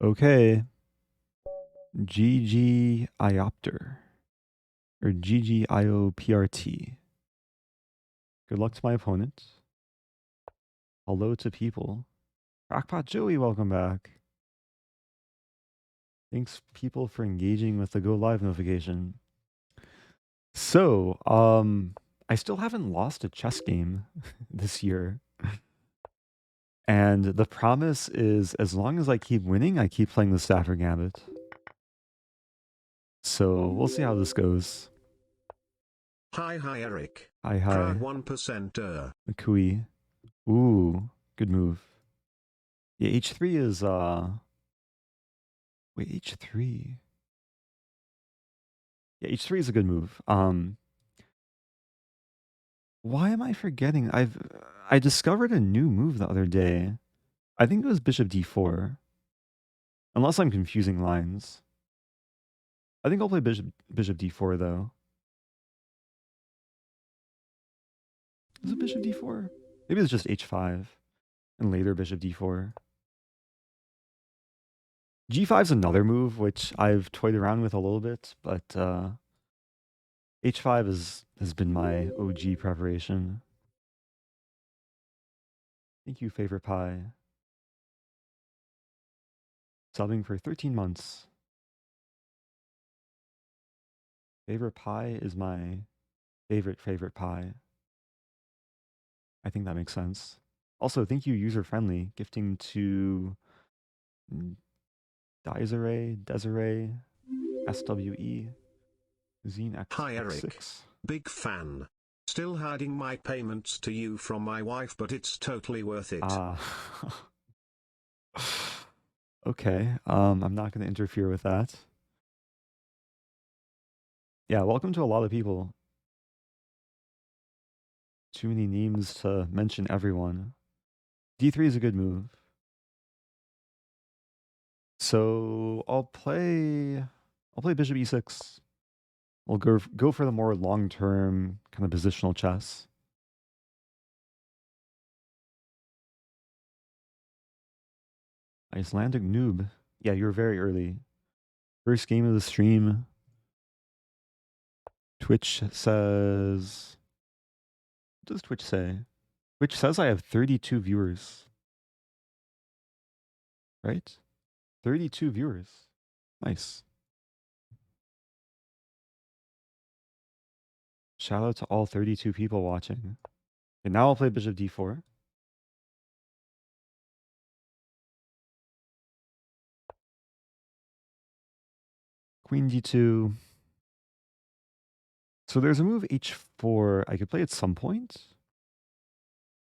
Okay. GG Iopter. Or GGIOPRT. Good luck to my opponent. Hello to people. Crackpot Joey, welcome back. Thanks, people, for engaging with the Go Live notification. So, I still haven't lost a chess game this year. And the promise is as long as I keep winning, I keep playing the Stafford Gambit. So, we'll see how this goes. Hi Eric. Hi. Proud 1%. Makui. Ooh, good move. Yeah, H3 is, wait, H3. Yeah, H3 is a good move. Why am I forgetting? I discovered a new move the other day. I think it was Bishop D4. Unless I'm confusing lines. I think I'll play Bishop D4 though. Is it Bishop D4? Maybe it's just H5 and later Bishop D4. G5 is another move which I've toyed around with a little bit, but H5 has been my OG preparation. Thank you, Favorite Pie. Subbing for 13 months. Favorite Pie is my favorite pie. I think that makes sense. Also, thank you, User Friendly, gifting to Desiree, SWE, Zine Hi Eric. X6. Big fan. Still hiding my payments to you from my wife, but it's totally worth it. Okay, I'm not going to interfere with that. Yeah, welcome to a lot of people. Too many names to mention everyone. D3 is a good move. So I'll play Bishop E6. We'll go for the more long-term kind of positional chess. Icelandic noob. Yeah, you're very early. First game of the stream. Twitch says... What does Twitch say? Twitch says I have 32 viewers. Right? 32 viewers. Nice. Shout out to all 32 people watching. And now I'll play Bishop D4. Queen D2. So there's a move H4 I could play at some point.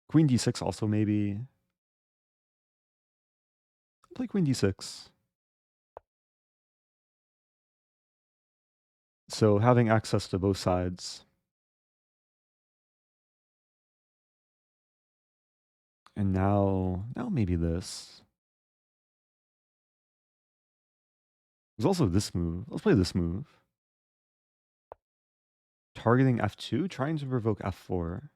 Queen D6 also maybe. I'll play Queen D6. So having access to both sides. And now maybe this. There's also this move. Let's play this move. Targeting F2, trying to provoke F4.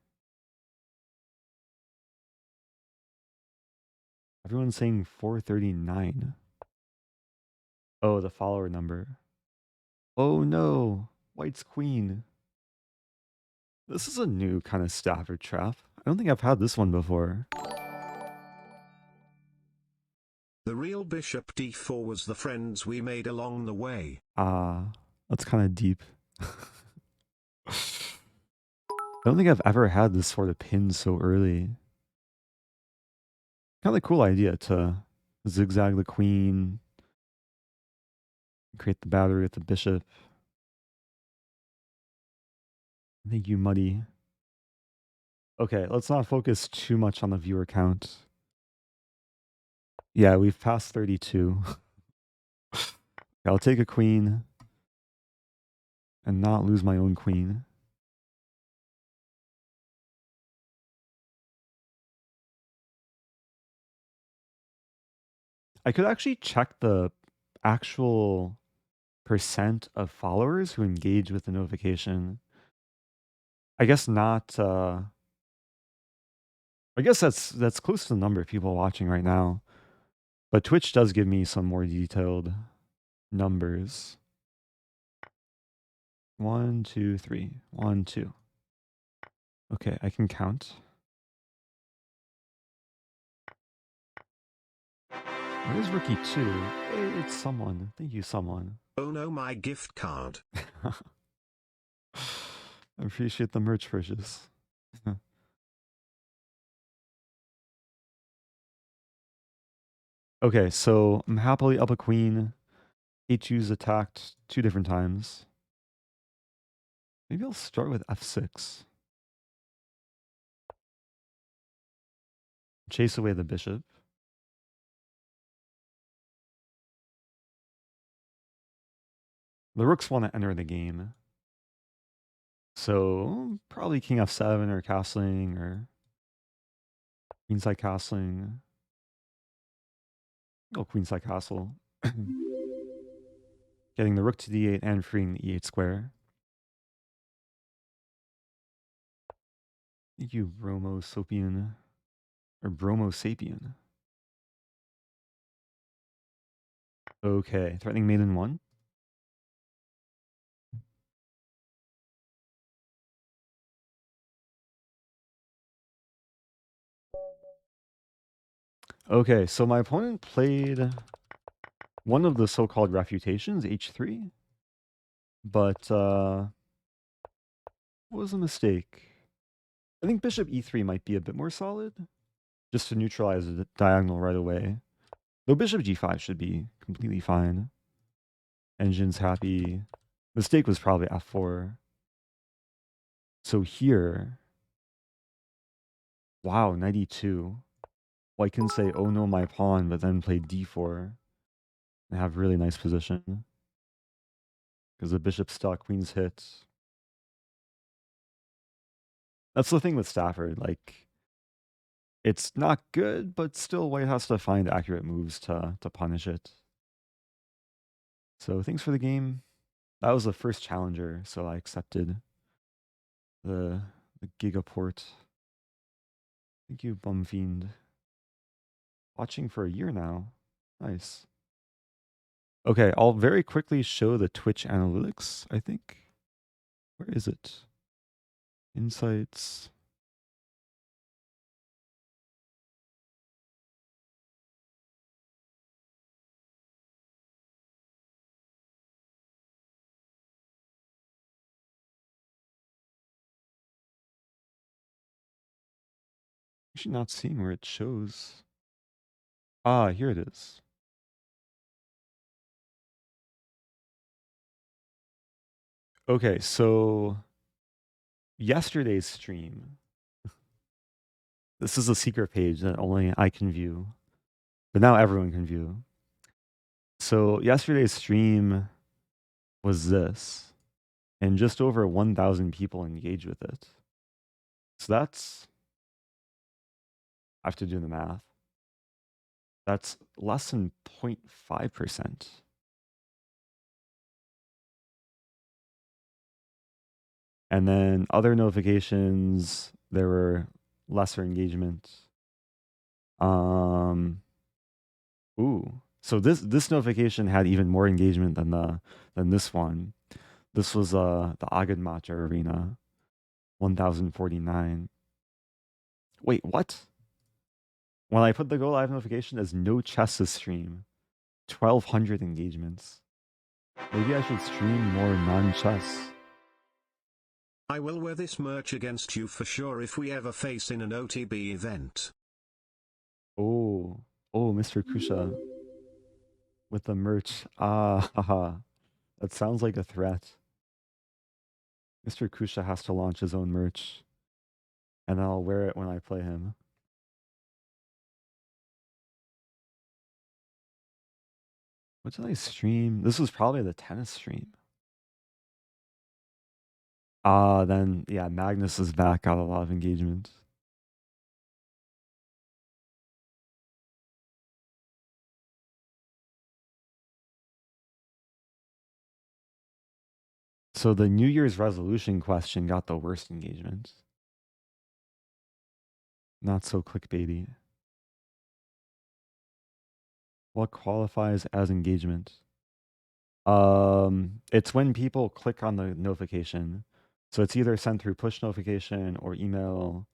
Everyone's saying 439. Oh, the follower number. Oh no, White's queen. This is a new kind of Stafford trap. I don't think I've had this one before. The real Bishop D4 was the friends we made along the way. That's kind of deep. I don't think I've ever had this sort of pin so early. Kind of a cool idea to zigzag the queen, create the battery with the bishop. Thank you, Muddy. Okay, let's not focus too much on the viewer count. Yeah, we've passed 32. I'll take a queen and not lose my own queen. I could actually check the actual percent of followers who engage with the notification. I guess not. I guess that's close to the number of people watching right now. But Twitch does give me some more detailed numbers. 1, 2, 3. 1, 2. Okay, I can count. Where's rookie 2? Hey, it's someone. Thank you, someone. Oh no, my gift card. I appreciate the merch purchase. Okay, so I'm happily up a queen. H2's attacked 2 different times. Maybe I'll start with f6. Chase away the bishop. The rooks want to enter the game. So probably king f7 or castling or queenside castling. Oh, queenside castle. Getting the rook to d8 and freeing the e8 square. Thank you, Bromo Sapien. Or Bromo Sapien. Okay, threatening mate in 1. Okay, so my opponent played one of the so-called refutations, h3. But what was a mistake? I think bishop e3 might be a bit more solid, just to neutralize the diagonal right away. Though bishop g5 should be completely fine. Engine's happy. Mistake was probably f4. So here, wow, 92. White can say, oh no, my pawn, but then play d4 and have really nice position. Because the bishop's stuck, queen's hit. That's the thing with Stafford, like, it's not good, but still White has to find accurate moves to punish it. So thanks for the game. That was the first challenger, so I accepted the Gigaport. Thank you, Bumfiend. Watching for a year now. Nice. Okay, I'll very quickly show the Twitch analytics, I think. Where is it? Insights. Actually not seeing where it shows. Ah, here it is. Okay, so yesterday's stream. This is a secret page that only I can view, but now everyone can view. So yesterday's stream was this, and just over 1,000 people engaged with it. So that's, I have to do the math. That's less than 0.5%. And then other notifications, there were lesser engagement. Ooh. So this notification had even more engagement than this one. This was the Agadmacha Arena, 1,049. Wait, what? When I put the go live notification as no chess this stream, 1,200 engagements. Maybe I should stream more non-chess. I will wear this merch against you for sure if we ever face in an OTB event. Oh, Mr. Kusha with the merch. Ah, haha. That sounds like a threat. Mr. Kusha has to launch his own merch, and I'll wear it when I play him. What did I stream? This was probably the tennis stream. Then, yeah, Magnus is back, got a lot of engagement. So the New Year's resolution question got the worst engagement. Not so clickbaity. What qualifies as engagement? It's when people click on the notification. So it's either sent through push notification or email,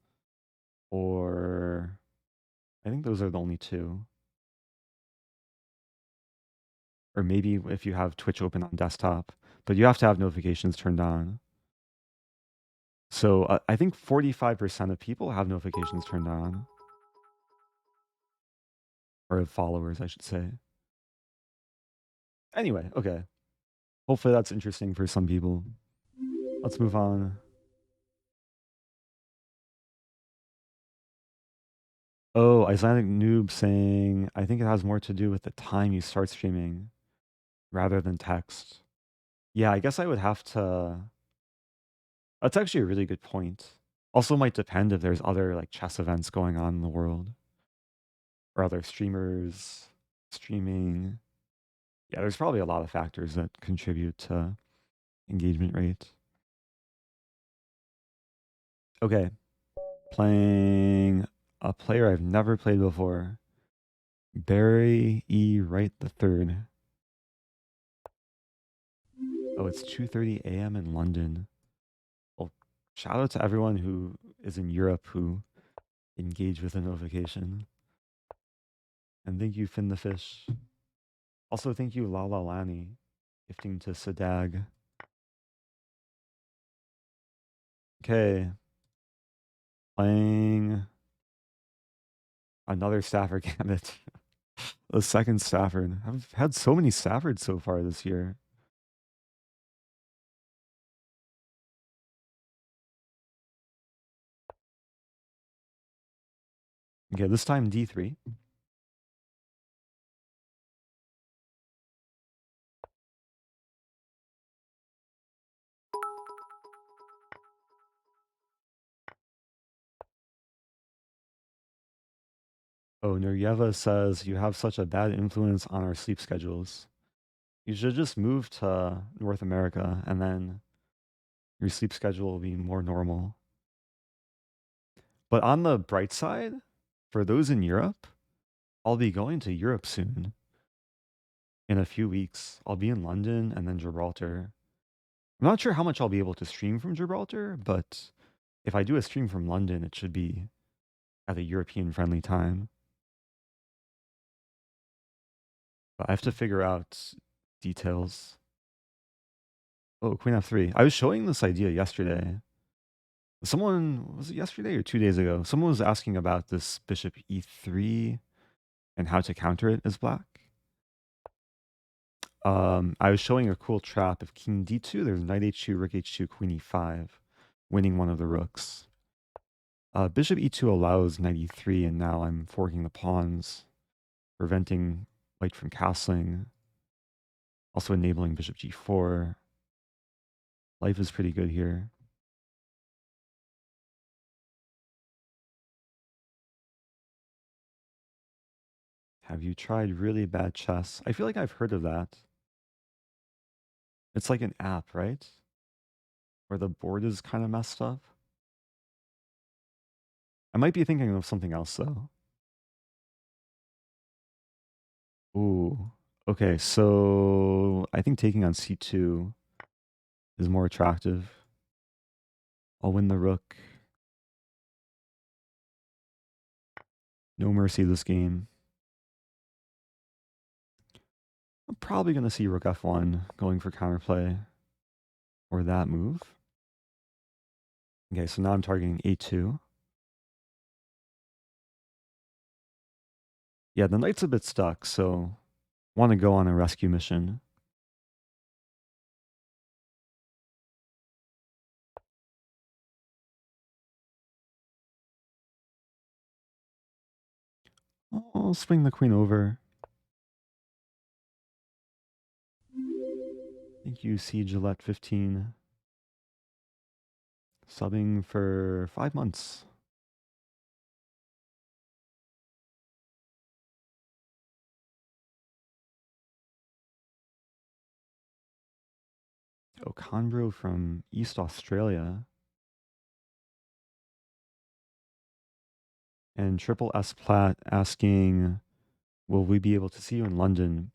or I think those are the only two. Or maybe if you have Twitch open on desktop, but you have to have notifications turned on. So I think 45% of people have notifications turned on, or followers, I should say. Anyway, okay. Hopefully that's interesting for some people. Let's move on. Oh, Icelandic Noob saying, I think it has more to do with the time you start streaming rather than text. Yeah, I guess I would have to. That's actually a really good point. Also, might depend if there's other like chess events going on in the world or other streamers streaming. Yeah, there's probably a lot of factors that contribute to engagement rate. Okay, playing a player I've never played before. Barry E. Wright the Third. Oh, it's 2:30 a.m. in London. Well, shout out to everyone who is in Europe who engaged with the notification. And thank you, Finn the Fish. Also, thank you, Lala Lani, gifting to Sadag. Okay, playing another Stafford Gambit. The second Stafford. I've had so many Staffords so far this year. Okay, this time D3. Oh, Nuryeva says, you have such a bad influence on our sleep schedules. You should just move to North America and then your sleep schedule will be more normal. But on the bright side, for those in Europe, I'll be going to Europe soon. In a few weeks, I'll be in London and then Gibraltar. I'm not sure how much I'll be able to stream from Gibraltar, but if I do a stream from London, it should be at a European friendly time. But I have to figure out details. Oh, Queen F3. I was showing this idea yesterday. Someone, was it yesterday or 2 days ago? Someone was asking about this bishop E3 and how to counter it as black. I was showing a cool trap. If king d2, there's knight h2, rook h2, queen e5, winning one of the rooks. Bishop e2 allows knight e3, and now I'm forking the pawns, preventing white from castling, also enabling bishop g4. Life is pretty good here. Have you tried really bad chess? I feel like I've heard of that. It's like an app, right? Where the board is kind of messed up. I might be thinking of something else though. Ooh. Okay, so I think taking on c2 is more attractive. I'll win the rook. No mercy this game. I'm probably going to see rook f1 going for counterplay or that move. Okay, so now I'm targeting a2. Yeah, the knight's a bit stuck, so want to go on a rescue mission. I'll swing the queen over. Thank you, C Gillette 15. Subbing for 5 months. Oconbro from East Australia. And Triple S Plat asking, Will we be able to see you in London?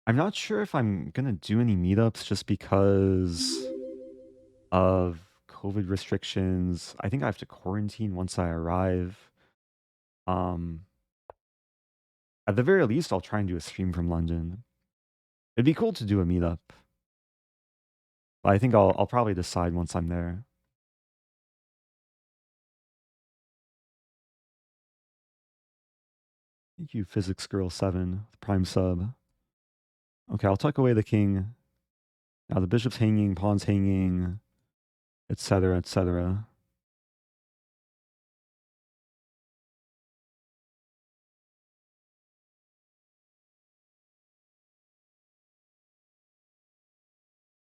I'm not sure if I'm gonna do any meetups just because of COVID restrictions. I think I have to quarantine once I arrive. Um, at the very least, I'll try and do a stream from London. It'd be cool to do a meetup, but I think I'll probably decide once I'm there. Thank you, Physics Girl 7, Prime sub. Okay, I'll tuck away the king. Now the bishop's hanging, pawn's hanging, etc., etc.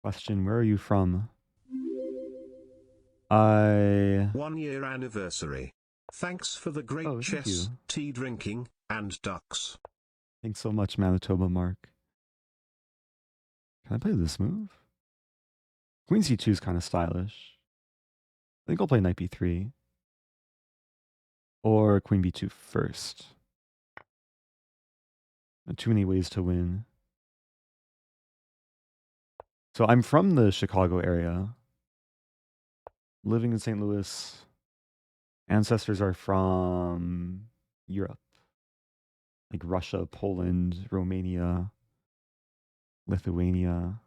Question, where are you from? 1 year anniversary. Thanks for the great Oh, thank chess, you. tea drinking, and ducks. Thanks so much, Manitoba Mark. Can I play this move? Queen c2 is kind of stylish. I think I'll play knight b3. Or queen b2 first. Not too many ways to win. So I'm from the Chicago area. Living in St. Louis. Ancestors are from Europe. Like Russia, Poland, Romania, Lithuania.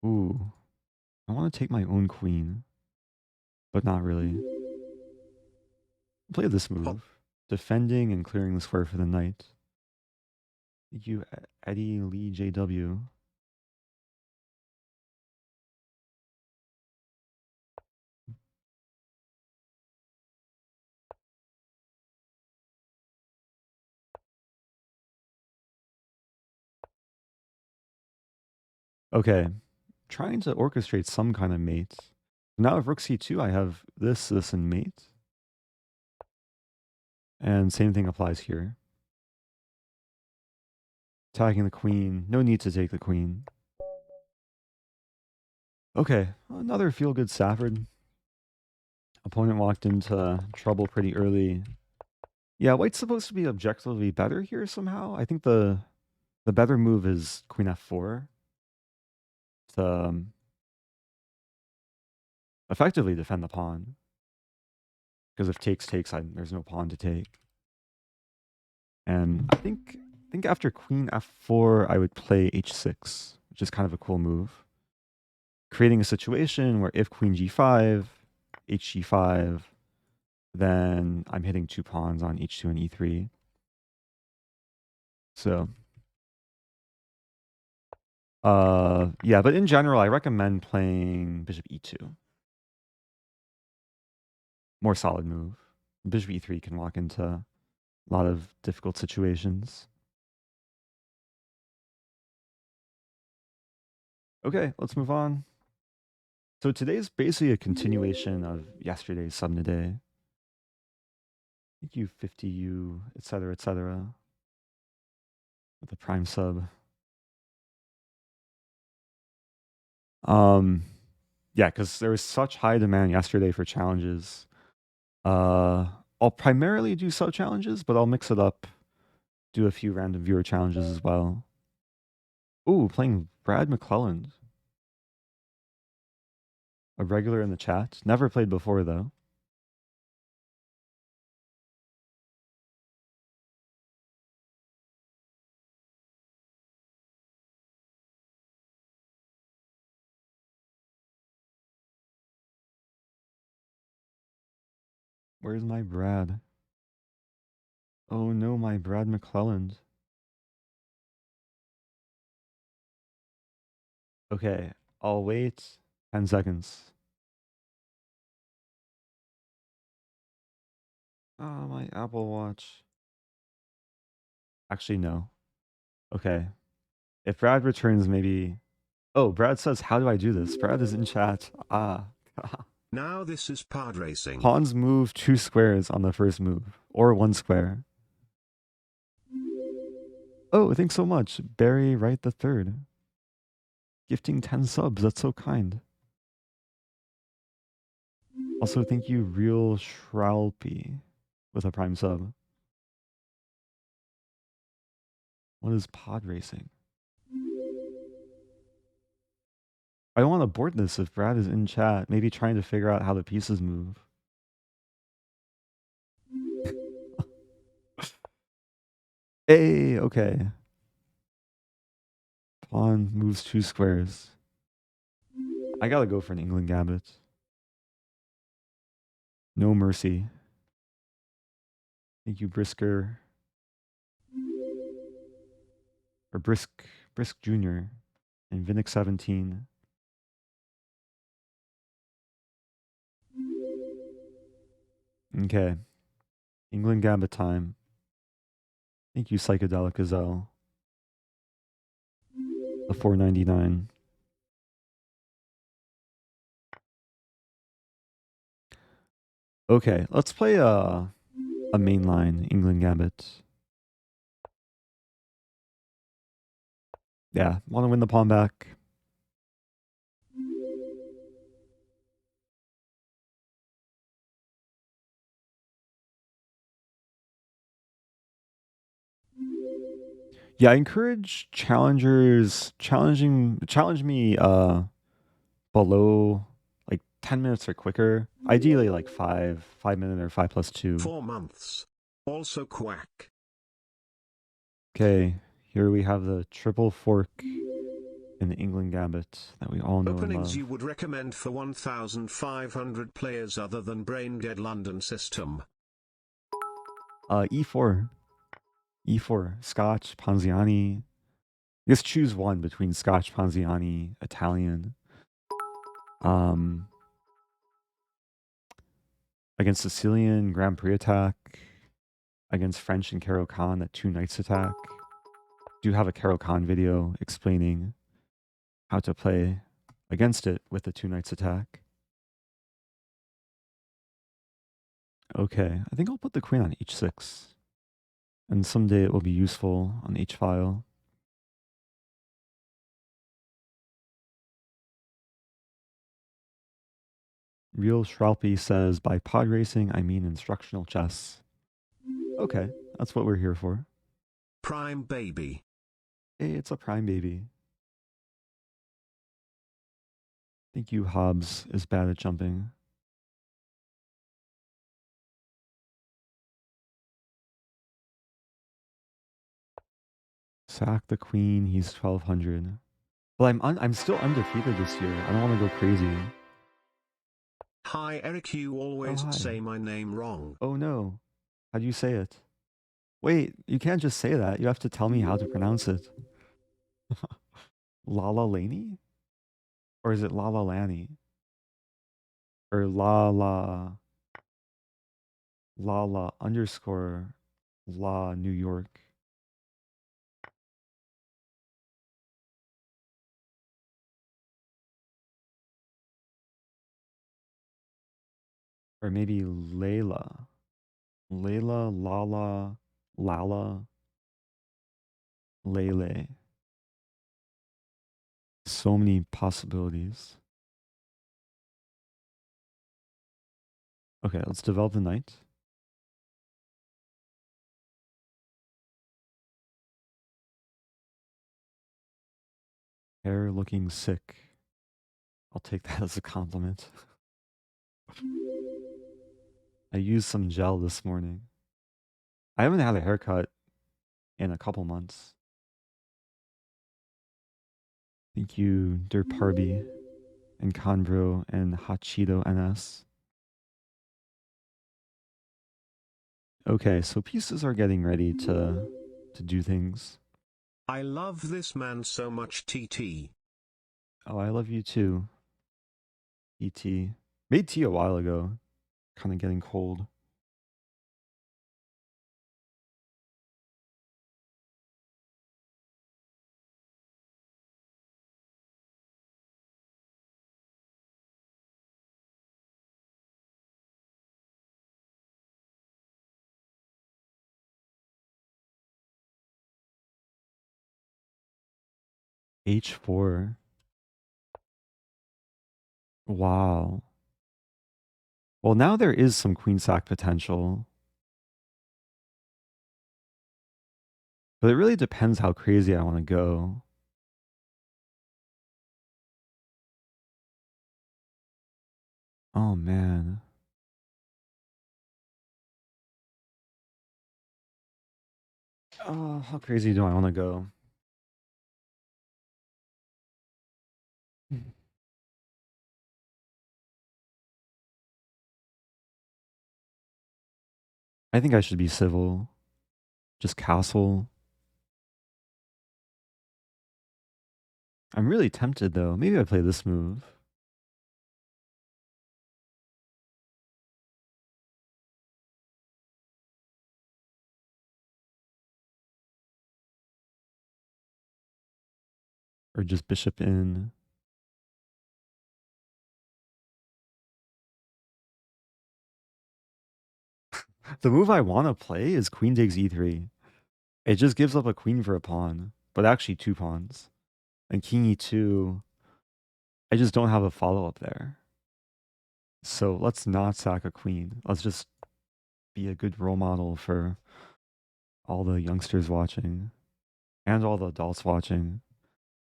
Ooh. I want to take my own queen. But not really. Play this Hop. move. Defending and clearing the square for the knight. Thank you, Eddie Lee JW. Okay. Trying to orchestrate some kind of mate. Now with rook c2, I have this, and mate. And same thing applies here. Attacking the queen. No need to take the queen. Okay, another feel-good Stafford. Opponent walked into trouble pretty early. Yeah, white's supposed to be objectively better here somehow. I think the better move is queen f4 to effectively defend the pawn. Because if takes, there's no pawn to take. And I think after queen f4, I would play h6, which is kind of a cool move. Creating a situation where if queen g5, hg5, then I'm hitting 2 pawns on h2 and e3. So, yeah, but in general, I recommend playing bishop e2. More solid move. Bishop e3 can walk into a lot of difficult situations. Okay, let's move on. So today's basically a continuation of yesterday's sub today. Thank you, 50U, etc., etc. With the prime sub. Yeah, because there was such high demand yesterday for challenges. I'll primarily do sub challenges, but I'll mix it up. Do a few random viewer challenges as well. Ooh, playing Brad McClelland. A regular in the chat. Never played before though. Where's my Brad? Oh no, my Brad McClelland. Okay, I'll wait 10 seconds. Oh, my Apple Watch. Actually, no. Okay. If Brad returns, maybe... Oh, Brad says, how do I do this? Brad is in chat. Ah. Now this is pod racing. Pawns move 2 squares on the first move. Or 1 square. Oh, thanks so much. Barry Wright the Third. Gifting 10 subs. That's so kind. Also, thank you, Real Shroupy, with a prime sub. What is pod racing? I don't want to board this if Brad is in chat, maybe trying to figure out how the pieces move. Hey, okay. Pawn moves 2 squares. I gotta go for an England Gambit. No mercy. Thank you, Brisker. Or Brisk Jr. and Vinnick 17. Okay. England Gambit time. Thank you, Psychedelic Gazelle. The 499. Okay, let's play a mainline England Gambit. Yeah, want to win the pawn back. Yeah, I encourage challengers challenge me below like 10 minutes or quicker. Ideally like 5 minute or 5+2. 4 months. Also quack. Okay, here we have the triple fork in the England Gambit that we all know and Openings love. you would recommend for 1,500 players other than Brain Dead London system. E4. E4. Scotch, Ponziani. I guess choose one between Scotch, Ponziani, Italian. Against Sicilian, Grand Prix attack. Against French and Caro Kann, that 2 knights attack. Do have a Caro Kann video explaining how to play against it with the 2 knights attack. Okay, I think I'll put the queen on h6. And someday it will be useful on h-file. Real Shroupy says, by pod racing, I mean instructional chess. Okay, that's what we're here for. Prime baby. Hey, it's a prime baby. Thank you, Hobbs is bad at jumping. Sack the queen, he's 1200. Well, I'm still undefeated this year. I don't want to go crazy. Hi Eric, you Oh, always hi. say my name wrong. Oh, no. How do you say it? Wait, you can't just say that. You have to tell me how to pronounce it. Lala Laney? Or is it Lala Lanny? Or Lala underscore La New York? Or maybe Layla. Layla, Lala, Lala, Lele. So many possibilities. Okay, let's develop the knight. Hair looking sick. I'll take that as a compliment. I used some gel this morning. I haven't had a haircut in a couple months. Thank you, Derparby and Conbro and Hachido NS. Okay, so pieces are getting ready to do things. I love this man so much, TT. Oh, I love you too. ET. Made tea a while ago. Kind of getting cold. H4. Wow. Well, now there is some queen sack potential. But it really depends how crazy I want to go. Oh, man. Oh, how crazy do I want to go? I think I should be civil. Just castle. I'm really tempted, though. Maybe I play this move. Or just bishop in. The move I want to play is queen takes e3. It just gives up a queen for a pawn, but actually two pawns. And king e2, I just don't have a follow-up there. So let's not sack a queen. Let's just be a good role model for all the youngsters watching and all the adults watching.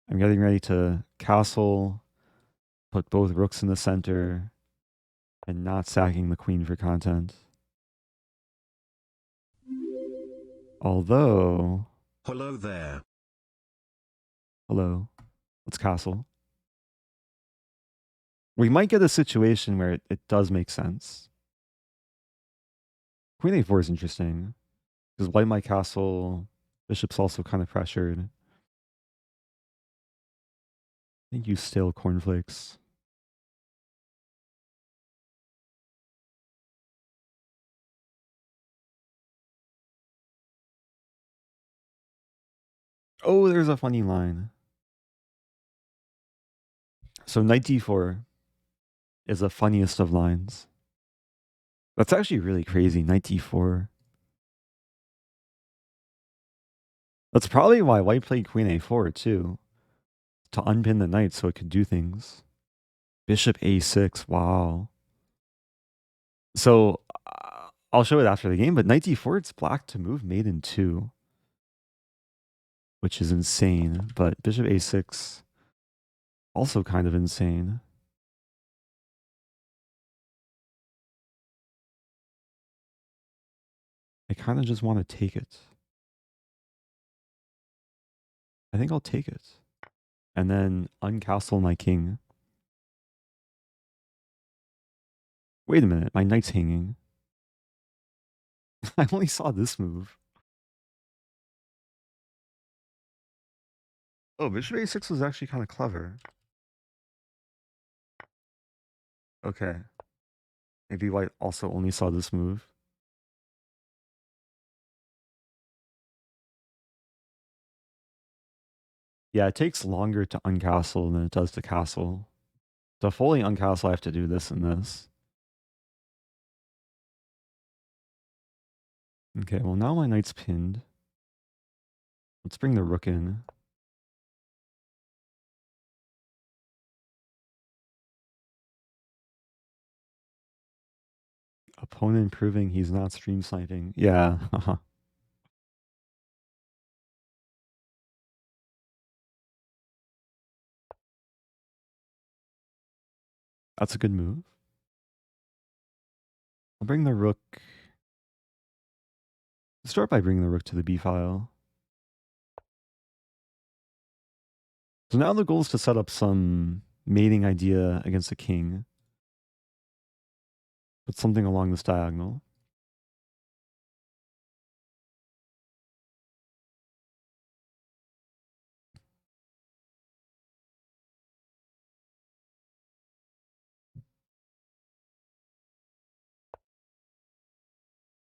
I'm getting ready to castle, put both rooks in the center, and not sacking the queen for content. Although, Hello there. hello, let's castle. We might get a situation where it does make sense. Queen a4 is interesting because white might castle, bishop's also kind of pressured. I think you stale cornflakes. Oh, there's a funny line. So knight d4 is the funniest of lines. That's actually really crazy, knight d4. That's probably why white played queen a4 too, to unpin the knight so it could do things. Bishop a6, wow. So I'll show it after the game, but knight d4, it's black to move mate in 2, which is insane. But bishop a6, also kind of insane. I kind of just want to take it. I think I'll take it. And then uncastle my king. Wait a minute, my knight's hanging. I only saw this move. Oh, bishop a6 was actually kind of clever. Okay. Maybe white also only saw this move. Yeah, it takes longer to uncastle than it does to castle. To fully uncastle, I have to do this and this. Okay, well now my knight's pinned. Let's bring the rook in. Opponent proving he's not stream sniping. Yeah. That's a good move. I'll bring the rook. Start by bringing the rook to the b file. So now the goal is to set up some mating idea against the king. Put something along this diagonal.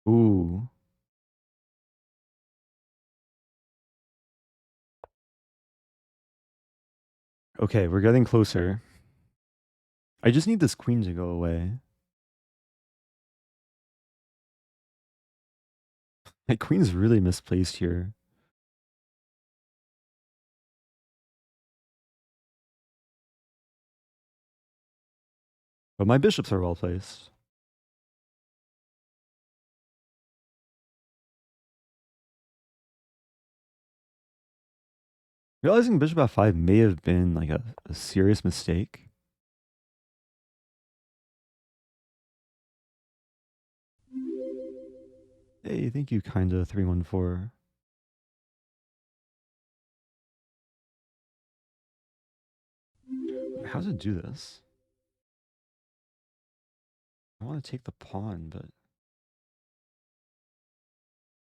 Ooh. Okay, we're getting closer. I just need this queen to go away. My queen's really misplaced here. But my bishops are well placed. Realizing bishop f5 may have been like a serious mistake. Hey, thank you, kinda 314. How to do this? I want to take the pawn, but I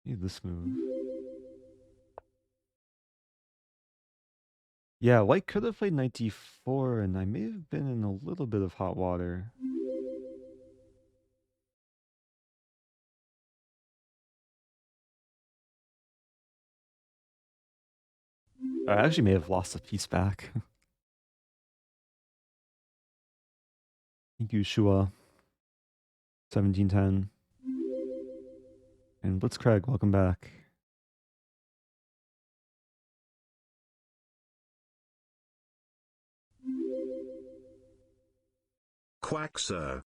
need this move. Yeah, white could have played knight d4, and I may have been in a little bit of hot water. I actually may have lost a piece back. Thank you, Shua. 1710. And Blitzcraig, welcome back. Quack, sir.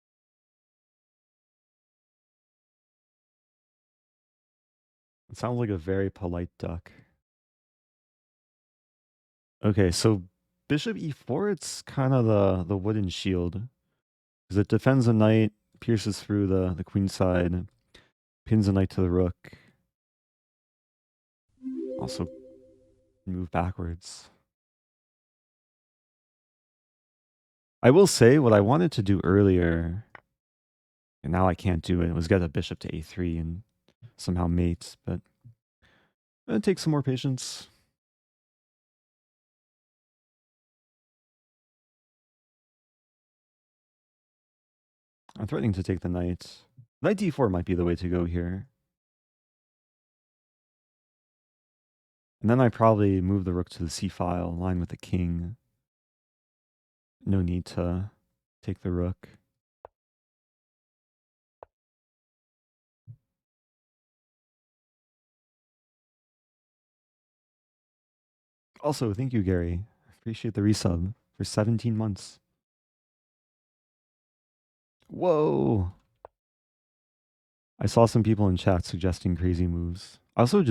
It sounds like a very polite duck. Okay, so bishop e4, it's kind of the wooden shield. Because it defends the knight, pierces through the queen side, pins the knight to the rook. Also move backwards. I will say what I wanted to do earlier, and now I can't do it, was get a bishop to a3 and somehow mate, but it takes some more patience. I'm threatening to take the knight. Knight d4 might be the way to go here. And then I probably move the rook to the c file, line with the king. No need to take the rook. Also, thank you, Gary. Appreciate the resub for 17 months. Whoa! I saw some people in chat suggesting crazy moves. Also,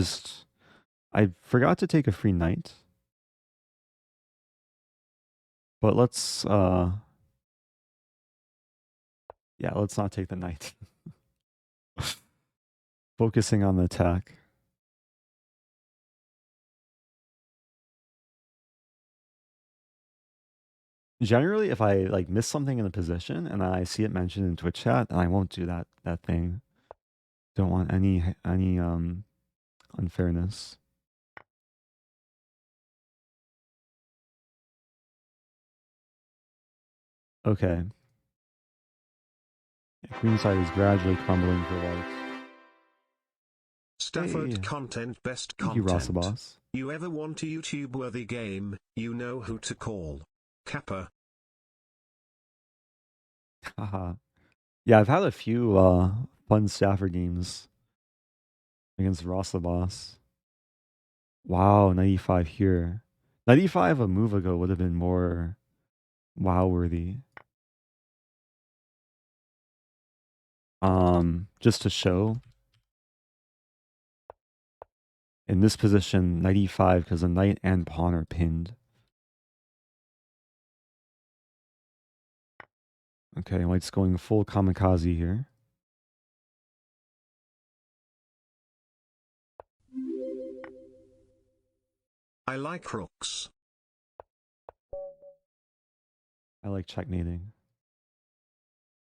I forgot to take a free knight. But let's yeah, let's not take the knight. Focusing on the attack. Generally, if I like miss something in the position and I see it mentioned in Twitch chat, then I won't do that thing. Don't want any unfairness. Okay. Yeah, queenside is gradually crumbling for white. Stafford Hey, content, best thank you, content. Boss. You ever want a YouTube worthy game, you know who to call. Kappa. Haha. Yeah, I've had a few fun Stafford games against Ross the Boss. Wow, 95 here. 95 a move ago would have been more wow worthy. Just to show in this position, 95 because the knight and pawn are pinned. Okay, white's going full kamikaze here. I like rooks. I like checkmating.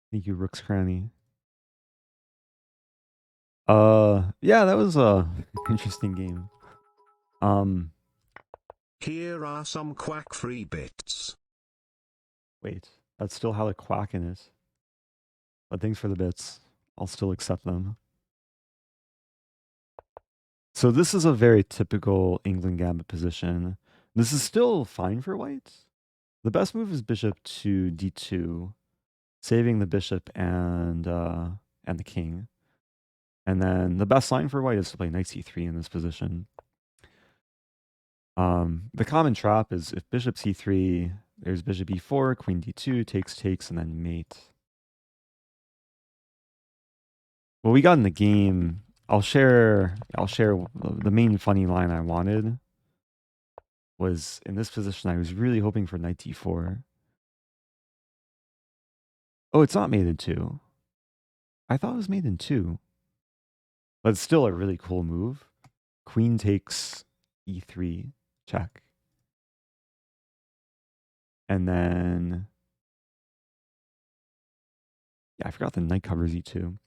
Thank you, Rook's Cranny. Yeah, that was a interesting game. Here are some quack free bits. Wait, that's still how to quack in it. But thanks for the bits. I'll still accept them. So this is a very typical England Gambit position. This is still fine for white. The best move is bishop to d2, saving the bishop and the king. And then the best line for white is to play knight c3 in this position. The common trap is if bishop c3, there's bishop e4, queen d2, takes, and then mate. What we got in the game, I'll share the main funny line I wanted. was in this position, I was really hoping for knight d4. Oh, it's not made in 2. I thought it was made in 2. But it's still a really cool move. Queen takes e3, check. And then, yeah, I forgot the knight covers e2. And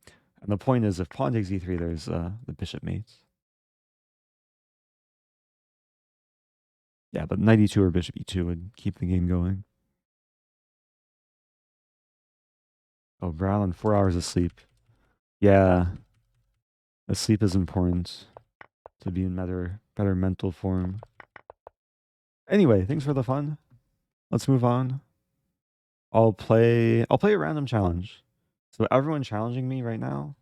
the point is, if pawn takes e3, there's the bishop mates. Yeah, but knight e2 or bishop e2 would keep the game going. Oh, Brown, 4 hours of sleep. Yeah, the sleep is important to be in better mental form. Anyway, thanks for the fun. Let's move on. I'll play a random challenge. So everyone challenging me right now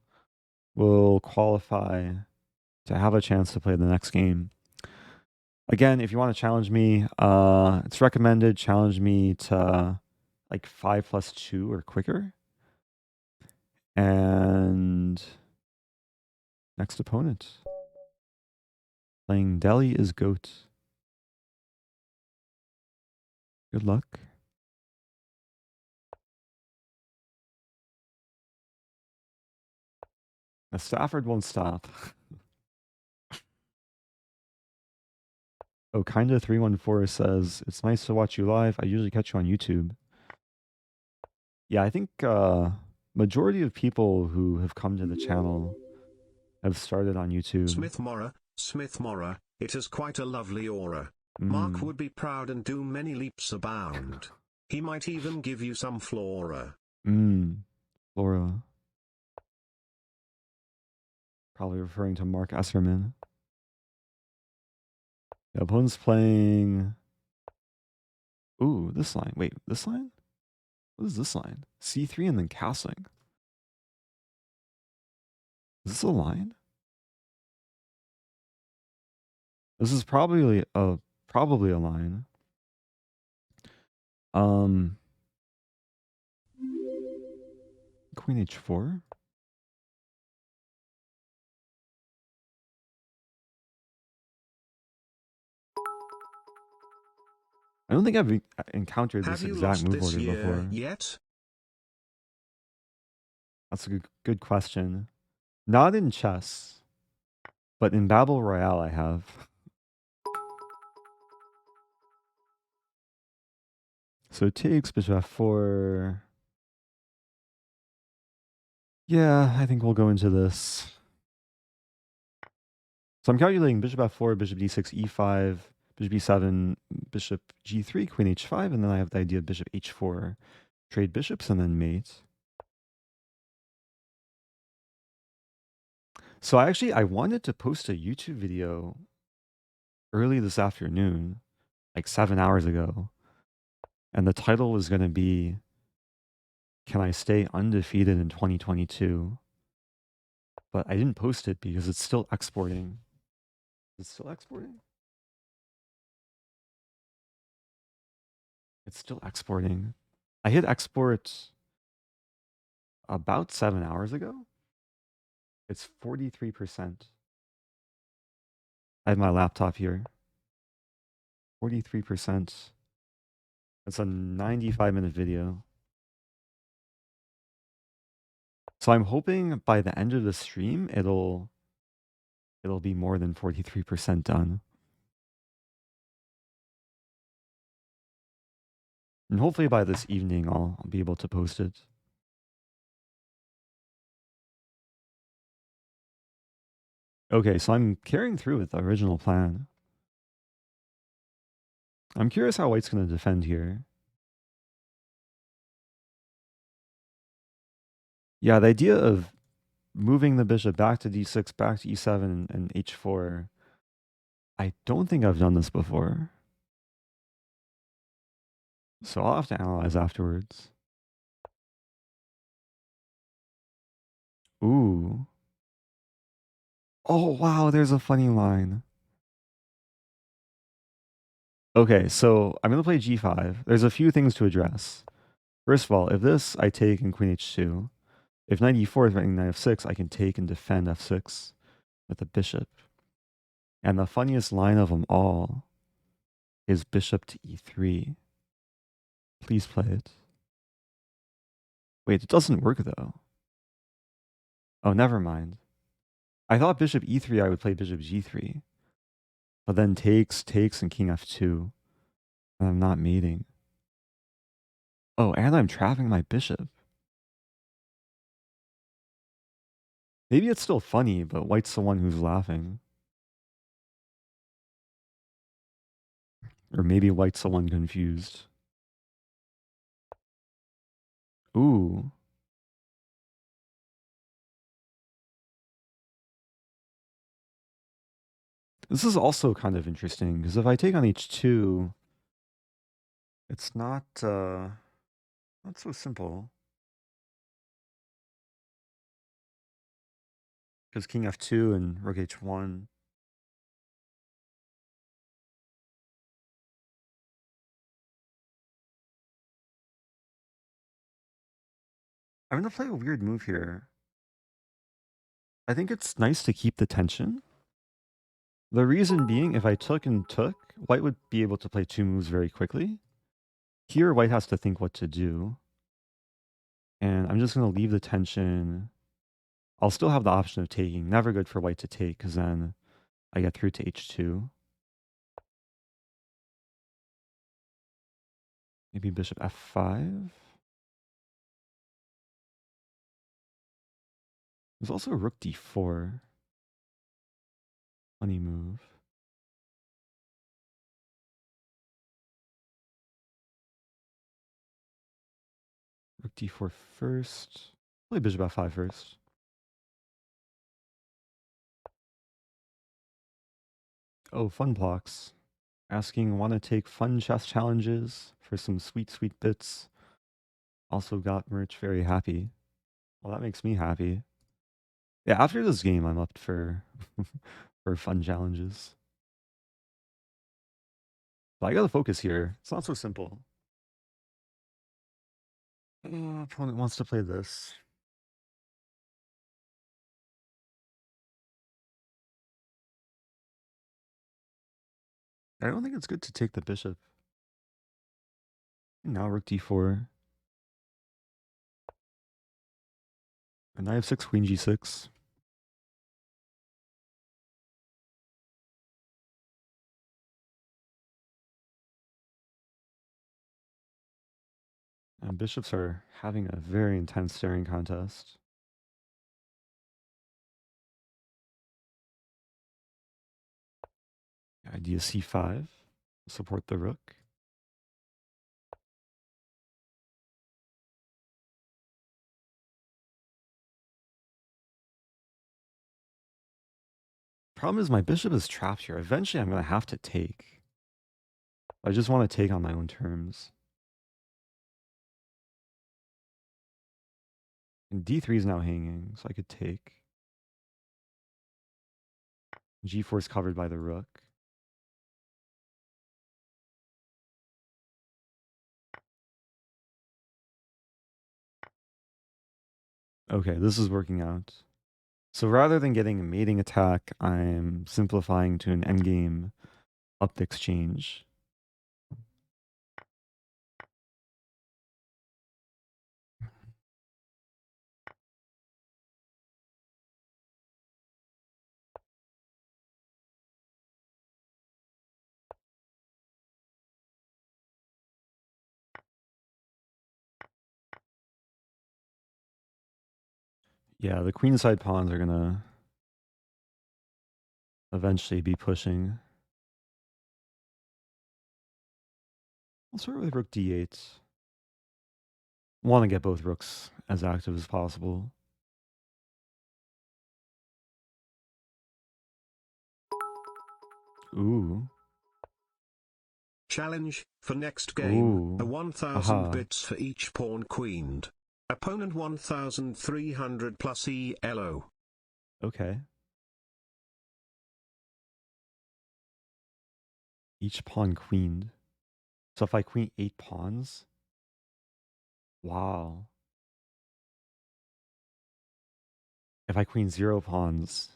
will qualify to have a chance to play the next game. Again, if you want to challenge me, it's recommended challenge me to like 5+2 or quicker. And next opponent. Playing Delhi is Goat. Good luck. The Stafford won't stop. Oh, kinda 314 says, it's nice to watch you live. I usually catch you on YouTube. Yeah, I think majority of people who have come to the channel have started on YouTube. Smith Mora, it has quite a lovely aura. Mark would be proud and do many leaps abound. He might even give you some flora. Flora. Probably referring to Mark Esserman. The opponent's playing... Ooh, this line. Wait, this line? What is this line? C3 and then castling. Is this a line? This is probably a line. Queen h4. I don't think I've encountered this exact move order before. Yet? That's a good question. Not in chess, but in Battle Royale I have. So takes bishop f4. Yeah, I think we'll go into this. So I'm calculating bishop f4, bishop d6, e5, bishop e7, bishop g3, queen h5, and then I have the idea of bishop h4. Trade bishops and then mate. So I wanted to post a YouTube video early this afternoon, like 7 hours ago. And the title was going to be, Can I Stay Undefeated in 2022? But I didn't post it because it's still exporting. Is it still exporting? It's still exporting. I hit export about 7 hours ago. It's 43%. I have my laptop here. 43%. It's a 95-minute video. So I'm hoping by the end of the stream, it'll be more than 43% done. And hopefully by this evening, I'll be able to post it. Okay, so I'm carrying through with the original plan. I'm curious how White's going to defend here. Yeah, the idea of moving the bishop back to d6, back to e7, and h4, I don't think I've done this before. So I'll have to analyze afterwards. Ooh. Oh, wow, there's a funny line. Okay, so I'm going to play g5. There's a few things to address. First of all, if this, I take in queen h2. If knight e4 is threatening knight f6, I can take and defend f6 with the bishop. And the funniest line of them all is bishop to e3. Please play it. Wait, it doesn't work though. Oh, never mind. I thought bishop e3 I would play bishop g3. But then takes, and king f2. And I'm not mating. Oh, and I'm trapping my bishop. Maybe it's still funny, but white's the one who's laughing. Or maybe white's the one confused. Ooh. This is also kind of interesting, because if I take on h2, it's not so simple. Because king f2 and rook h1. I'm going to play a weird move here. I think it's nice to keep the tension. The reason being, if I took and took, white would be able to play two moves very quickly. Here, white has to think what to do. And I'm just going to leave the tension. I'll still have the option of taking. Never good for white to take, because then I get through to h2. Maybe bishop f5. There's also rook d4. Funny move. Rook d4 first. Play bishop f5 first. Oh, fun blocks. Asking, want to take fun chess challenges for some sweet, sweet bits. Also got merch, very happy. Well, that makes me happy. Yeah, after this game, I'm up for for fun challenges. But I gotta focus here. It's not so simple. Opponent wants to play this. I don't think it's good to take the bishop. Now rook d4. And I have 6 queen g6. And bishops are having a very intense staring contest. Idea c5. Support the rook. Problem is my bishop is trapped here. Eventually I'm going to have to take. I just want to take on my own terms. And d3 is now hanging, so I could take. g4 is covered by the rook. Okay, this is working out. So rather than getting a mating attack, I'm simplifying to an endgame up the exchange. Yeah, the queenside pawns are gonna eventually be pushing. I'll start with rook d8. Want to get both rooks as active as possible. Ooh. Challenge, for next game, Ooh. a 1000 Aha. bits for each pawn queened. Opponent 1300 plus ELO. Okay. Each pawn queened. So if I queen 8 pawns. Wow. If I queen 0 pawns.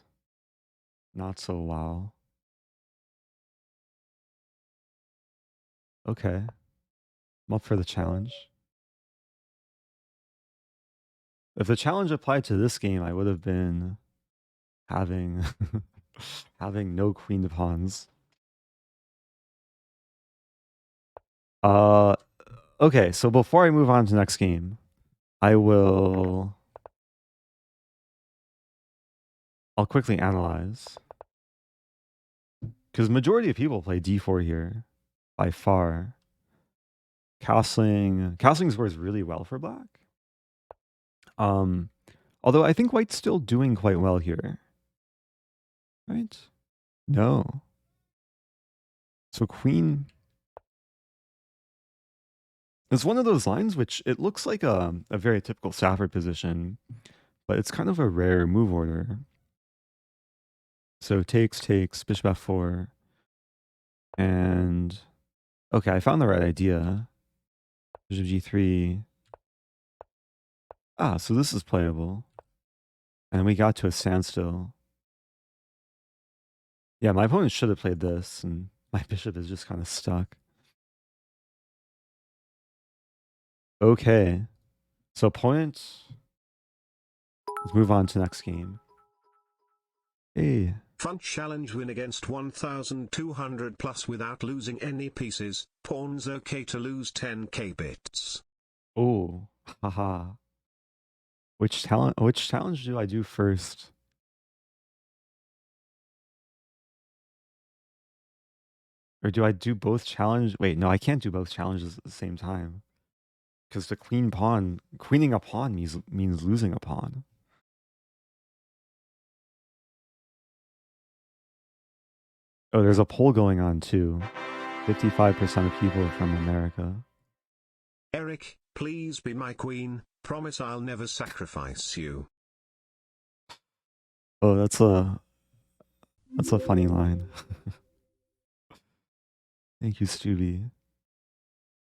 Not so wow. Okay. I'm up for the challenge. If the challenge applied to this game, I would have been having having no queen pawns. Okay, so before I move on to the next game, I'll quickly analyze. Because majority of people play d4 here, by far. Castling scores really well for black. Although I think white's still doing quite well here. Right? No. So queen... It's one of those lines which it looks like a very typical Stafford position, but it's kind of a rare move order. So takes, bishop f4, and okay, I found the right idea. Bishop g3. Ah, so this is playable. And we got to a standstill. Yeah, my opponent should have played this, and my bishop is just kind of stuck. Okay. So opponent, let's move on to next game. Hey. Fun challenge, win against 1200 plus without losing any pieces. Pawns okay to lose 10k bits. Oh, haha. Which challenge do I do first? Or do I do both challenge? Wait, no, I can't do both challenges at the same time. Because the queening a pawn means losing a pawn. Oh, there's a poll going on too. 55% of people are from America. Eric, please be my queen. Promise I'll never sacrifice you. Oh, that's a funny line. Thank you, Stubby.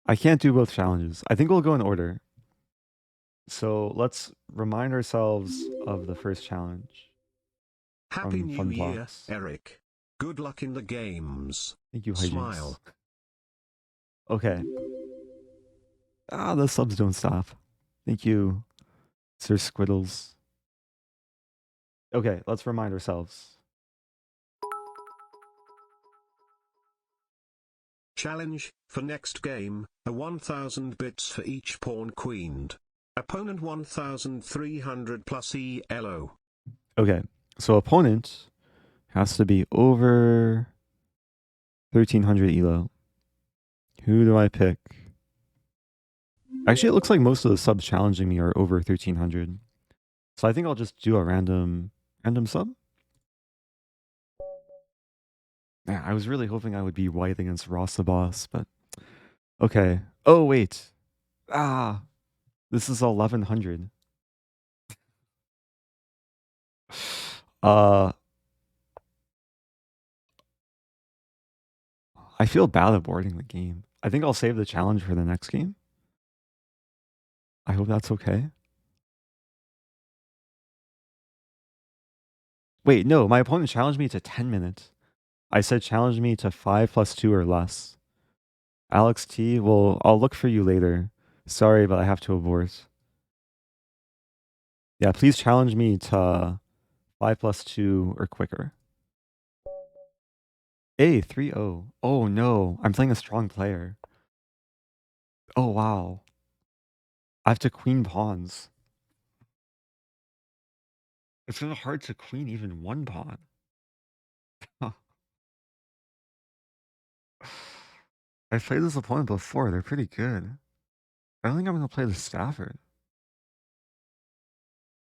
I can't do both challenges. I think we'll go in order. So let's remind ourselves of the first challenge. Happy New Fun Year, Blocks. Eric. Good luck in the games. Thank you, Smile. Okay. Ah, the subs don't stop. Thank you, Sir Squiddles. Okay, let's remind ourselves. Challenge, for next game, a 1000 bits for each pawn queened. Opponent 1300 plus ELO. Okay, so opponent has to be over 1300 ELO. Who do I pick? Actually, it looks like most of the subs challenging me are over 1300. So I think I'll just do a random sub. Yeah, I was really hoping I would be white against Ross the Boss, but okay. Oh, wait. Ah, this is 1100. I feel bad aborting the game. I think I'll save the challenge for the next game. I hope that's okay. Wait, no, my opponent challenged me to 10 minutes. I said challenge me to 5 plus 2 or less. Alex T, well, I'll look for you later. Sorry, but I have to abort. Yeah, please challenge me to 5 plus 2 or quicker. A 3-0. Oh no, I'm playing a strong player. Oh wow. I have to queen pawns. It's kind of hard to queen even one pawn. I've played this opponent before. They're pretty good. I don't think I'm going to play the Stafford.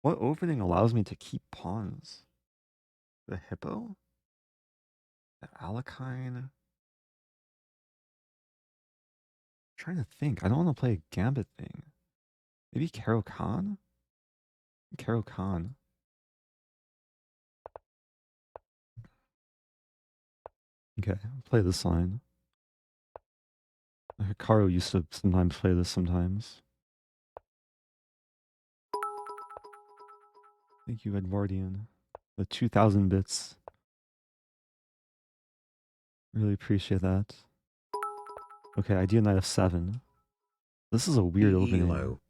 What opening allows me to keep pawns? The Hippo? The Alakine? I'm trying to think. I don't want to play a Gambit thing. Maybe Caro Khan? Caro Khan. Okay, I'll play this line. Hikaru used to sometimes play this sometimes. Thank you, Edwardian. The 2000 bits. Really appreciate that. Okay, idea knight of 7. This is a weird opening. Elo.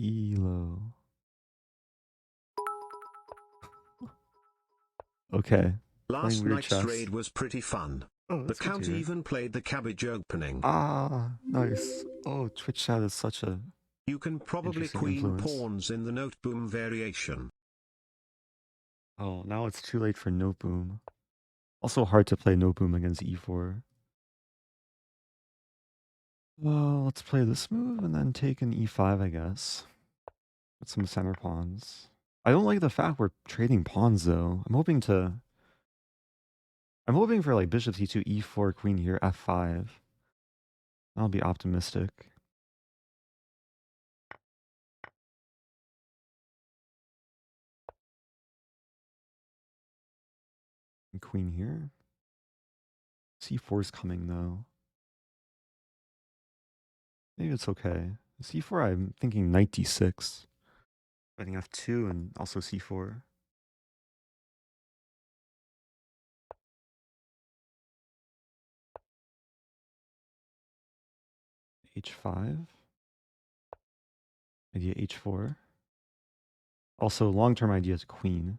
Elo. Okay, playing Last weird night's chess. raid was pretty fun. Oh, The that's good to Count hear. even played the cabbage opening. Ah, nice. Oh, Twitch chat is such a You can probably interesting queen influence. pawns in the note boom variation. Oh, now it's too late for no boom. Also hard to play no boom against e4. Well, let's play this move and then take an e5, I guess. With some center pawns. I don't like the fact we're trading pawns though. I'm hoping for like bishop c2, e4, queen here, f5. I'll be optimistic. And queen here. c4 is coming though. Maybe it's okay. c4, I'm thinking knight d6. I think f2 and also c4. h5. Idea h4. Also, long-term idea is queen.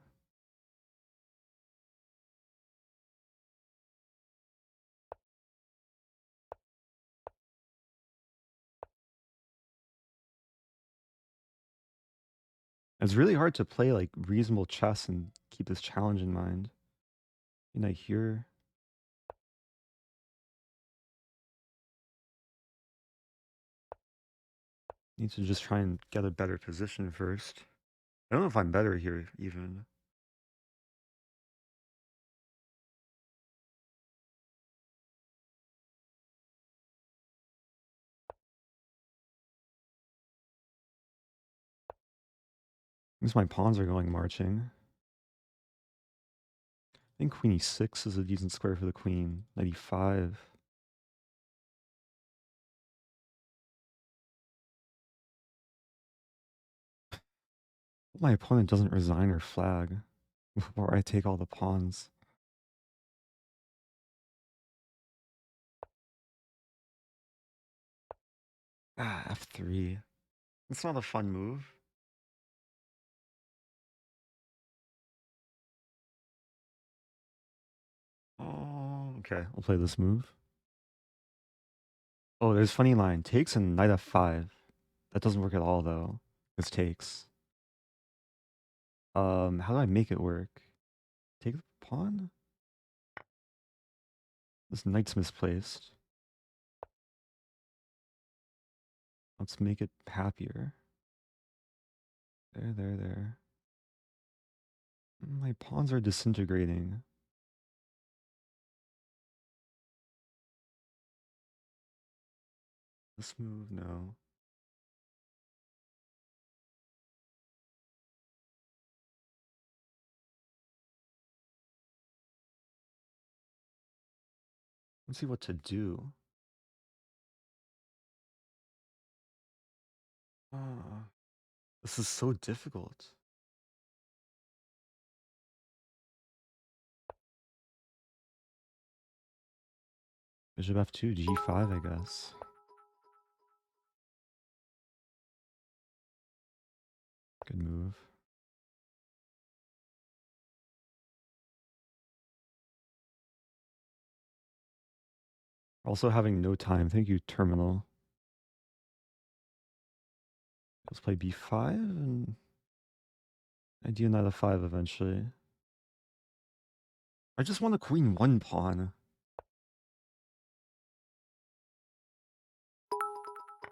It's really hard to play like reasonable chess and keep this challenge in mind. Knight here. Need to just try and get a better position first. I don't know if I'm better here even. At least my pawns are going marching. I think queen e6 is a decent square for the queen. Knight e5. My opponent doesn't resign or flag before I take all the pawns. Ah, f3. It's not a fun move. Oh, okay. I'll play this move. Oh, there's funny line. Takes and knight f5. That doesn't work at all though. This takes. How do I make it work? Take the pawn? This knight's misplaced. Let's make it happier. There. My pawns are disintegrating. This move, no. Let's see what to do. Ah, this is so difficult. Bishop f2, g5, I guess. Good move. Also having no time. Thank you, Terminal. Let's play b5 and idea knight f5 eventually. I just want a queen one pawn.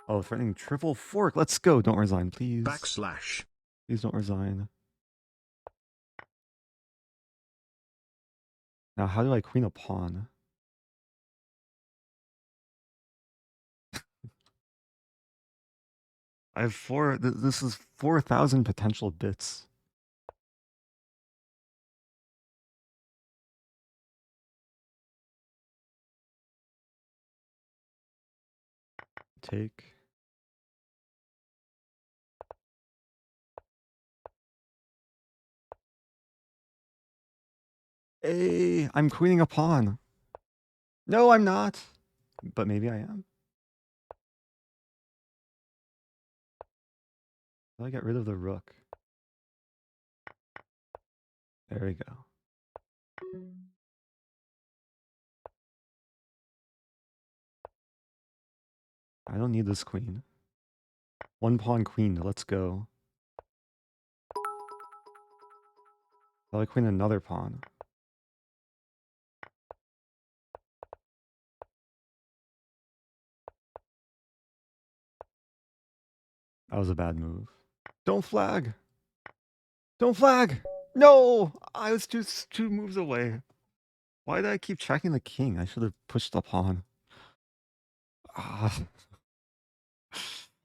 Oh, threatening triple fork. Let's go. Don't resign, please. Backslash. Please don't resign. Now, how do I queen a pawn? I have four. This is 4,000 potential bits. Take. Hey, I'm queening a pawn. No, I'm not. but maybe I am. How do I get rid of the rook? There we go. I don't need this queen. One pawn queen, let's go. I'll queen another pawn. That was a bad move. Don't flag! Don't flag! No! I was two moves away. Why did I keep checking the king? I should have pushed the pawn. Ah.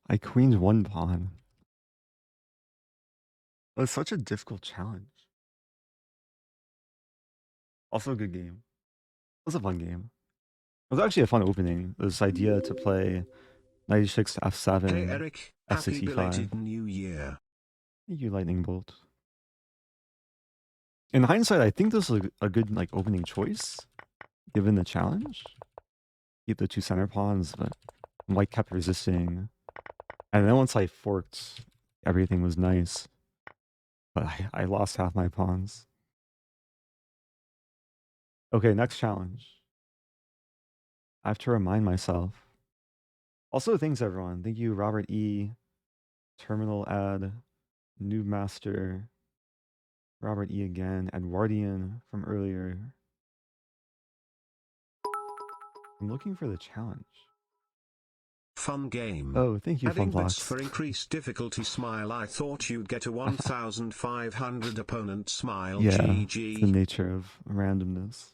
I queened one pawn. It was such a difficult challenge. Also a good game. It was a fun game. It was actually a fun opening. This idea to play knight e6 to f7, Hey Eric, f6 happy e5. belated New Year. Thank you, lightning bolt. In hindsight, I think this is a good like opening choice, given the challenge. Keep the two center pawns, but white kept resisting. And then once I forked, everything was nice. But I lost half my pawns. Okay, next challenge. I have to remind myself. Also, thanks everyone. Thank you, Robert E. Terminal Ad, Noob Master, Robert E. again, Edwardian from earlier. I'm looking for the challenge. Fun game. Oh, thank you, Adding bits Funplox. for increased difficulty smile. I thought you'd get a 1500 opponent smile. Yeah, GG. it's the nature of randomness.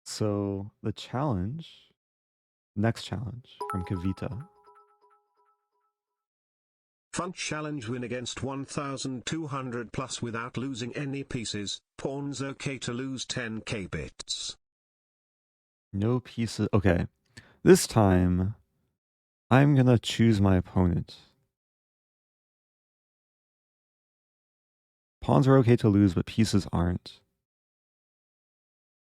So the challenge, next challenge from Kavita. Fun challenge, win against 1200 plus without losing any pieces. Pawns okay to lose 10k bits. No pieces. Okay, this time I'm gonna choose my opponent. Pawns are okay to lose, but pieces aren't.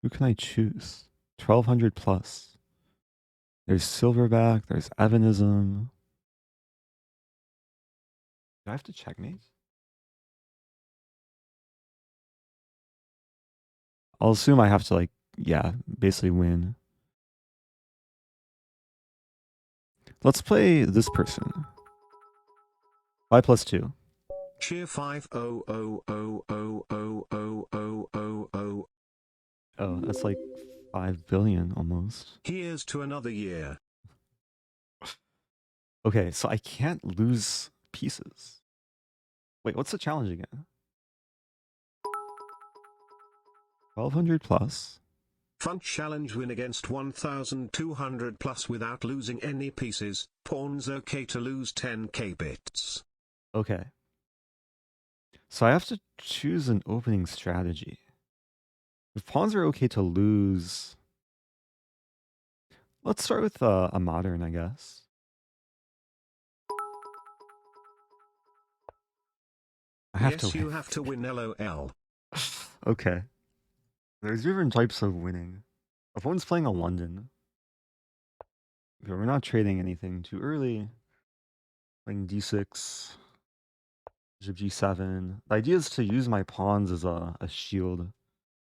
Who can I choose? 1200 plus. There's Silverback, there's Evanism. Do I have to checkmate? I'll assume I have to, like, yeah, basically win. Let's play this person. 5+2. Cheer 500000000. Oh, that's like 5 billion almost. Here's to another year. Okay, so I can't lose pieces. Wait, what's the challenge again? 1200 plus. Fun challenge, win against 1200 plus without losing any pieces. Pawns okay to lose 10k bits. Okay. So I have to choose an opening strategy. If pawns are okay to lose, let's start with a modern, I guess. I have to Yes, win. you have to win, LOL. Okay. There's different types of winning. Opponent's playing a London. Okay, we're not trading anything too early. Playing d6, bishop g7. The idea is to use my pawns as a shield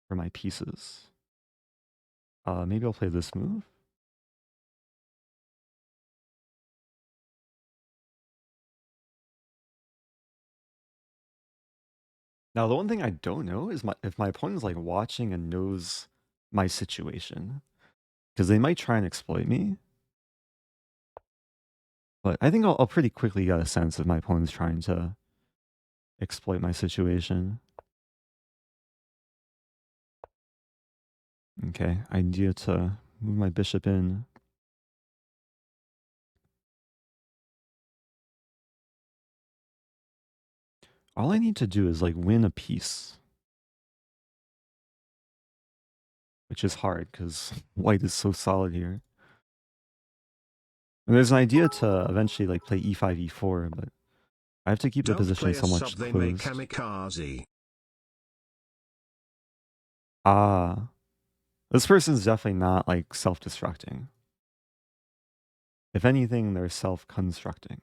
for my pieces. Maybe I'll play this move. Now, the one thing I don't know is if my opponent's like watching and knows my situation, because they might try and exploit me. But I think I'll pretty quickly get a sense if my opponent's trying to exploit my situation. Okay, idea to move my bishop in. All I need to do is like win a piece. Which is hard because white is so solid here. And there's an idea to eventually like play e5, e4, but I have to keep the Don't position play a somewhat sub, they make closed. kamikaze. Ah. This person's definitely not like self-destructing. If anything, they're self-constructing.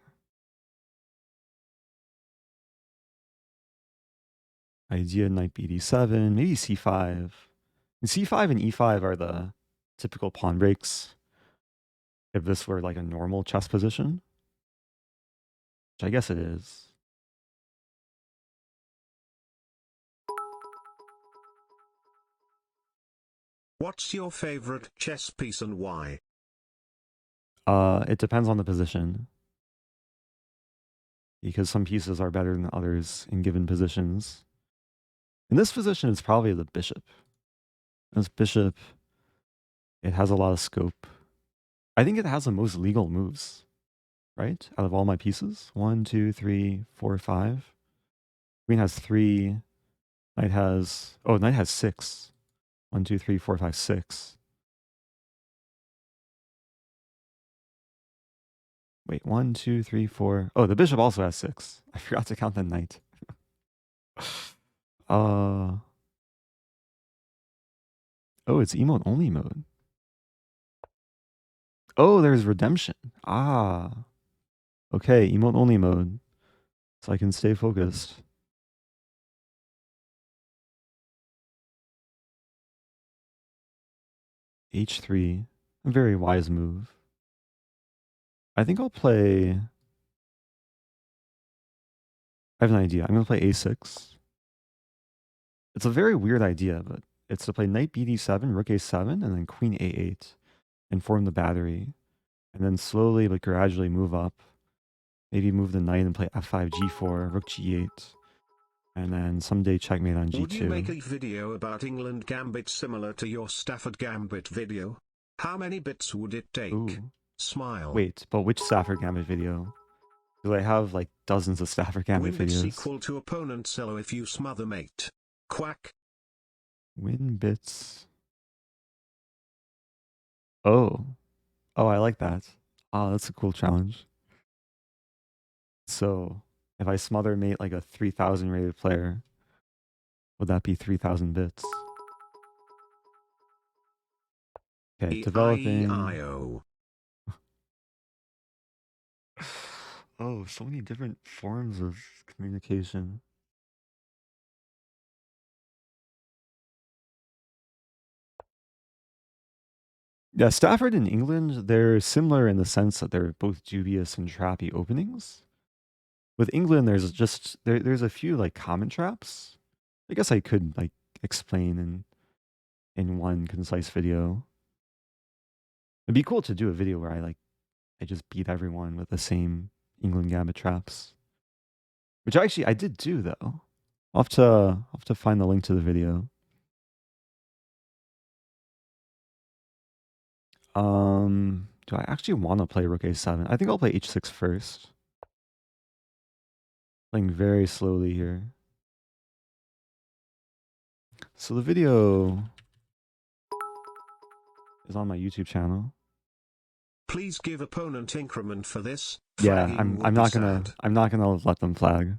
Idea knight bd7, maybe c5. And c5 and e5 are the typical pawn breaks if this were like a normal chess position, which I guess it is. What's your favorite chess piece and why? It depends on the position, because some pieces are better than others in given positions. In this position, it's probably the bishop. This bishop, it has a lot of scope. I think it has the most legal moves, right? Out of all my pieces. 1, 2, 3, 4, 5. Queen has 3. Knight has... Oh, knight has 6. 1, 2, 3, 4, 5, 6. Wait, 1, 2, 3, 4. Oh, the bishop also has 6. I forgot to count the knight. Oh, it's emote only mode. Oh, there's redemption. Ah. Okay, emote only mode. So I can stay focused. H3. A very wise move. I think I'll play... I have an idea. I'm going to play A6. It's a very weird idea, but it's to play knight bd7, rook a7, and then queen a8, and form the battery. And then slowly but gradually move up. Maybe move the knight and play f5, g4, rook g8. And then someday checkmate on g2. Would you make a video about England Gambit similar to your Stafford Gambit video? How many bits would it take? Ooh. Smile. Wait, but which Stafford Gambit video? Do I have like dozens of Stafford Gambit Win videos? bits equal to opponent solo if you smother mate. Quack. Win bits. Oh. Oh, I like that. Oh, that's a cool challenge. So, if I smother mate like a 3000 rated player, would that be 3000 bits? Okay, developing. E-I-E-I-O. Oh, so many different forms of communication. Yeah, Stafford and England, they're similar in the sense that they're both dubious and trappy openings. With England, there's a few like common traps. I guess I could like explain in one concise video. It'd be cool to do a video where I just beat everyone with the same England Gambit traps. Which actually I did do though. I'll have to find the link to the video. Do I actually want to play rook a7? I think I'll play h6 first. Playing very slowly here. So the video is on my YouTube channel. Please give opponent increment for this. Yeah, Flagging I'm would be not sad. gonna let them flag.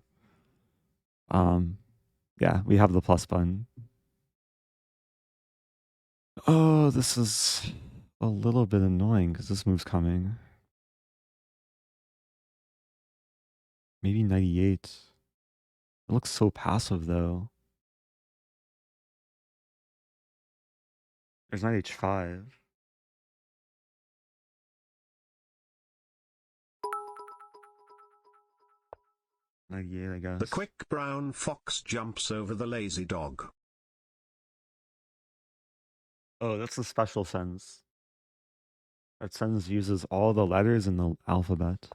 Yeah, we have the plus button. Oh, this is a little bit annoying because this move's coming. Maybe 98. It looks so passive though. There's knight h5. Knight e8, I guess. The quick brown fox jumps over the lazy dog. Oh, that's the special sentence. That sentence uses all the letters in the alphabet.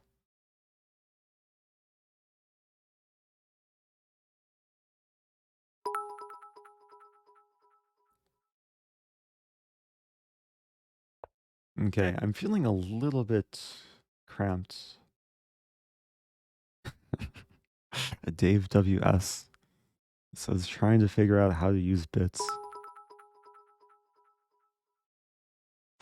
Okay, I'm feeling a little bit cramped. Dave WS says trying to figure out how to use bits.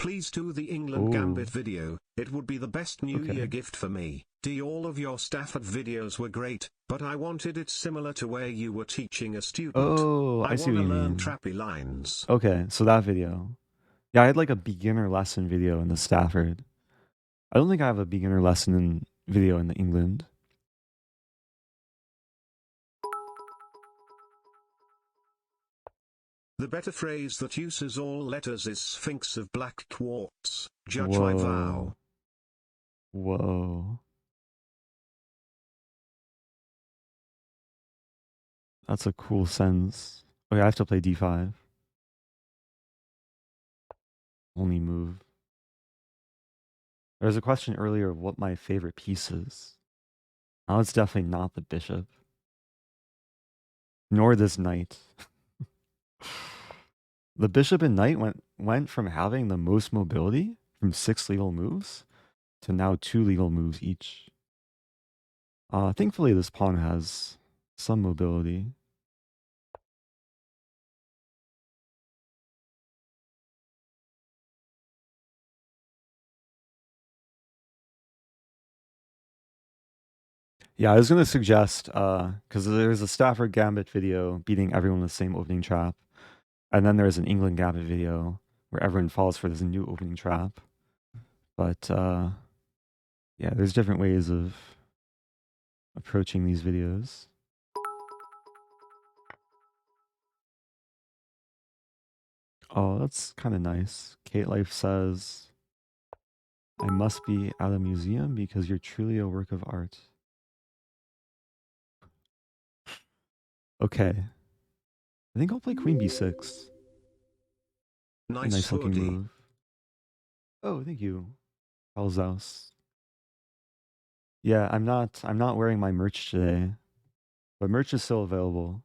Please do the England Oh, Gambit video, it would be the best New Year okay. gift for me. All of your Stafford videos were great, but I wanted it similar to where you were teaching a student. Oh, I I see what wanna you learn mean. trappy lines. Okay, so that video. Yeah, I had like a beginner lesson video in the Stafford. I don't think I have a beginner lesson in video in the England. The better phrase that uses all letters is Sphinx of Black Quartz. Judge my vow. Whoa. Whoa. That's a cool sense. Okay, I have to play d5. Only move. There was a question earlier of what my favorite piece is. Now it's definitely not the bishop. Nor this knight. The bishop and knight went from having the most mobility from 6 legal moves to now 2 legal moves each. Thankfully this pawn has some mobility. Yeah, I was gonna suggest because there's a Stafford Gambit video beating everyone with the same opening trap, and then there's an England Gambit video where everyone falls for this new opening trap. But yeah, there's different ways of approaching these videos. Oh, that's kind of nice. Kate Life says, I must be at a museum because you're truly a work of art. Okay. I think I'll play Queen B6. A Nice nice looking hoodie. move. Oh, thank you. Alzaus. Yeah, I'm not wearing my merch today, but merch is still available.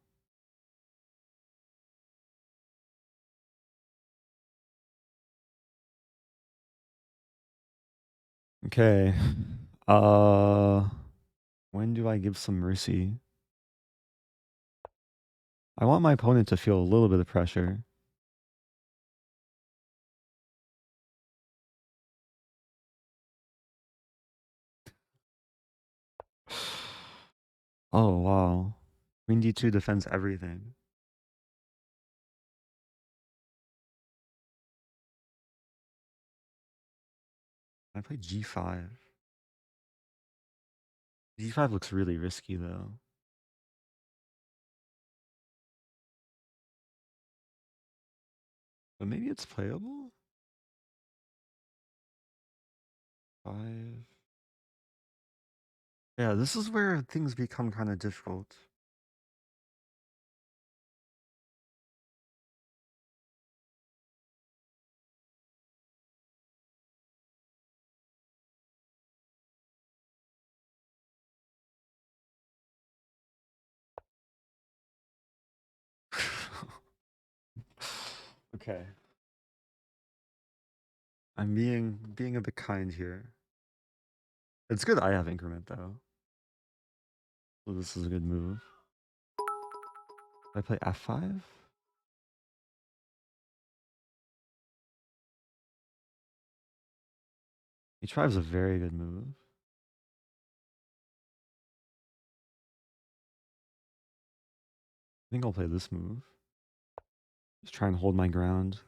Okay. Uh when do I give some mercy? I want my opponent to feel a little bit of pressure. Oh, wow. Queen D2 defends everything. I play G5. G5 looks really risky though. But maybe it's playable? 5. Yeah, this is where things become kind of difficult. Okay. I'm being a bit kind here. It's good I have increment though. So this is a good move. I play F5? H5 is a very good move. I think I'll play this move. Just try and hold my ground.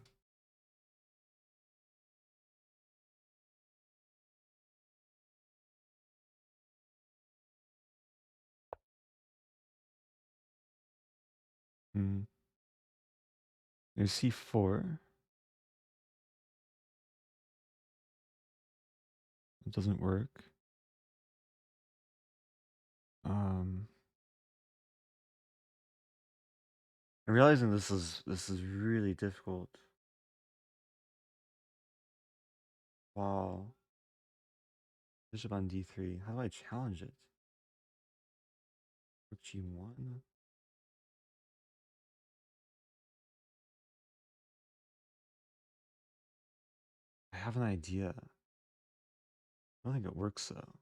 Hmm. There's C4. It doesn't work. Um, I'm realizing this is really difficult. Wow. Bishop on D3. How do I challenge it? Rook G1. I have an idea. I don't think it works though.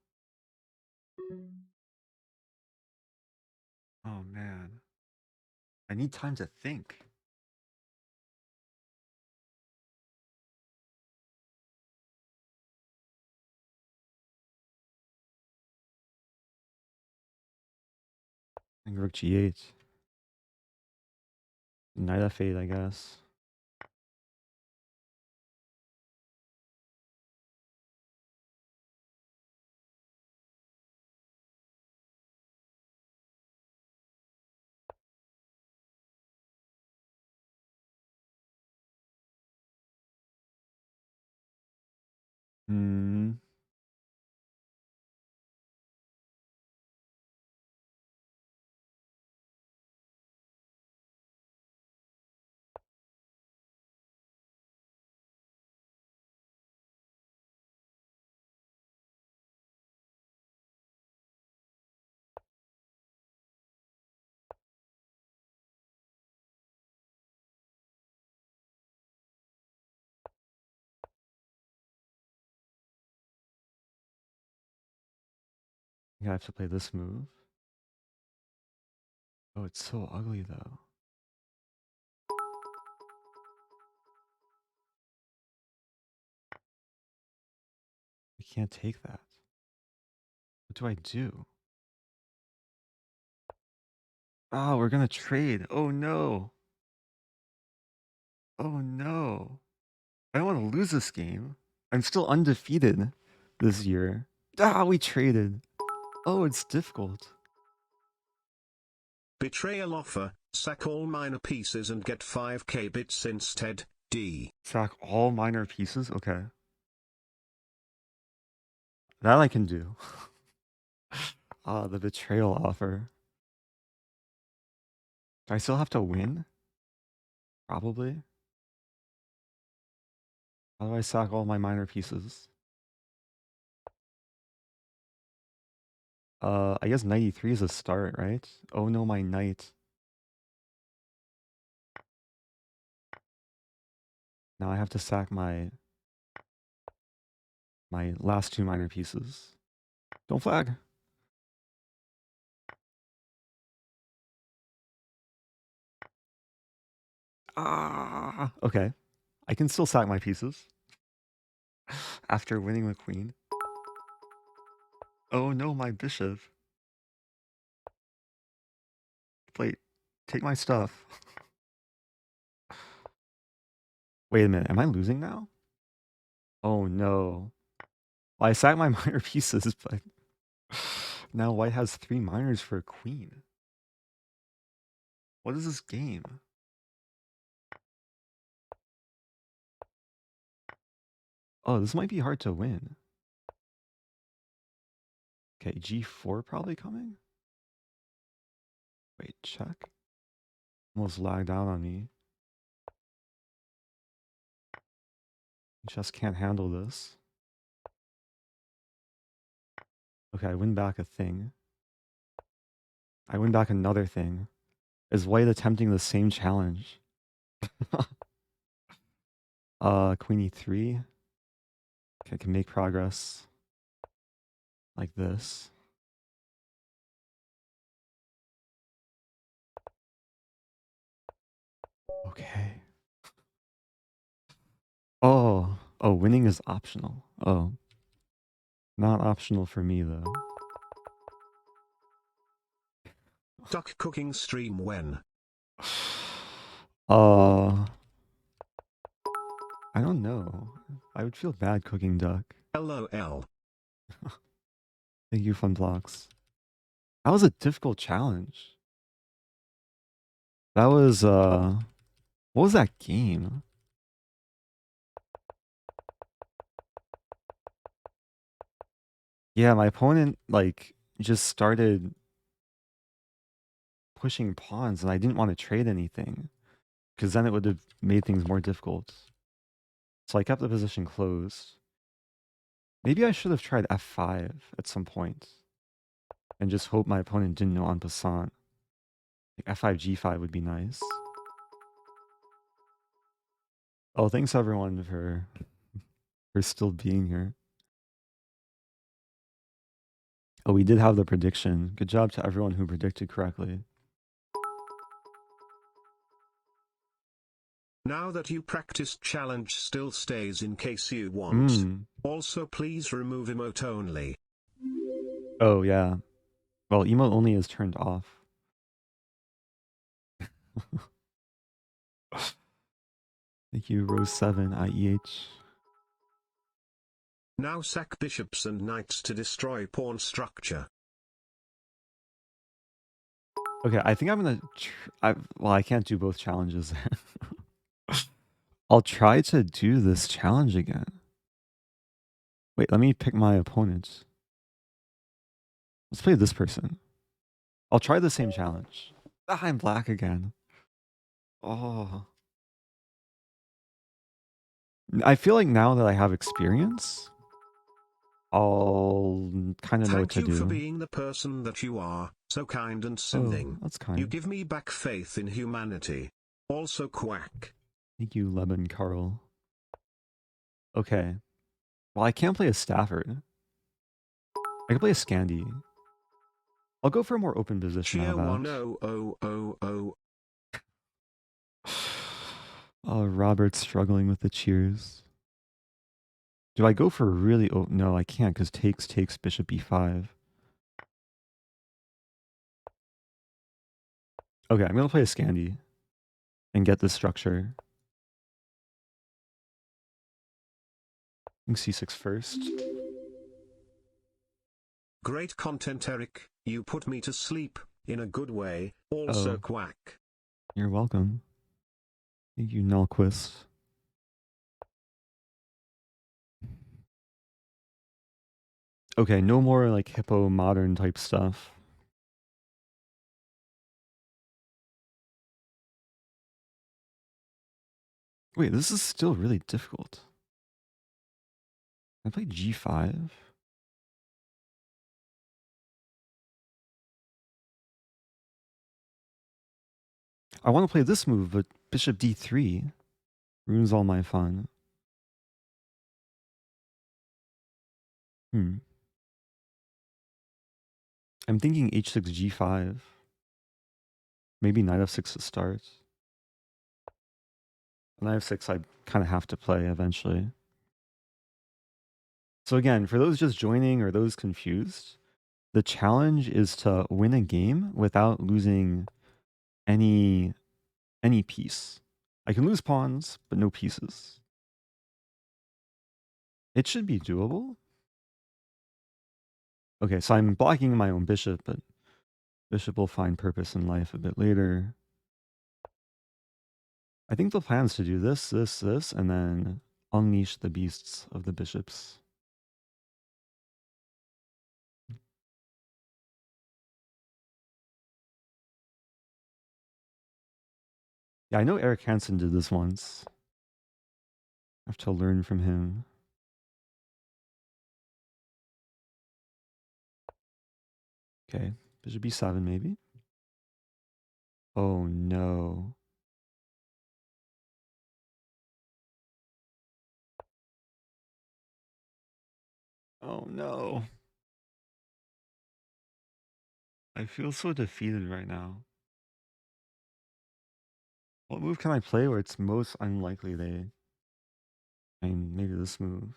Oh man. I need time to think. And rook g8. Knight f8, I guess. Hmm. I have to play this move. Oh, it's so ugly though. I can't take that. What do I do? Oh, we're gonna trade. Oh no. Oh no. I don't want to lose this game. I'm still undefeated this year. Ah, we traded. Oh, it's difficult. Betrayal offer, sack all minor pieces and get 5k bits instead, D. Sack all minor pieces? Okay. That I can do. Ah, the betrayal offer. Do I still have to win? Probably. How do I sack all my minor pieces? I guess 93 is a start, right? Oh no, my knight. Now I have to sack my last two minor pieces. Don't flag. Ah, okay. I can still sack my pieces after winning the queen. Oh no, my bishop. Wait, take my stuff. Wait a minute, am I losing now? Oh no. Well, I sacked my minor pieces, but now white has 3 minors for a queen. What is this game? Oh, this might be hard to win. Okay, g4 probably coming? Wait, check. Almost lagged out on me. Just can't handle this. Okay, I win back a thing. I win back another thing. Is white attempting the same challenge? Queen e3. Okay, I can make progress like this. Okay. Oh, winning is optional. Oh, not optional for me though. Duck cooking stream when? Uh, I don't know. I would feel bad cooking duck. LOL. Thank you, Fun Blocks. That was a difficult challenge. That was what was that game? Yeah, my opponent like just started pushing pawns and I didn't want to trade anything because then it would have made things more difficult. So I kept the position closed. Maybe I should have tried f5 at some point and just hope my opponent didn't know en passant. Like f5, g5 would be nice. Oh, thanks everyone for still being here. Oh, we did have the prediction. Good job to everyone who predicted correctly. Now that you practiced, challenge still stays in case you want. Also please remove emote only. Oh yeah. Well, emote only is turned off. Thank you, Rose 7, IEH. Now sack bishops and knights to destroy pawn structure. Okay, I think I'm gonna. Well, I can't do both challenges. I'll try to do this challenge again. Wait, let me pick my opponent. Let's play this person. I'll try the same challenge. Ah, I'm black again. Oh. I feel like now that I have experience, I'll kind of know what Thank to you for do. being the person that you are, so kind and Oh, soothing. that's You kind. give me back faith in humanity. Also quack. Thank you, Leben Carl. Okay. Well, I can't play a Stafford. I can play a Scandi. I'll go for a more open position. How Cheer about? 1000. Oh, Robert's struggling with the cheers. Do I go for really? Oh no, I can't because takes bishop e5. Okay, I'm gonna play a Scandi and get this structure. I think c6 first. Great content, Eric. You put me to sleep, in a good way. Also Oh, quack. you're welcome. Thank you, Nullquist. Okay, no more like hippo modern type stuff. Wait, this is still really difficult. I play g5. I want to play this move, but bishop d3 ruins all my fun. Hmm. I'm thinking h6 g5. Maybe knight f6 to start. Knight f6 I kind of have to play eventually. So again, for those just joining or those confused, the challenge is to win a game without losing any piece. I can lose pawns, but no pieces. It should be doable. Okay, so I'm blocking my own bishop, but bishop will find purpose in life a bit later. I think the plan is to do this, and then unleash the beasts of the bishops. Yeah, I know Eric Hansen did this once. I have to learn from him. Okay, bishop b7 maybe. Oh no. Oh no. I feel so defeated right now. What move can I play where it's most unlikely they... I mean, maybe this move.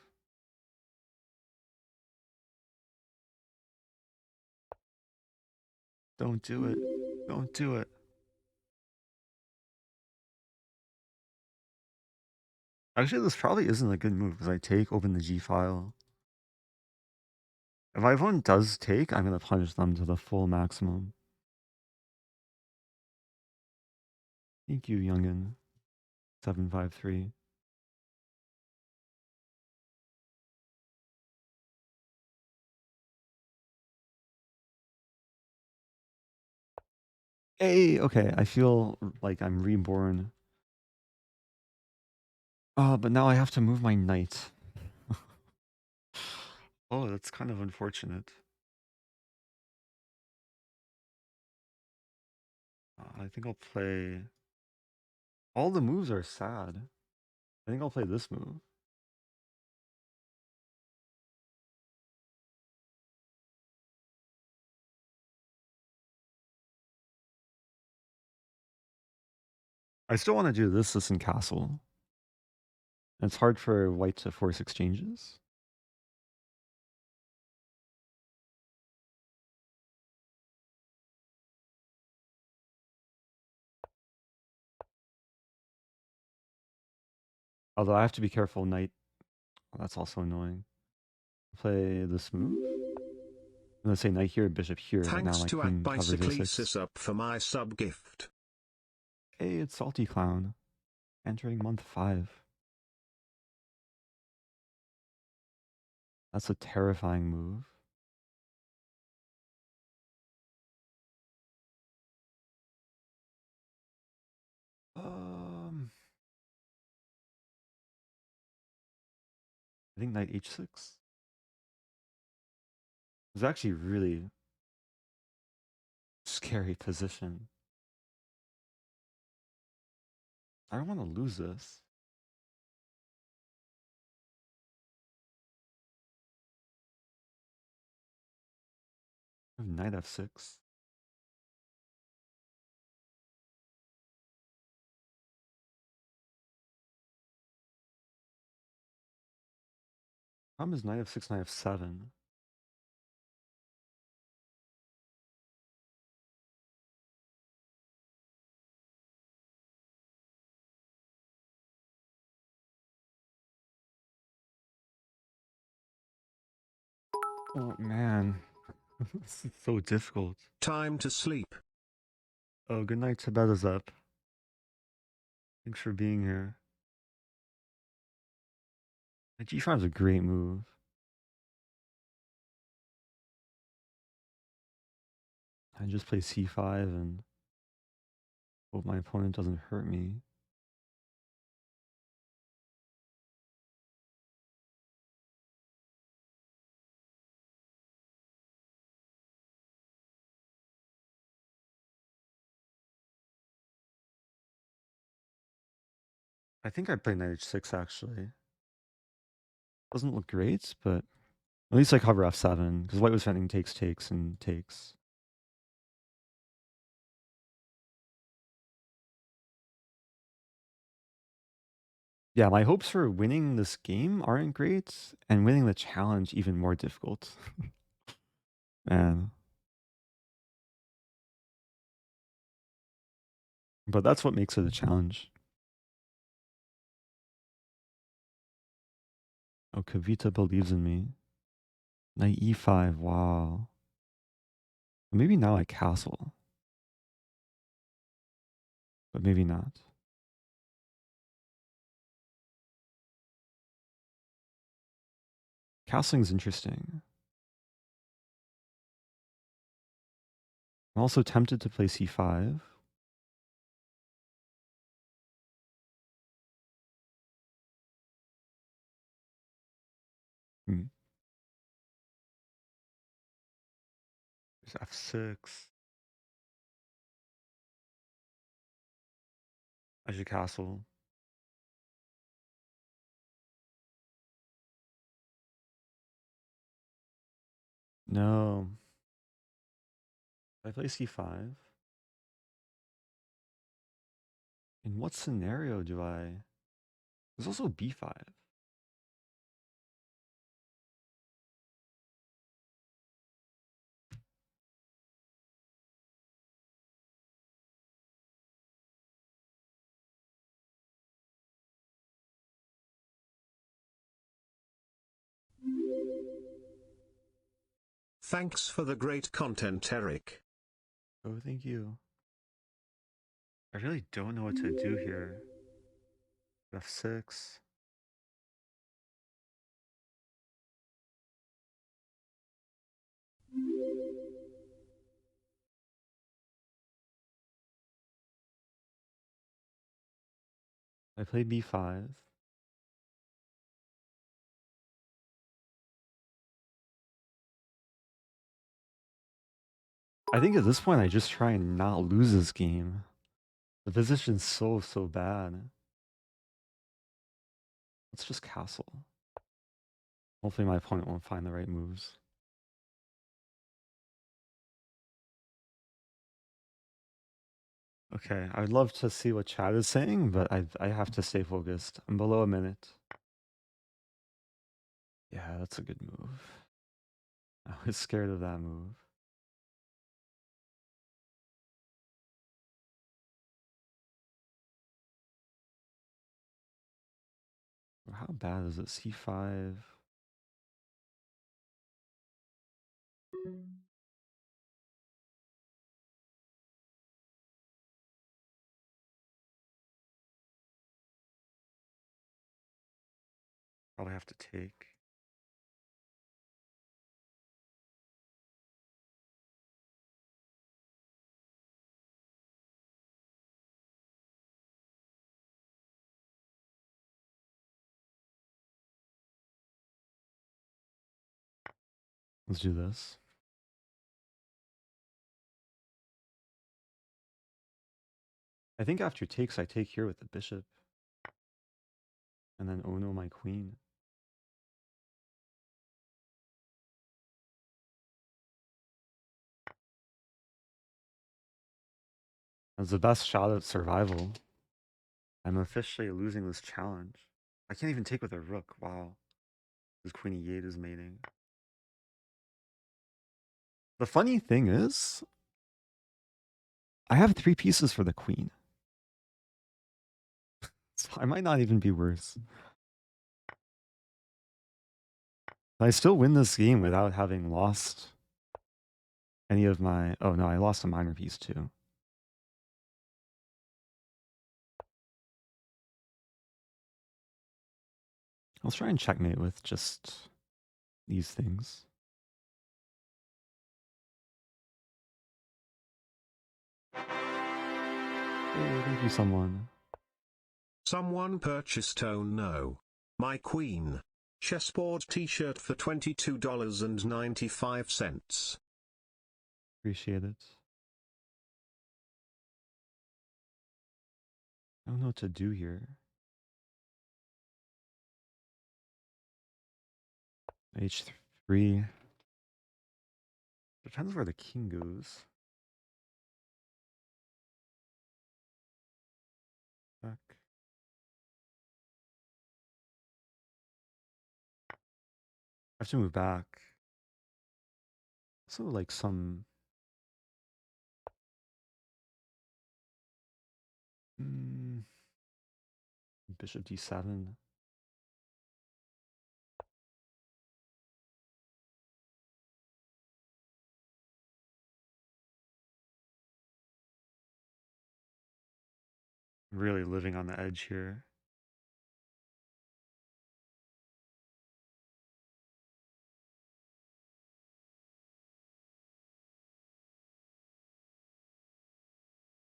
Don't do it. Don't do it. Actually, this probably isn't a good move because I take, open the G file. If my opponent does take, I'm going to punish them to the full maximum. Thank you, youngin. 753. Hey, okay, I feel like I'm reborn. Oh, but now I have to move my knight. Oh, that's kind of unfortunate. I think I'll play... All the moves are sad. I think I'll play this move. I still want to do this in castle. It's hard for white to force exchanges. Although I have to be careful, knight. Oh, that's also annoying. Play this move. I'm gonna say knight here, bishop here, but now Thanks my to queen covers a6. @bicyclesis up for my sub gift. Hey, it's Salty Clown. Entering month 5. That's a terrifying move. I think knight h6 is actually really scary position. I don't want to lose this. I have knight f6. Problem is knight f6, knight f7. Oh man, this is so difficult. Time to sleep. Oh, good night. Tibet is up. Thanks for being here. G5 is a great move. I just play c5 and hope my opponent doesn't hurt me. I think I play knight h6 actually. Doesn't look great, but at least I cover f7 because white was defending takes and takes. Yeah, my hopes for winning this game aren't great, and winning the challenge even more difficult. Man. But that's what makes it a challenge. Oh, Kavita believes in me. Knight e5, wow. Maybe now I castle. But maybe not. Castling's interesting. I'm also tempted to play c5. Hmm. There's f6. I should castle. No. If I play c5. In what scenario do I... There's also b5. Thanks for the great content, Eric. Oh, thank you. I really don't know what to do here. f6. I play b5. I think at this point I just try and not lose this game. The position's so bad. Let's just castle. Hopefully my opponent won't find the right moves. Okay, I would love to see what chat is saying, but I have to stay focused. I'm below a minute. Yeah, that's a good move. I was scared of that move. How bad is it? C5. Probably have to take. Let's do this. I think after takes, I take here with the bishop. And then oh no, my queen. That's the best shot at survival. I'm officially losing this challenge. I can't even take with a rook. Wow. This queen e8 is mating. The funny thing is, I have 3 pieces for the queen. So I might not even be worse. I still win this game without having lost any of my... Oh no, I lost a minor piece too. Let's try and checkmate with just these things. Hey, thank you, someone. Someone purchased oh no, my queen. Chessboard t-shirt for $22.95. Appreciate it. I don't know what to do here. H3. Depends where the king goes. Back. I have to move back. So like some... Bishop d7. Really living on the edge here.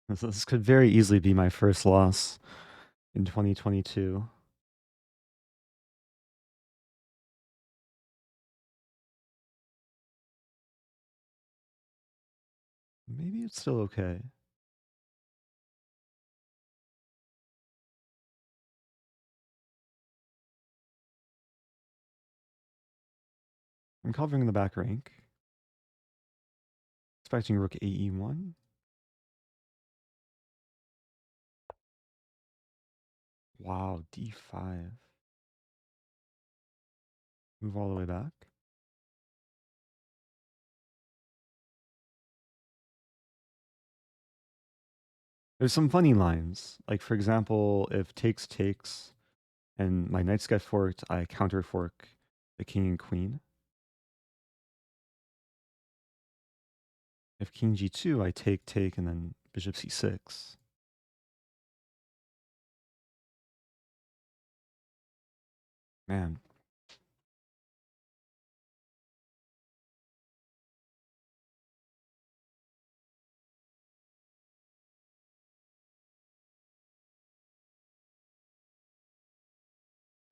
This could very easily be my first loss in 2022. Maybe it's still okay. I'm covering the back rank. Expecting rook AE1. Wow, d5. Move all the way back. There's some funny lines. Like, for example, if takes takes and my knights get forked, I counter fork the king and queen. If king g2, I take, and then bishop c6. Man.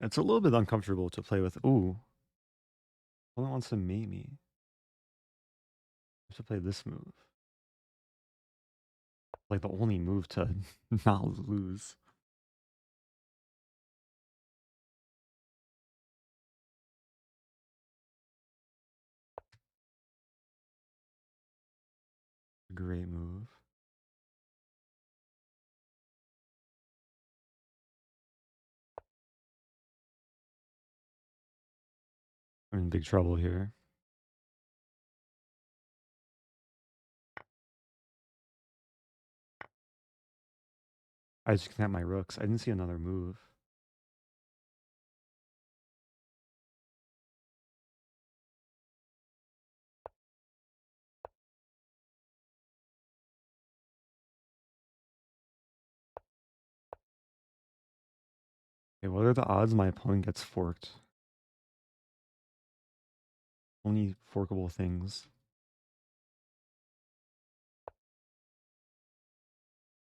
It's a little bit uncomfortable to play with. Ooh. Opponent wants to mate me. I have to play this move. Like the only move to not lose. Great move. I'm in big trouble here. I just kidnapped my rooks. I didn't see another move. Okay, what are the odds my opponent gets forked? Only forkable things.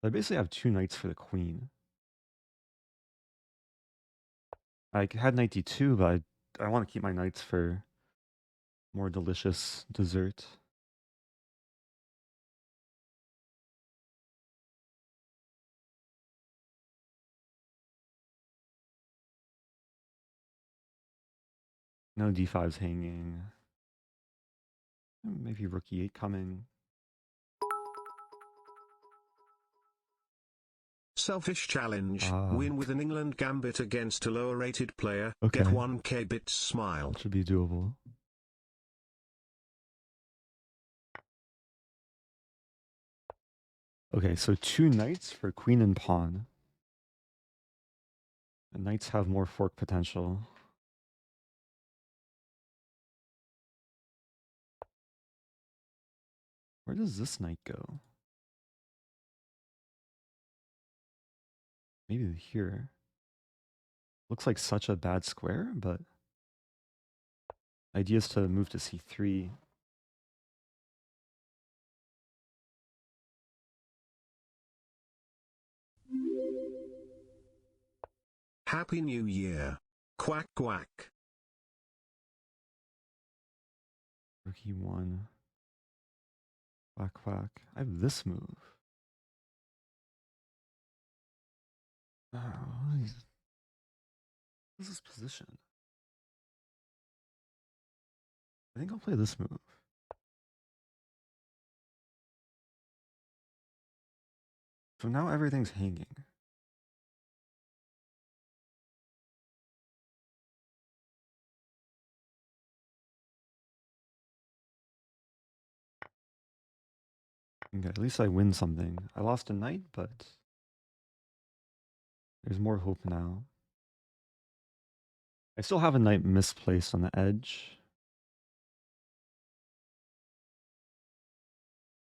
I basically have 2 knights for the queen. I had knight d2, but I want to keep my knights for more delicious dessert. No d5's hanging. Maybe rook e8 coming. Selfish challenge. Ah, Win with an England Gambit against a lower rated player. Get okay. 1k bits smile. That should be doable. Okay, so 2 knights for queen and pawn. The knights have more fork potential. Where does this knight go? Maybe here. Looks like such a bad square, but the idea is to move to c3. Happy New Year. Quack quack. Rook e1. Quack quack. I have this move. Oh, what is this position? I think I'll play this move. So now everything's hanging. Okay, at least I win something. I lost a knight, but there's more hope now. I still have a knight misplaced on the edge.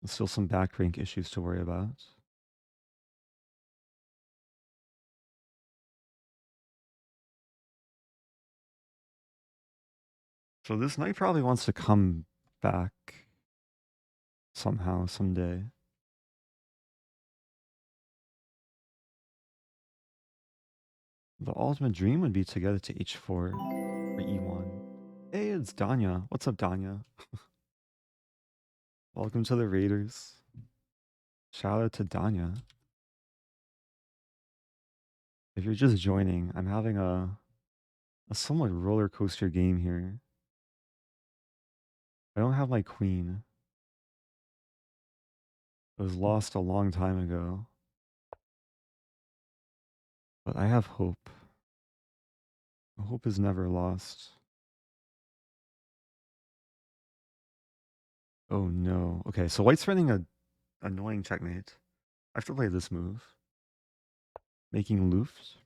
There's still some back rank issues to worry about. So this knight probably wants to come back somehow, someday. The ultimate dream would be to get it to h4 or e1. Hey, it's Danya. What's up, Danya? Welcome to the Raiders. Shout out to Danya. If you're just joining, I'm having a somewhat roller coaster game here. I don't have my queen. It was lost a long time ago. But I have hope. Hope is never lost. Oh no. Okay, so white's running a annoying checkmate. I have to play this move. Making Luft.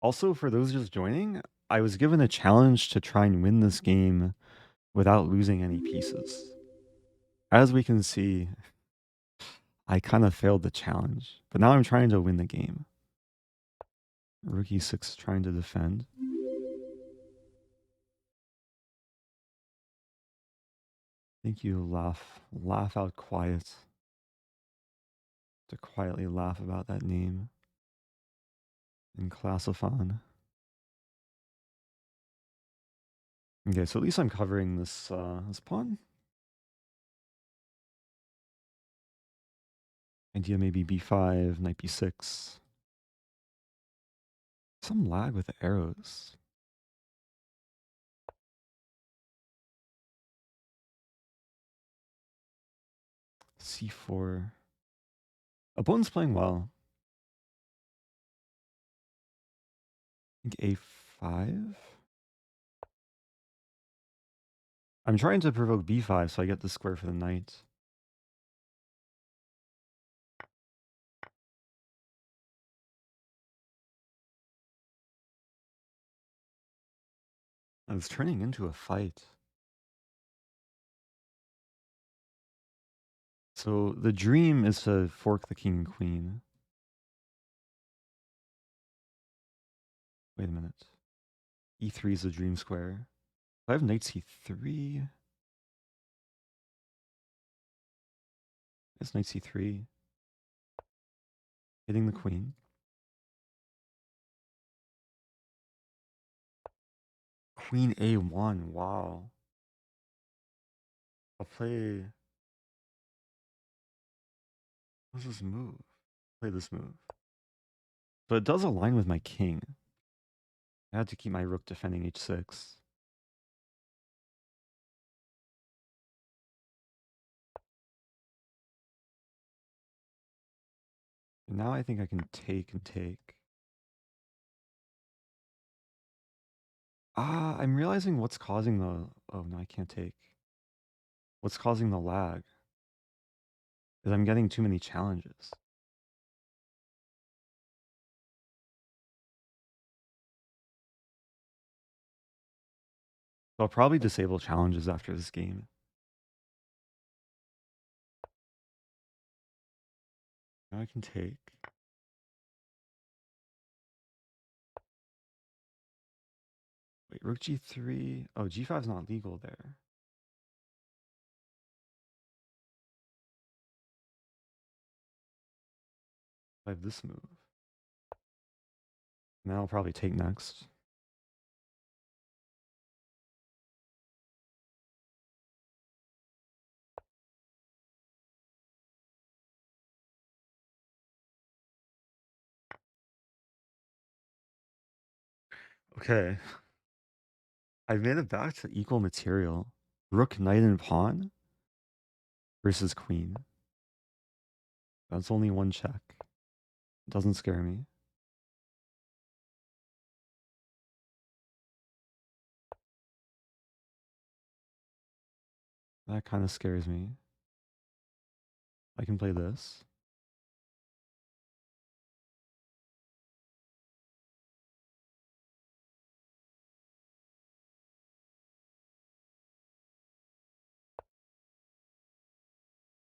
Also, for those just joining, I was given a challenge to try and win this game without losing any pieces. As we can see, I kind of failed the challenge, but now I'm trying to win the game. Rook e6 trying to defend. I think you laugh out quiet. To quietly laugh about that name in Classophon. Okay, so at least I'm covering this this pawn. Idea maybe b5, knight b6. Some lag with the arrows. c4. Opponent's playing well. I think a5. I'm trying to provoke b5 so I get the square for the knight. It's turning into a fight. So the dream is to fork the king and queen. Wait a minute. E3 is the dream square. I have knight c3. It's knight c3. Hitting the queen. Queen a1. Wow. I'll play. What's this move? Play this move. But it does align with my king. I had to keep my rook defending h6. And now I think I can take and take. I'm realizing what's causing the... Oh, no, I can't take. What's causing the lag is I'm getting too many challenges. So I'll probably disable challenges after this game. Now I can take. Wait, rook g3. Oh, g5 is not legal there. I have this move. Now I'll probably take next. Okay. I've made it back to equal material. Rook, knight, and pawn versus queen. That's only one check. Doesn't scare me. That kind of scares me. I can play this.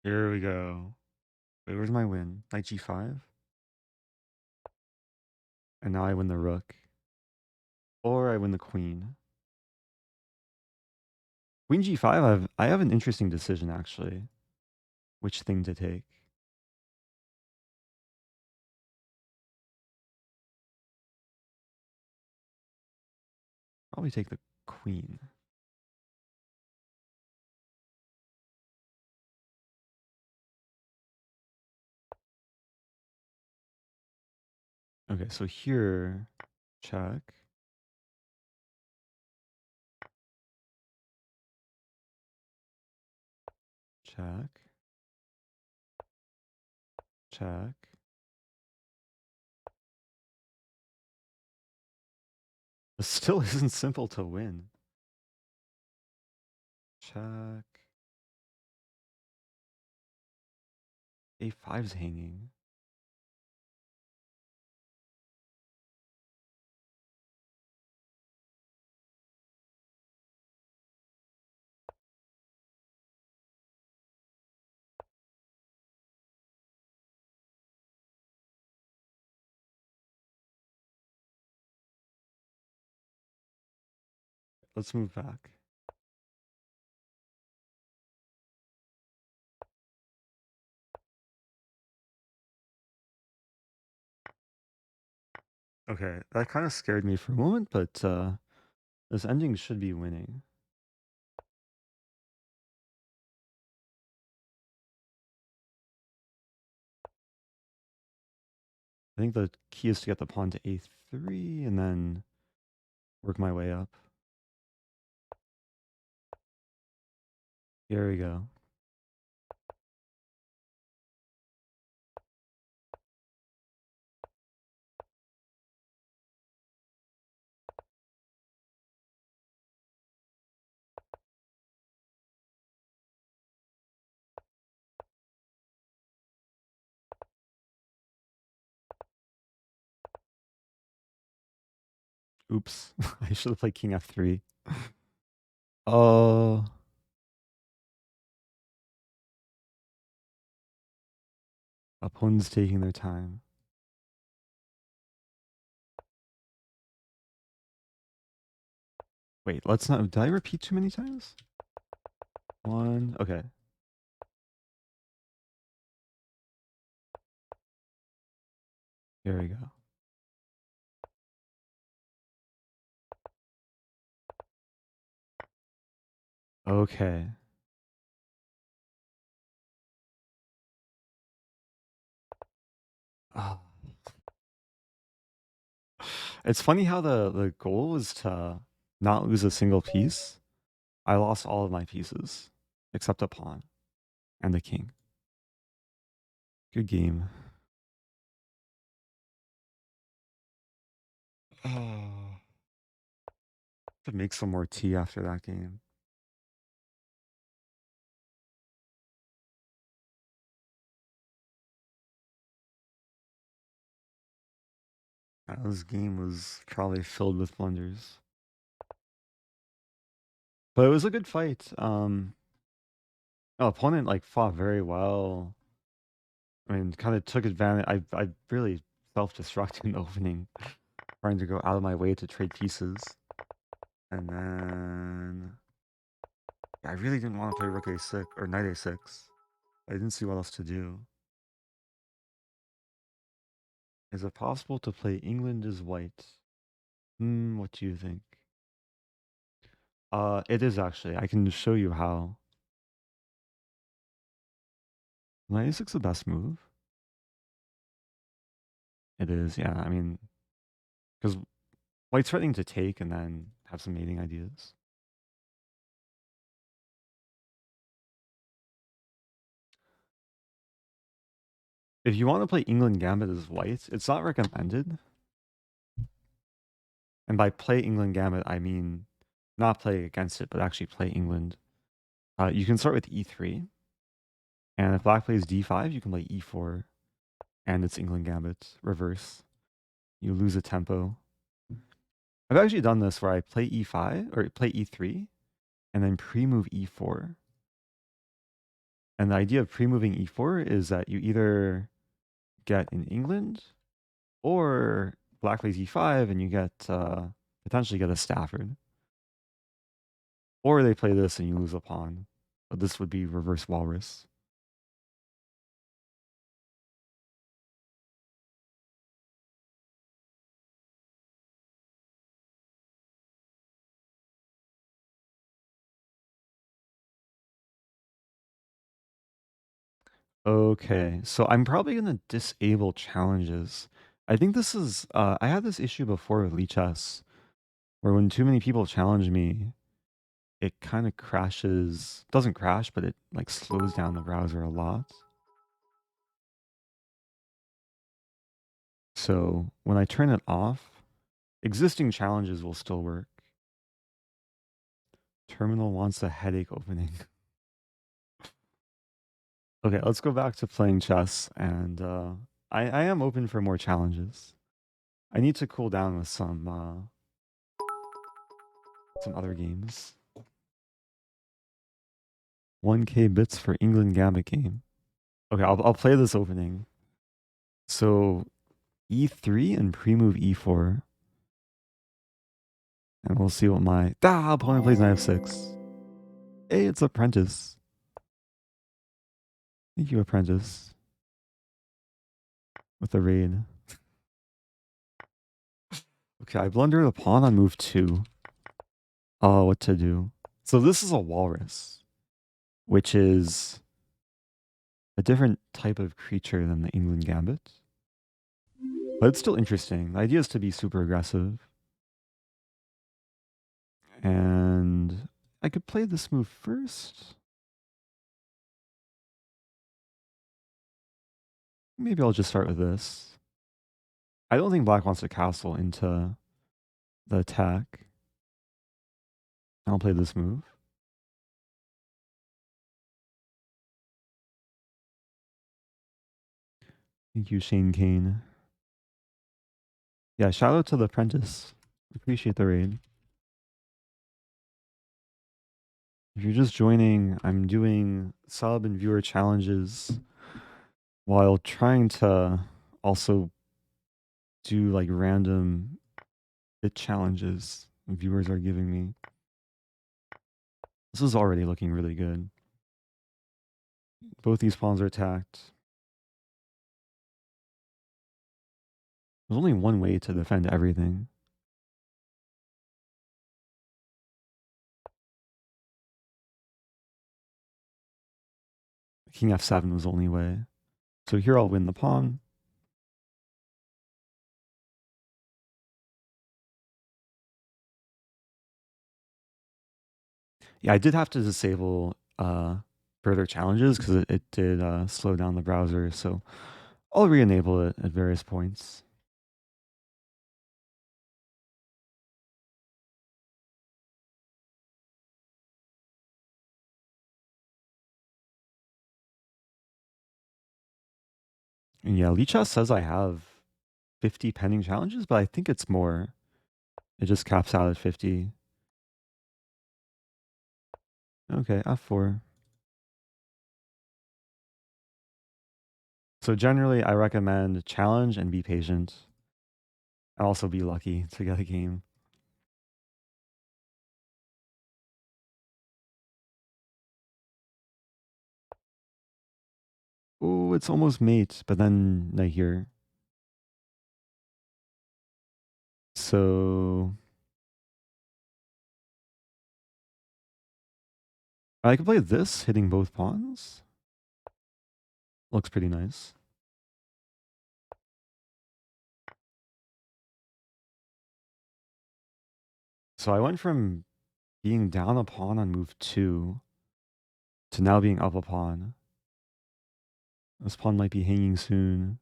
Here we go. Wait, where's my win? Knight g5? And now I win the rook. Or I win the queen. Queen g5, I have an interesting decision, actually. Which thing to take. Probably take the queen. Okay, so here, check. Check. Check. This still isn't simple to win. Check. A5's hanging. Let's move back. Okay, that kind of scared me for a moment, but this ending should be winning. I think the key is to get the pawn to a3 and then work my way up. Here we go. Oops, I should have played king f3. Oh, Opponents taking their time. Wait, let's not. Did I repeat too many times? One. Okay. Here we go. Okay. Oh. It's funny how the goal was to not lose a single piece. I lost all of my pieces except a pawn and the king. Good game. Oh. To make some more tea after that game. This game was probably filled with blunders. But it was a good fight. Opponent like fought very well. I mean, kind of took advantage. I really self-destructed in the opening, trying to go out of my way to trade pieces, and then I really didn't want to play rook a6 or knight a6. I didn't see what else to do. Is it possible to play England as white? What do you think? It is actually. I can show you how. Knight a6 the best move. It is, yeah. I mean, because white's threatening to take and then have some mating ideas. If you want to play England Gambit as white, it's not recommended. And by play England Gambit, I mean not play against it, but actually play England. You can start with e3. And if black plays d5, you can play e4. And it's England Gambit, reverse. You lose a tempo. I've actually done this where I play e5 or play e3 and then pre-move e4. And the idea of pre-moving e4 is that you either get in England or black plays e5 and you get potentially get a Stafford. Or they play this and you lose a pawn. But this would be reverse walrus. Okay, so I'm probably gonna disable challenges. I think this is I had this issue before with Lichess, where when too many people challenge me, it kind of crashes. Doesn't crash, but it like slows down the browser a lot. So when I turn it off, existing challenges will still work. Terminal wants a headache opening. Okay, let's go back to playing chess, and I am open for more challenges. I need to cool down with some other games. 1K bits for England Gambit game. Okay, I'll play this opening. So e3 and pre-move e4. And we'll see what my opponent plays knight f6. Hey, it's Apprentice. Thank you, Apprentice. With the raid. Okay, I blundered a pawn on move 2. Oh, what to do? So this is a walrus, which is a different type of creature than the England Gambit. But it's still interesting. The idea is to be super aggressive. And I could play this move first. Maybe I'll just start with this. I don't think black wants to castle into the attack. I'll play this move. Thank you, Shane Kane. Yeah, shout out to the apprentice. Appreciate the raid. If you're just joining, I'm doing sub and viewer challenges while trying to also do like random bit challenges viewers are giving me. This is already looking really good. Both these pawns are attacked. There's only one way to defend everything. King f7 was the only way. So here I'll win the pawn. Yeah, I did have to disable further challenges because it did slow down the browser. So I'll re-enable it at various points. And yeah, Lichess says I have 50 pending challenges, but I think it's more. It just caps out at 50. Okay, f4. So generally, I recommend challenge and be patient. And also be lucky to get a game. Oh, it's almost mate, but then knight here. So I could play this, hitting both pawns. Looks pretty nice. So I went from being down a pawn on move 2 to now being up a pawn. This pawn might be hanging soon.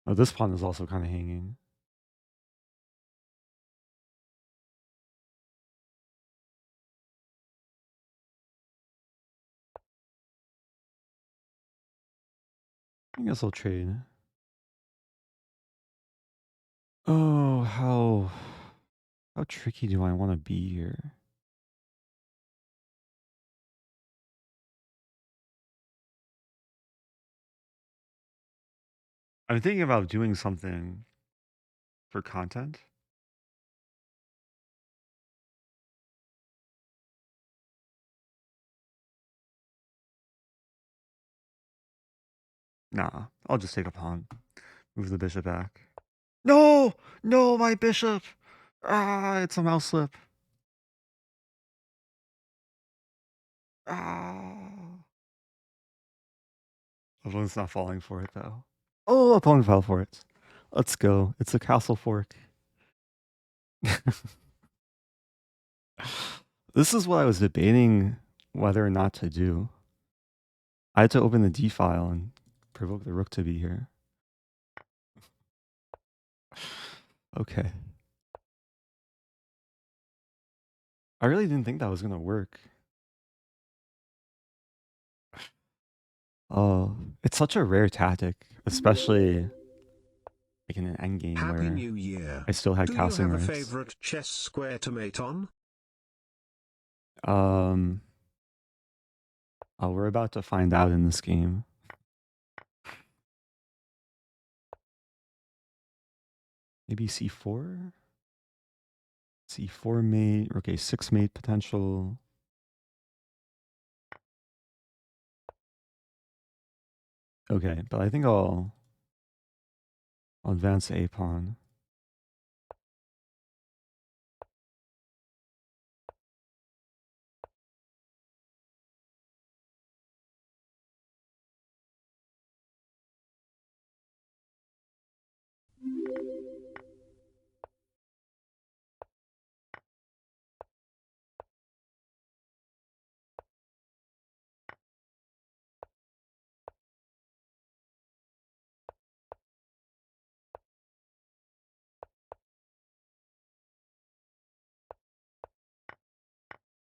Oh, this pawn is also kind of hanging. I guess I'll trade. Oh, how tricky do I want to be here? I'm thinking about doing something for content. Nah, I'll just take a pawn. Move the bishop back. No! No, my bishop! Ah, it's a mouse slip. Ah. Opponent's not falling for it, though. Oh, opponent fell for it. Let's go. It's a castle fork. This is what I was debating whether or not to do. I had to open the D file and provoke the rook to be here. Okay. I really didn't think that was going to work. Oh, it's such a rare tactic, especially like in an endgame Happy where New Year. I still had Do you castling have a rights. favorite chess square to mate on? Um, we're about to find out in this game. Maybe c4? c4 mate, rook a6 mate potential. Okay, but I think I'll advance a pawn.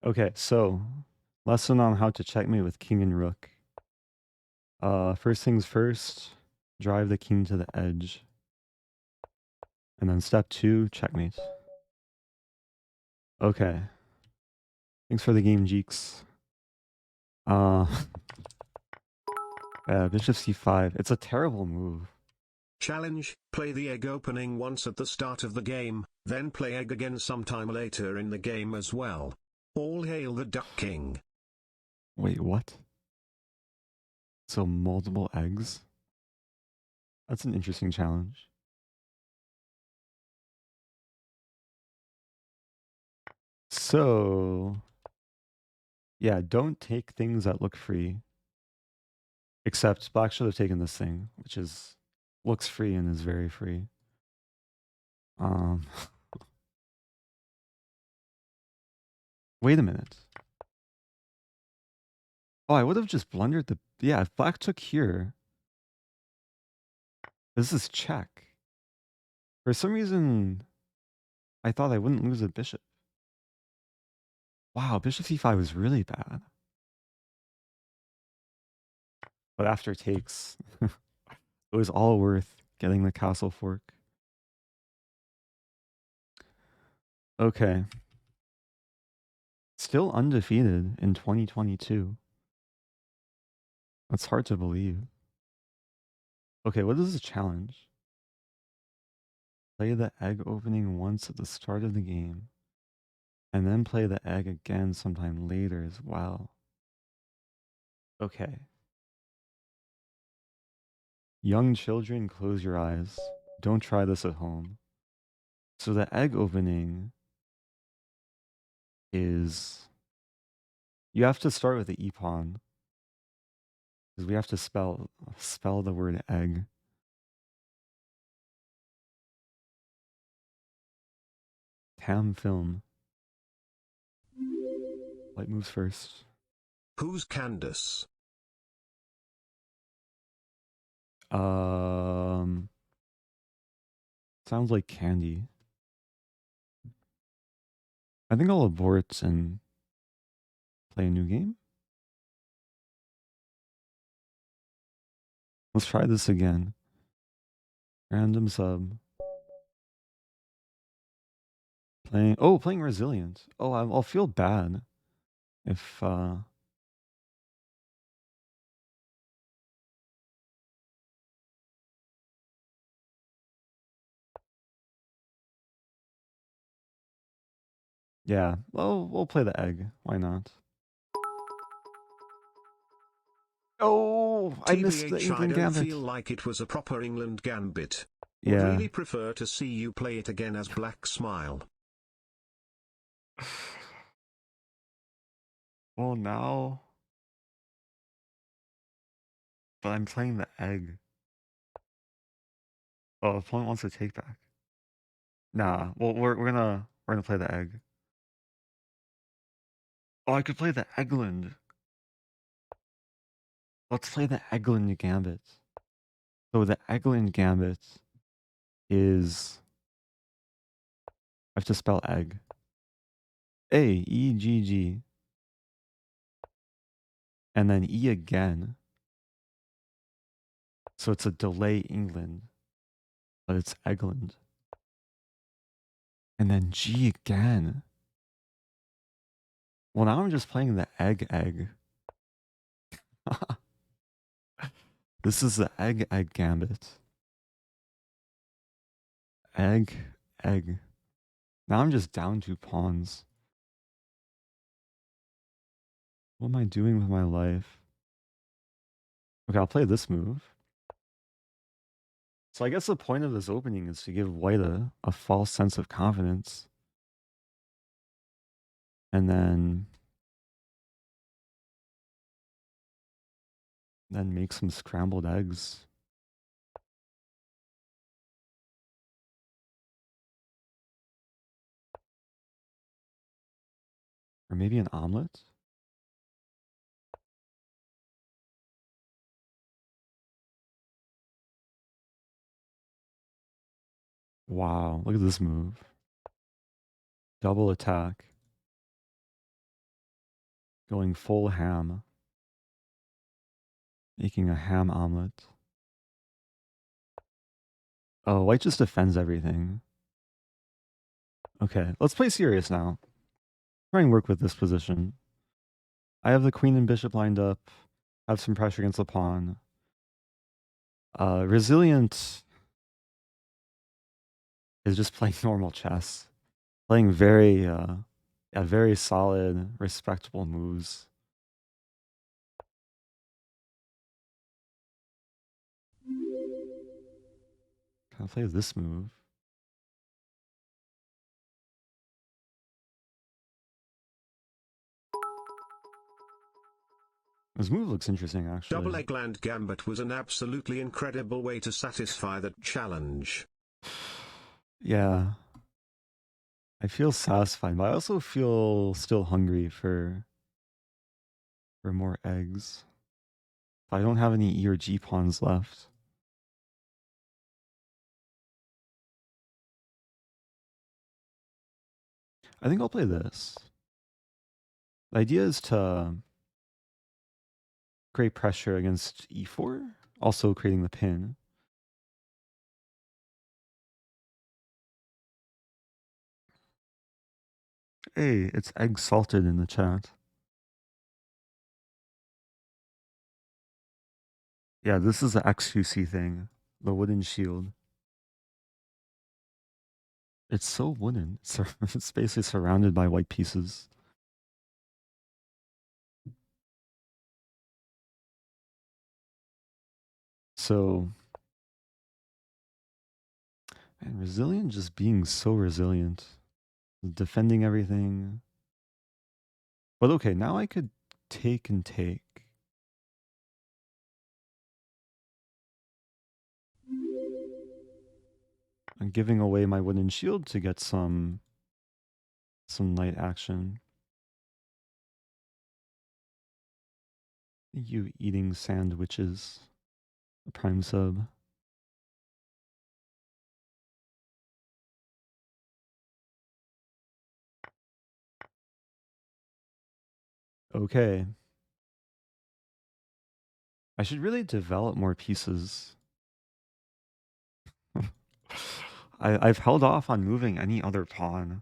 Okay, so lesson on how to checkmate with king and rook. First things first, drive the king to the edge. And then step 2, checkmate. Okay. Thanks for the game, Jeeks. Uh, bishop c5. It's a terrible move. Challenge, play the egg opening once at the start of the game, then play egg again sometime later in the game as well. All hail the Duck King. Wait, what? So multiple eggs? That's an interesting challenge. So, yeah, don't take things that look free. Except black should have taken this thing, which is looks free and is very free. Wait a minute. Oh, I would have just blundered the... Yeah, if black took here... This is check. For some reason, I thought I wouldn't lose a bishop. Wow, bishop c5 was really bad. But after takes, it was all worth getting the castle fork. Okay. Still undefeated in 2022. That's hard to believe. Okay, what is the challenge? Play the egg opening once at the start of the game, and then play the egg again sometime later as well. Okay. Young children, close your eyes. Don't try this at home. So the egg opening is... You have to start with the e-pawn. Because we have to spell the word egg. Tam film. White moves first. Who's Candace? Sounds like candy. I think I'll abort and play a new game. Let's try this again. Random sub. Playing resilient. Oh, I'll feel bad if yeah. Well, we'll play the egg. Why not? Oh, I missed the TBH, I England don't Gambit. feel like it was a proper England gambit. Would Yeah. really prefer to see you play it again as Black Smile. Well, now... But I'm playing the egg. Oh, opponent wants to take back. Nah. Well, we're gonna play the egg. Oh, I could play the Eggland. Let's play the Eggland Gambit. So the Eggland Gambit is... I have to spell egg. A-E-G-G. And then E again. So it's a delay England. But it's Eggland. And then G again. Well, now I'm just playing the egg. This is the egg gambit. Egg. Now I'm just down 2 pawns. What am I doing with my life? Okay, I'll play this move. So I guess the point of this opening is to give white a false sense of confidence. And then make some scrambled eggs. Or maybe an omelet? Wow, look at this move. Double attack. Going full ham. Making a ham omelet. Oh, white just defends everything. Okay, let's play serious now. Try and work with this position. I have the queen and bishop lined up. Have some pressure against the pawn. Resilient is just playing normal chess. Playing very solid, respectable moves. Can I play this move? This move looks interesting, actually. Double Laclede Gambit was an absolutely incredible way to satisfy that challenge. Yeah. I feel satisfied, but I also feel still hungry for more eggs. I don't have any E or G pawns left. I think I'll play this. The idea is to create pressure against E4, also creating the pin. Hey, it's egg salted in the chat. Yeah, this is the XQC thing, the wooden shield. It's so wooden. It's basically surrounded by white pieces. So, and resilient, just being so resilient, defending everything. But okay, now I could take and take. I'm giving away my wooden shield to get some knight action. You eating sandwiches, a prime sub. Okay. I should really develop more pieces. I've held off on moving any other pawn.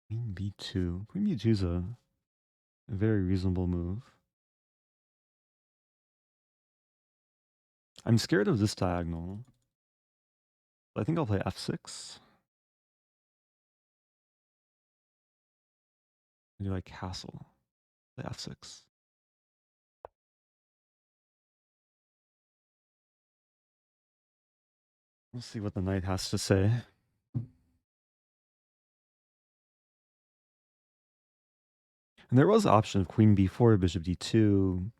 Queen b2. Queen b2 is a very reasonable move. I'm scared of this diagonal. I think I'll play f6. I do like castle. Play f6. We'll see what the knight has to say. And there was the option of queen b4, bishop d2.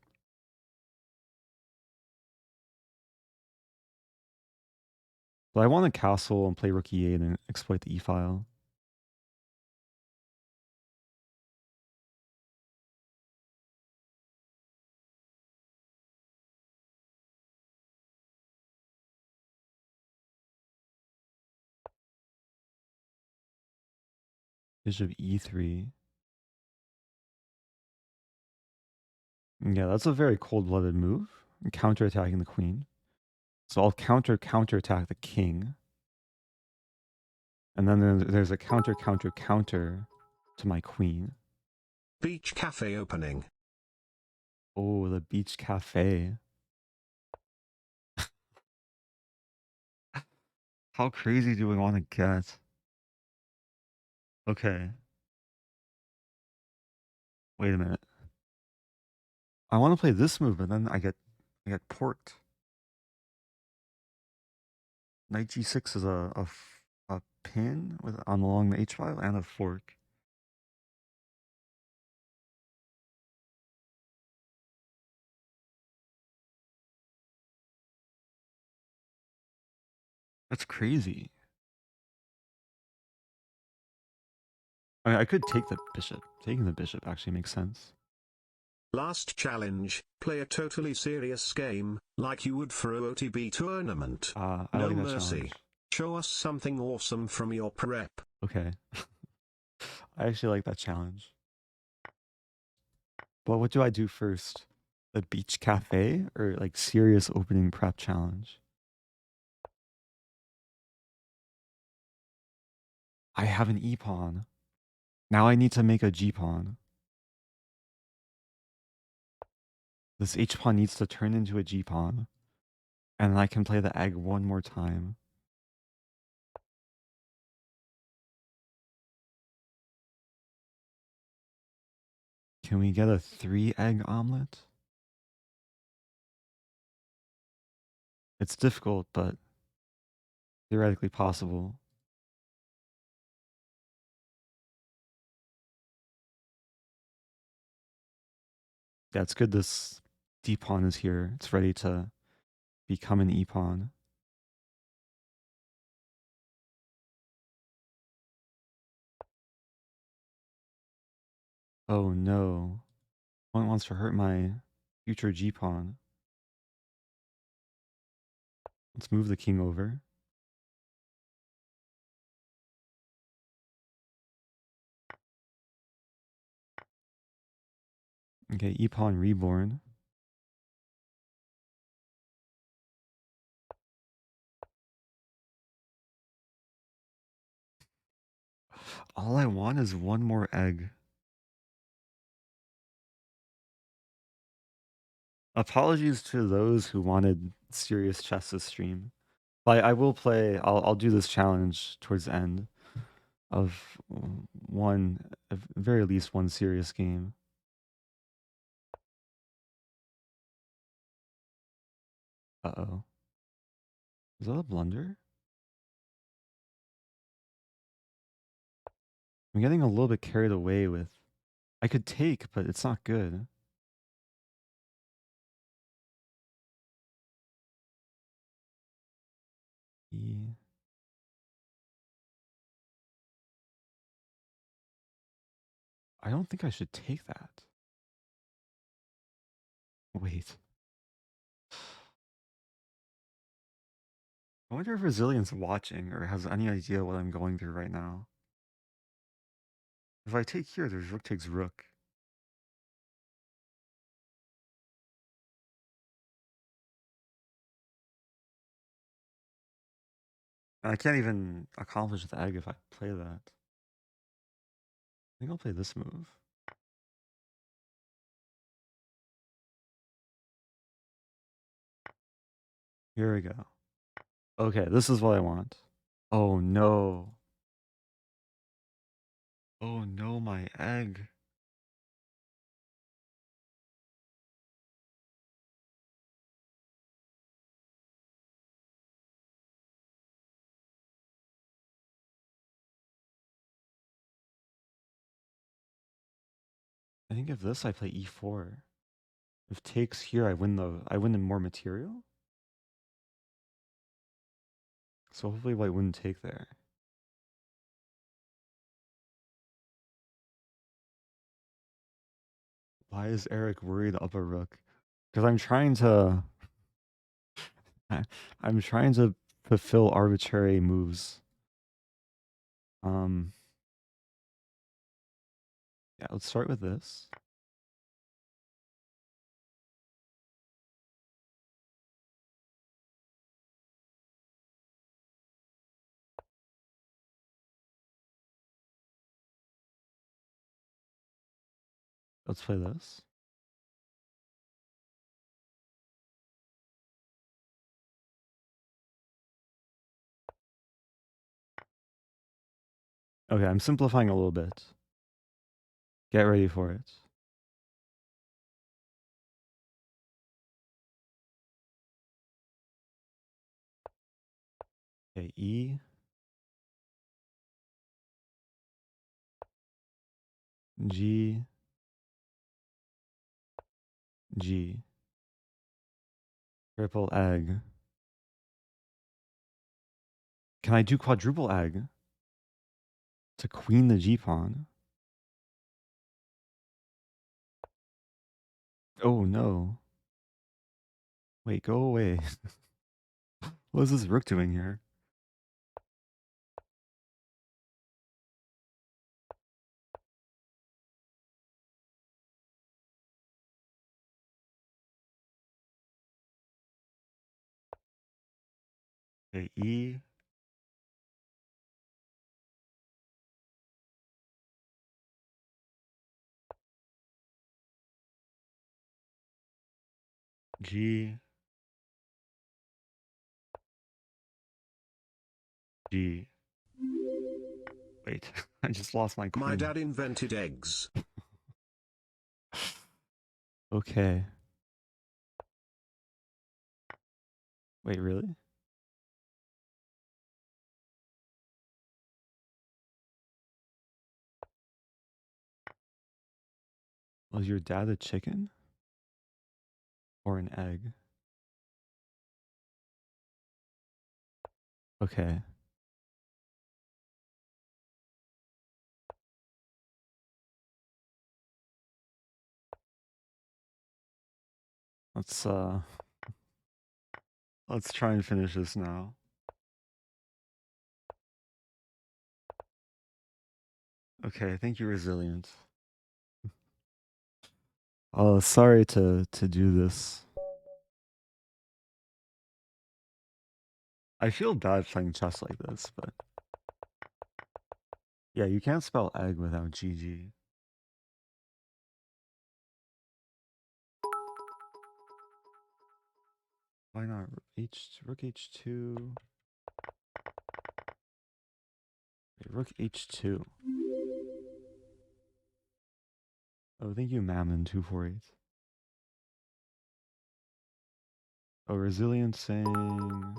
But I want to castle and play rook e8 and exploit the e-file. Bishop e3. Yeah, that's a very cold-blooded move. Counterattacking the queen. So I'll counterattack the king. And then there's a counter to my queen. Beach cafe opening. Oh, the beach cafe. How crazy do we want to get? Okay. Wait a minute. I want to play this move, but then I get porked. Knight g6 is a pin with along the h file and a fork. That's crazy. I mean, I could take the bishop. Taking the bishop actually makes sense. Last challenge, play a totally serious game, like you would for a OTB tournament. I No like that mercy. challenge. Show us something awesome from your prep. Okay. I actually like that challenge. But what do I do first? The beach cafe or like serious opening prep challenge? I have an E pawn. Now I need to make a G pawn. This H pawn needs to turn into a G pawn. And I can play the egg one more time. Can we get a 3-egg omelet? It's difficult, but theoretically possible. Yeah, it's good this D pawn is here. It's ready to become an E pawn. Oh no. One wants to hurt my future G pawn. Let's move the king over. Okay, E pawn reborn. All I want is one more egg. Apologies to those who wanted serious chess this stream. I will play. I'll do this challenge towards the end of one, at very least one serious game. Uh-oh. Is that a blunder? I'm getting a little bit carried away with. I could take, but it's not good. E. I don't think I should take that. Wait. I wonder if Brazilian's watching or has any idea what I'm going through right now. If I take here, there's rook takes rook. And I can't even accomplish the egg if I play that. I think I'll play this move. Here we go. Okay, this is what I want. Oh no. Oh no, my egg. I think if this I play e4. If takes here, I win in more material. So hopefully white wouldn't take there. Why is Eric worried up a rook? Because I'm trying to fulfill arbitrary moves. Um yeah, let's start with this. Let's play this. Okay, I'm simplifying a little bit. Get ready for it. Okay, E, G, G. Triple egg. Can I do quadruple egg to queen the G pawn? Oh no. Wait, go away. What is this rook doing here? Okay, E, G, G. Wait, I just lost my My queen. dad invented eggs. Okay. Wait, really? Was your dad a chicken or an egg? Okay. Let's uh let's try and finish this now. Okay, thank you, resilient. Oh, sorry to do this. I feel bad playing chess like this, but yeah, you can't spell egg without GG. Why not rook h2? Wait, rook h2. Oh, thank you, Mammon248. Oh, resilient saying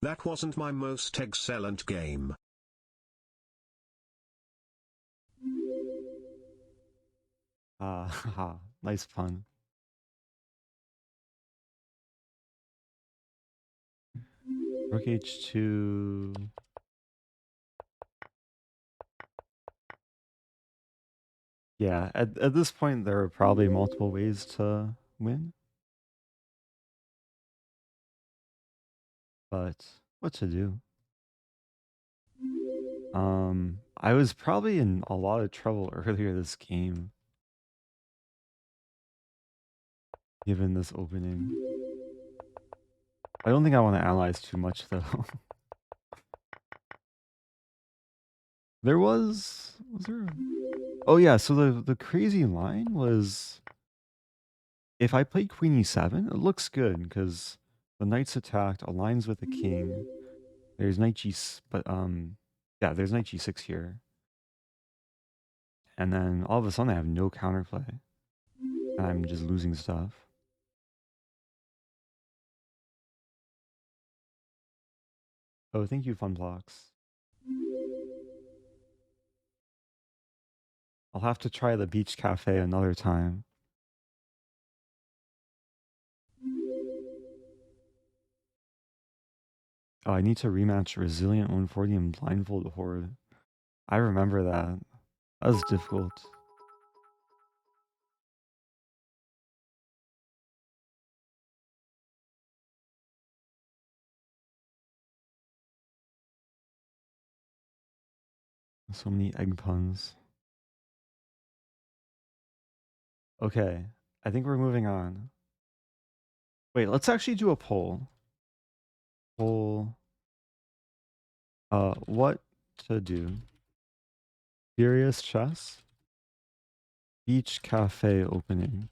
That wasn't my most excellent game. haha, nice pun. Rook h2. Yeah, at this point there are probably multiple ways to win, but what to do? I was probably in a lot of trouble earlier this game, given this opening. I don't think I want to analyze too much though. Was there? Oh yeah, so the crazy line was if I play Queen E7, it looks good because the knight's attacked, aligns with the king. There's knight G, but yeah, there's knight G6 here, and then all of a sudden I have no counterplay, and I'm just losing stuff. Oh, thank you, Funblocks. I'll have to try the beach cafe another time. Oh, I need to rematch Resilient 140 and Blindfold Horde. I remember that. That was difficult. So many egg puns. Okay, I think we're moving on. Wait, let's actually do a poll. Poll. What to do? Furious Chess? Beach Cafe opening.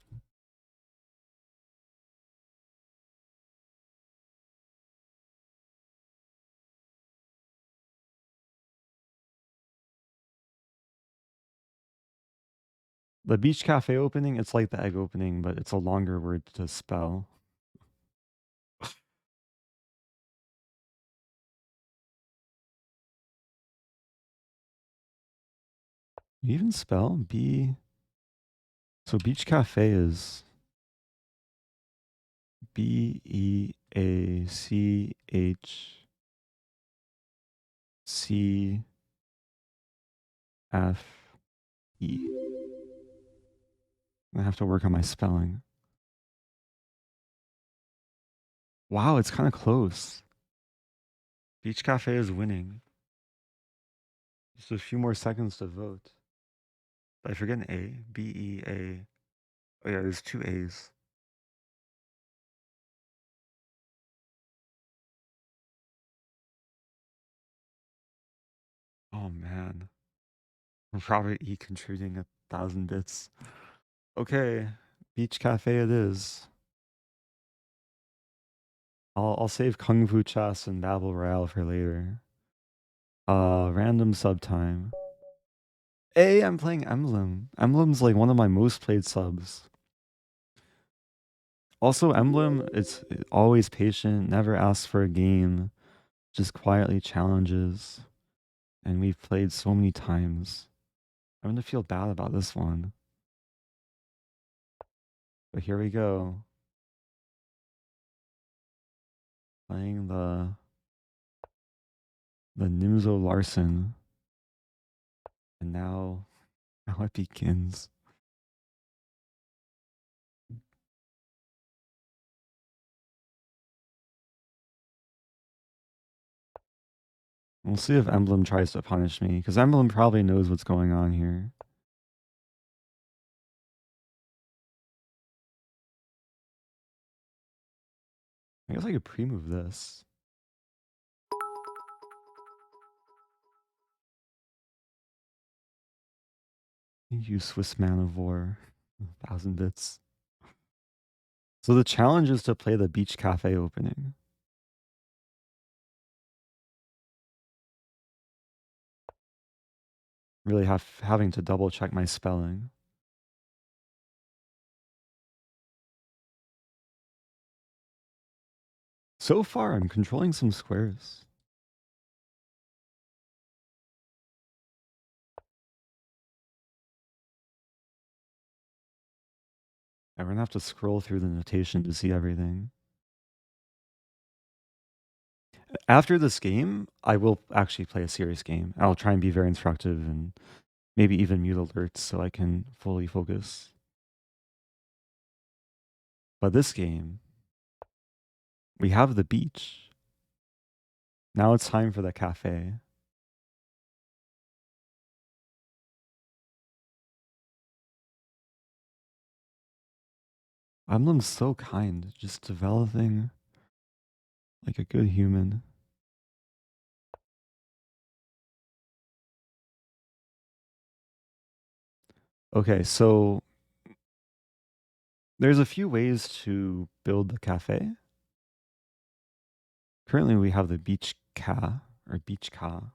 The beach cafe opening, it's like the egg opening, but it's a longer word to spell. You even spell B? So beach cafe is BEACHCE. I have to work on my spelling. Wow, it's kind of close. Beach cafe is winning. Just a few more seconds to vote. Did I forget an A? BEA. Oh yeah, there's two A's. Oh man. Robert E contributing 1,000 bits. Okay, Beach Cafe it is. I'll save Kung Fu Chess and Battle Royale for later. Random sub time. Hey, I'm playing Emblem. Emblem's like one of my most played subs. Also, Emblem, it's always patient, never asks for a game, just quietly challenges. And we've played so many times. I'm gonna feel bad about this one. But here we go. Playing the Nimzo Larson. And now it begins. We'll see if Emblem tries to punish me, because Emblem probably knows what's going on here. I guess I could pre-move this. Thank you, Swiss Man of War. 1,000 bits. So the challenge is to play the Beach Cafe opening. Really having to double check my spelling. So far, I'm controlling some squares. I'm gonna have to scroll through the notation to see everything. After this game, I will actually play a serious game. I'll try and be very instructive and maybe even mute alerts so I can fully focus. But this game, we have the beach. Now it's time for the cafe. Emblem's so kind, just developing like a good human. Okay, so there's a few ways to build the cafe. Currently, we have the beach ka or beach ka.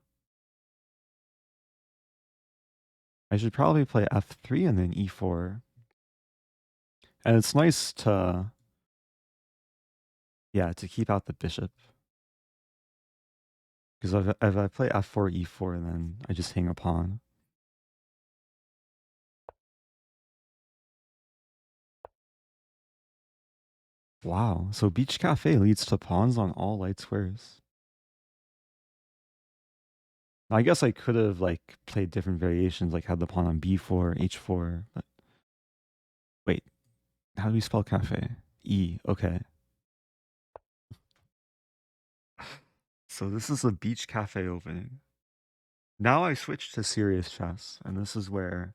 I should probably play f3 and then e4. And it's nice to, yeah, to keep out the bishop. Because if I play f4, e4, then I just hang a pawn. Wow, so beach cafe leads to pawns on all light squares. I guess I could have like played different variations, like had the pawn on b4, h4, but wait, how do we spell cafe? E, okay. So this is a beach cafe opening. Now I switch to serious chess, and this is where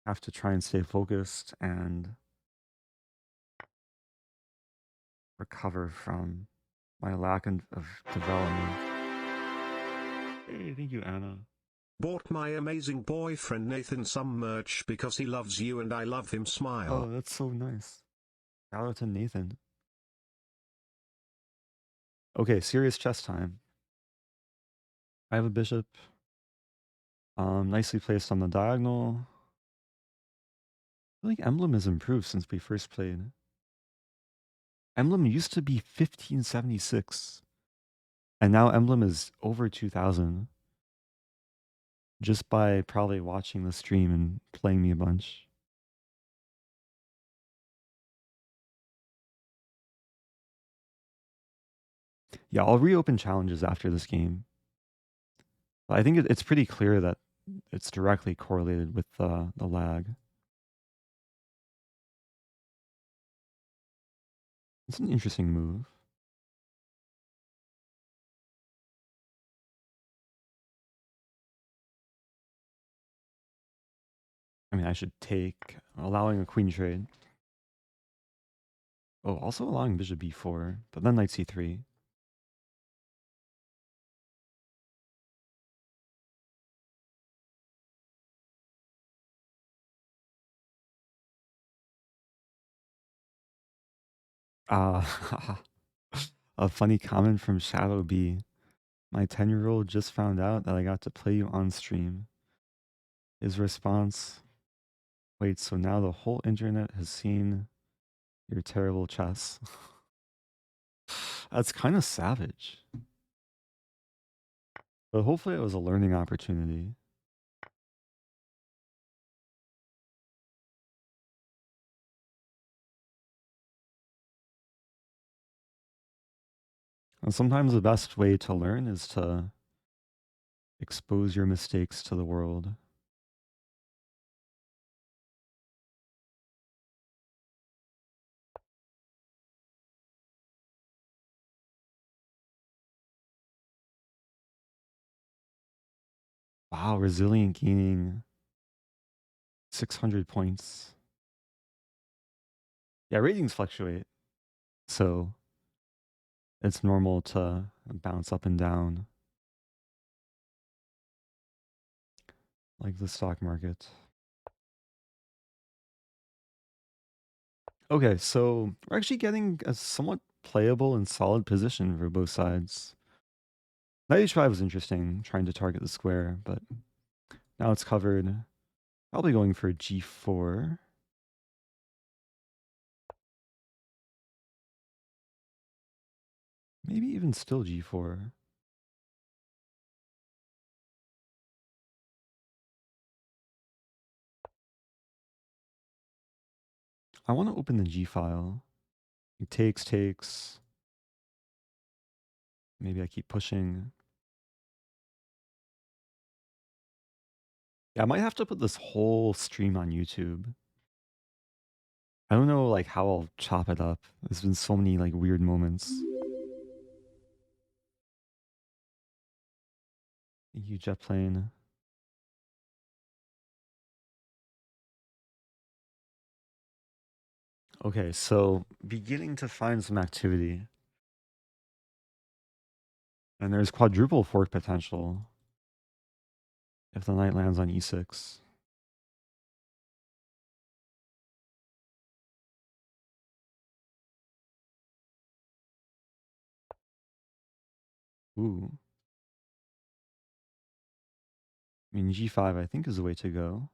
I have to try and stay focused and recover from my lack of development. Hey, thank you, Anna. Bought my amazing boyfriend Nathan some merch because he loves you and I love him. Smile. Oh, that's so nice. Shout out to Nathan. Okay, serious chess time. I have a bishop. Nicely placed on the diagonal. I feel like Emblem has improved since we first played. Emblem used to be 1576, and now Emblem is over 2000. Just by probably watching the stream and playing me a bunch. Yeah, I'll reopen challenges after this game. But I think it's pretty clear that it's directly correlated with the lag. It's an interesting move. I mean, I should take allowing a queen trade. Oh, also allowing bishop b4, but then knight c3. Uh, a funny comment from Shadow B. My 10-year-old just found out that I got to play you on stream. His response, wait, so now the whole internet has seen your terrible chess. That's kind of savage. But hopefully it was a learning opportunity. And sometimes the best way to learn is to expose your mistakes to the world. Wow, Resilient gaining 600 points. Yeah, ratings fluctuate. So it's normal to bounce up and down like the stock market. Okay, so we're actually getting a somewhat playable and solid position for both sides. Knight h5 was interesting, trying to target the square, but now it's covered. Probably going for g4. Maybe even still g4. I want to open the g file. It takes. Maybe I keep pushing. Yeah, I might have to put this whole stream on YouTube. I don't know like how I'll chop it up. There's been so many like weird moments. Thank you, jet plane. Okay, so beginning to find some activity. And there's quadruple fork potential if the knight lands on e6. Ooh. I mean, g5 I think is the way to go.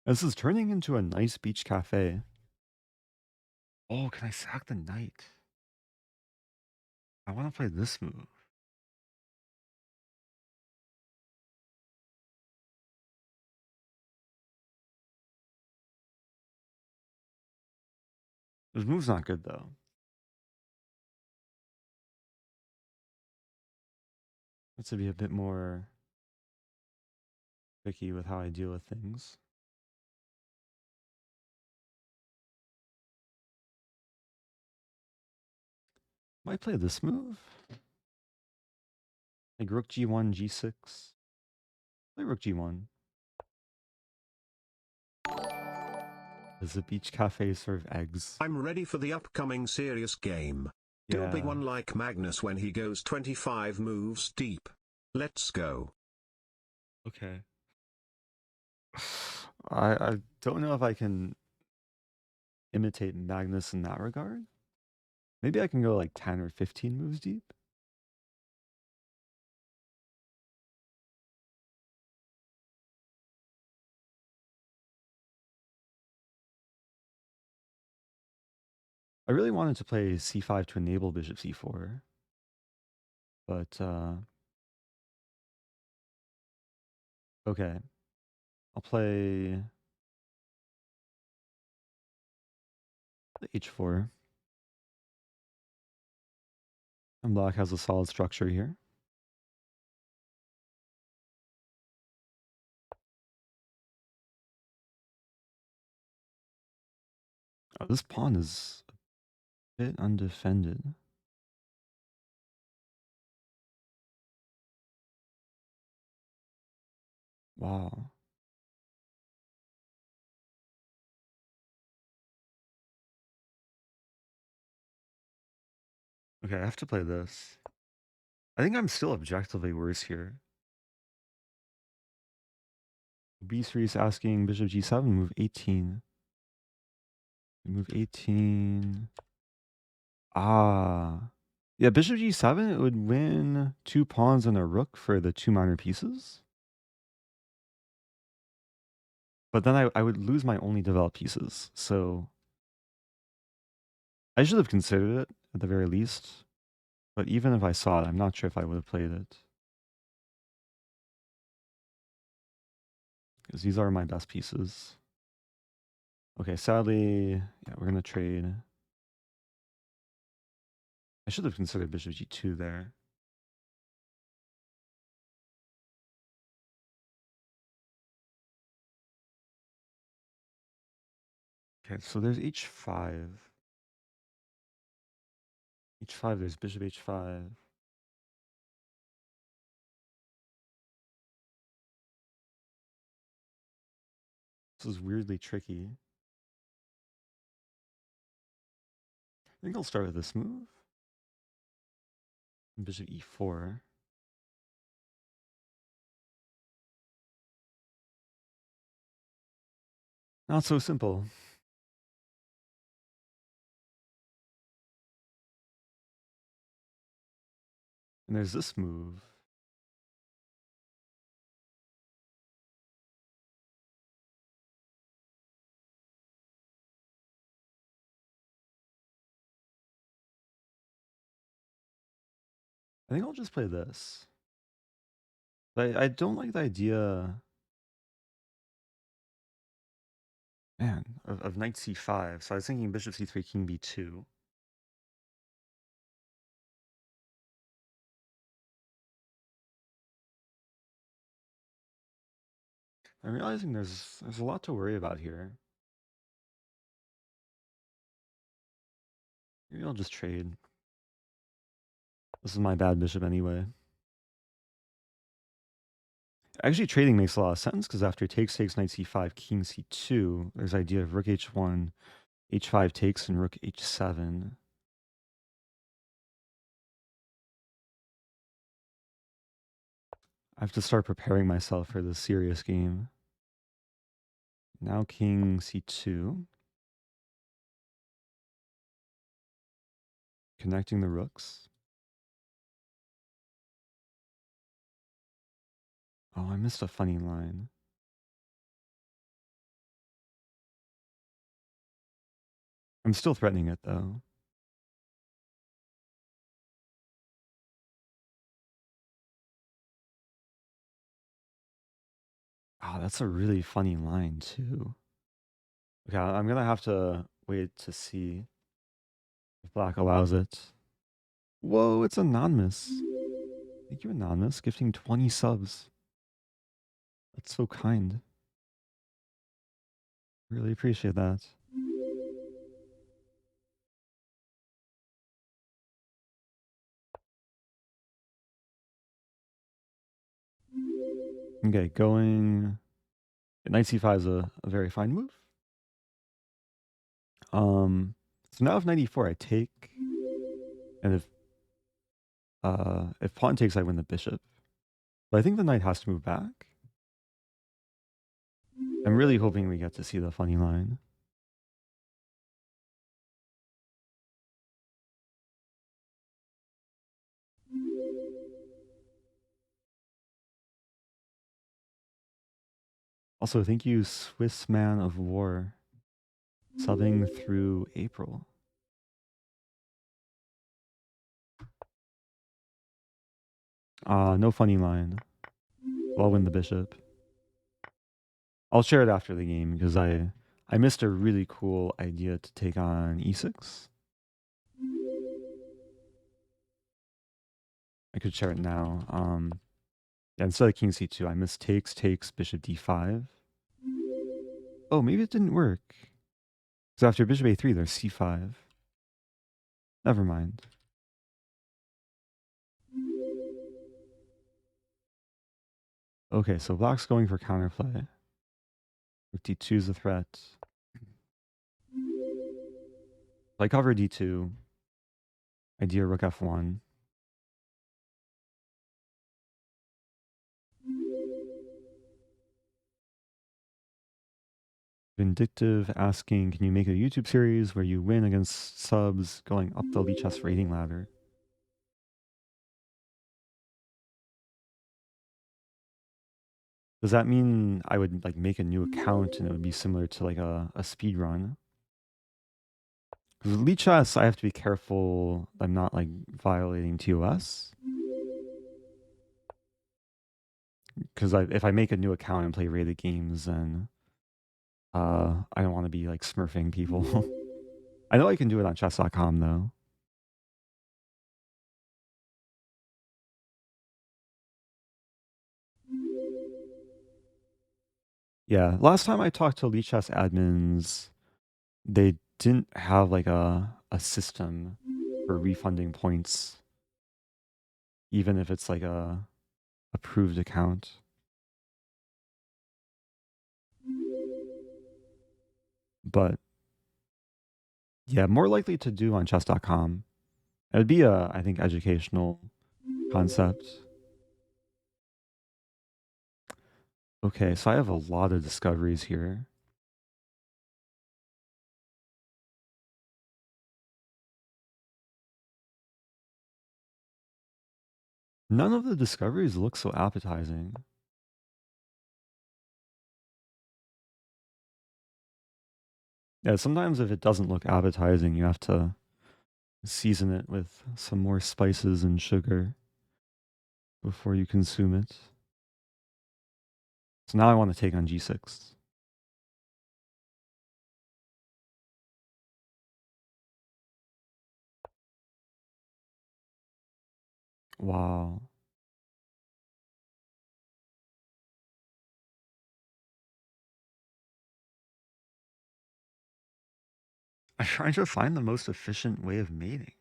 This is turning into a nice beach cafe. Oh, can I sack the knight? I want to play this move. This move's not good though. It's to be a bit more picky with how I deal with things. Might play this move. Like rook g1, g6. Play rook g1. Does the beach cafe serve eggs? I'm ready for the upcoming serious game. Do a big Yeah. one like Magnus when he goes 25 moves deep. Let's go. Okay. I don't know if I can imitate Magnus in that regard. Maybe I can go like 10 or 15 moves deep. I really wanted to play c5 to enable bishop c4. But, okay. I'll play h4. And black has a solid structure here. Oh, this pawn is a bit undefended. Wow. Okay, I have to play this. I think I'm still objectively worse here. B3 is asking bishop g7, move 18. Move 18. Ah. Yeah, bishop g7, it would win 2 pawns and a rook for the 2 minor pieces. But then I would lose my only developed pieces. So I should have considered it at the very least. But even if I saw it, I'm not sure if I would have played it. Because these are my best pieces. Okay, sadly, yeah, we're going to trade. I should have considered bishop g2 there. Okay, so there's h5. h5, there's bishop h5. This is weirdly tricky. I think I'll start with this move. Bishop e4. Not so simple. And there's this move. I think I'll just play this. But I don't like the idea, man, of knight c5. So I was thinking bishop c3, king b2. I'm realizing there's a lot to worry about here. Maybe I'll just trade. This is my bad bishop anyway. Actually, trading makes a lot of sense because after takes, knight c5, king c2, there's the idea of rook h1, h5 takes, and rook h7. I have to start preparing myself for this serious game. Now king c2. Connecting the rooks. Oh, I missed a funny line. I'm still threatening it, though. Oh, that's a really funny line, too. Okay, I'm going to have to wait to see if black allows it. Whoa, it's anonymous. Thank you, anonymous, gifting 20 subs. That's so kind. Really appreciate that. Okay, going... Knight c5 is a very fine move. So now if knight e4, I take, and if pawn takes, I win the bishop. But I think the knight has to move back. I'm really hoping we get to see the funny line. Also, thank you, Swiss Man of War, subbing through April. No funny line. Well, I'll win the bishop. I'll share it after the game because I missed a really cool idea to take on e6. I could share it now. Yeah, instead of king c2, I missed takes, bishop d5. Oh, maybe it didn't work. Because after bishop a3, there's c5. Never mind. Okay, so black's going for counterplay. Rook d2 is a threat. I cover d2. Idea rook f1. Vindictive asking, can you make a YouTube series where you win against subs going up the Lichess rating ladder? Does that mean I would like make a new account and it would be similar to like a speed run? Because with Lichess, I have to be careful I'm not like violating TOS. Because if I make a new account and play rated games, then I don't want to be like smurfing people. I know I can do it on chess.com though. Yeah, last time I talked to Lichess admins, they didn't have like a system for refunding points, even if it's like a approved account. But yeah, more likely to do on chess.com. It would be a, I think, educational concept. Okay, so I have a lot of discoveries here. None of the discoveries look so appetizing. Yeah, sometimes if it doesn't look appetizing, you have to season it with some more spices and sugar before you consume it. So now I want to take on g6. Wow. I'm trying to find the most efficient way of mating.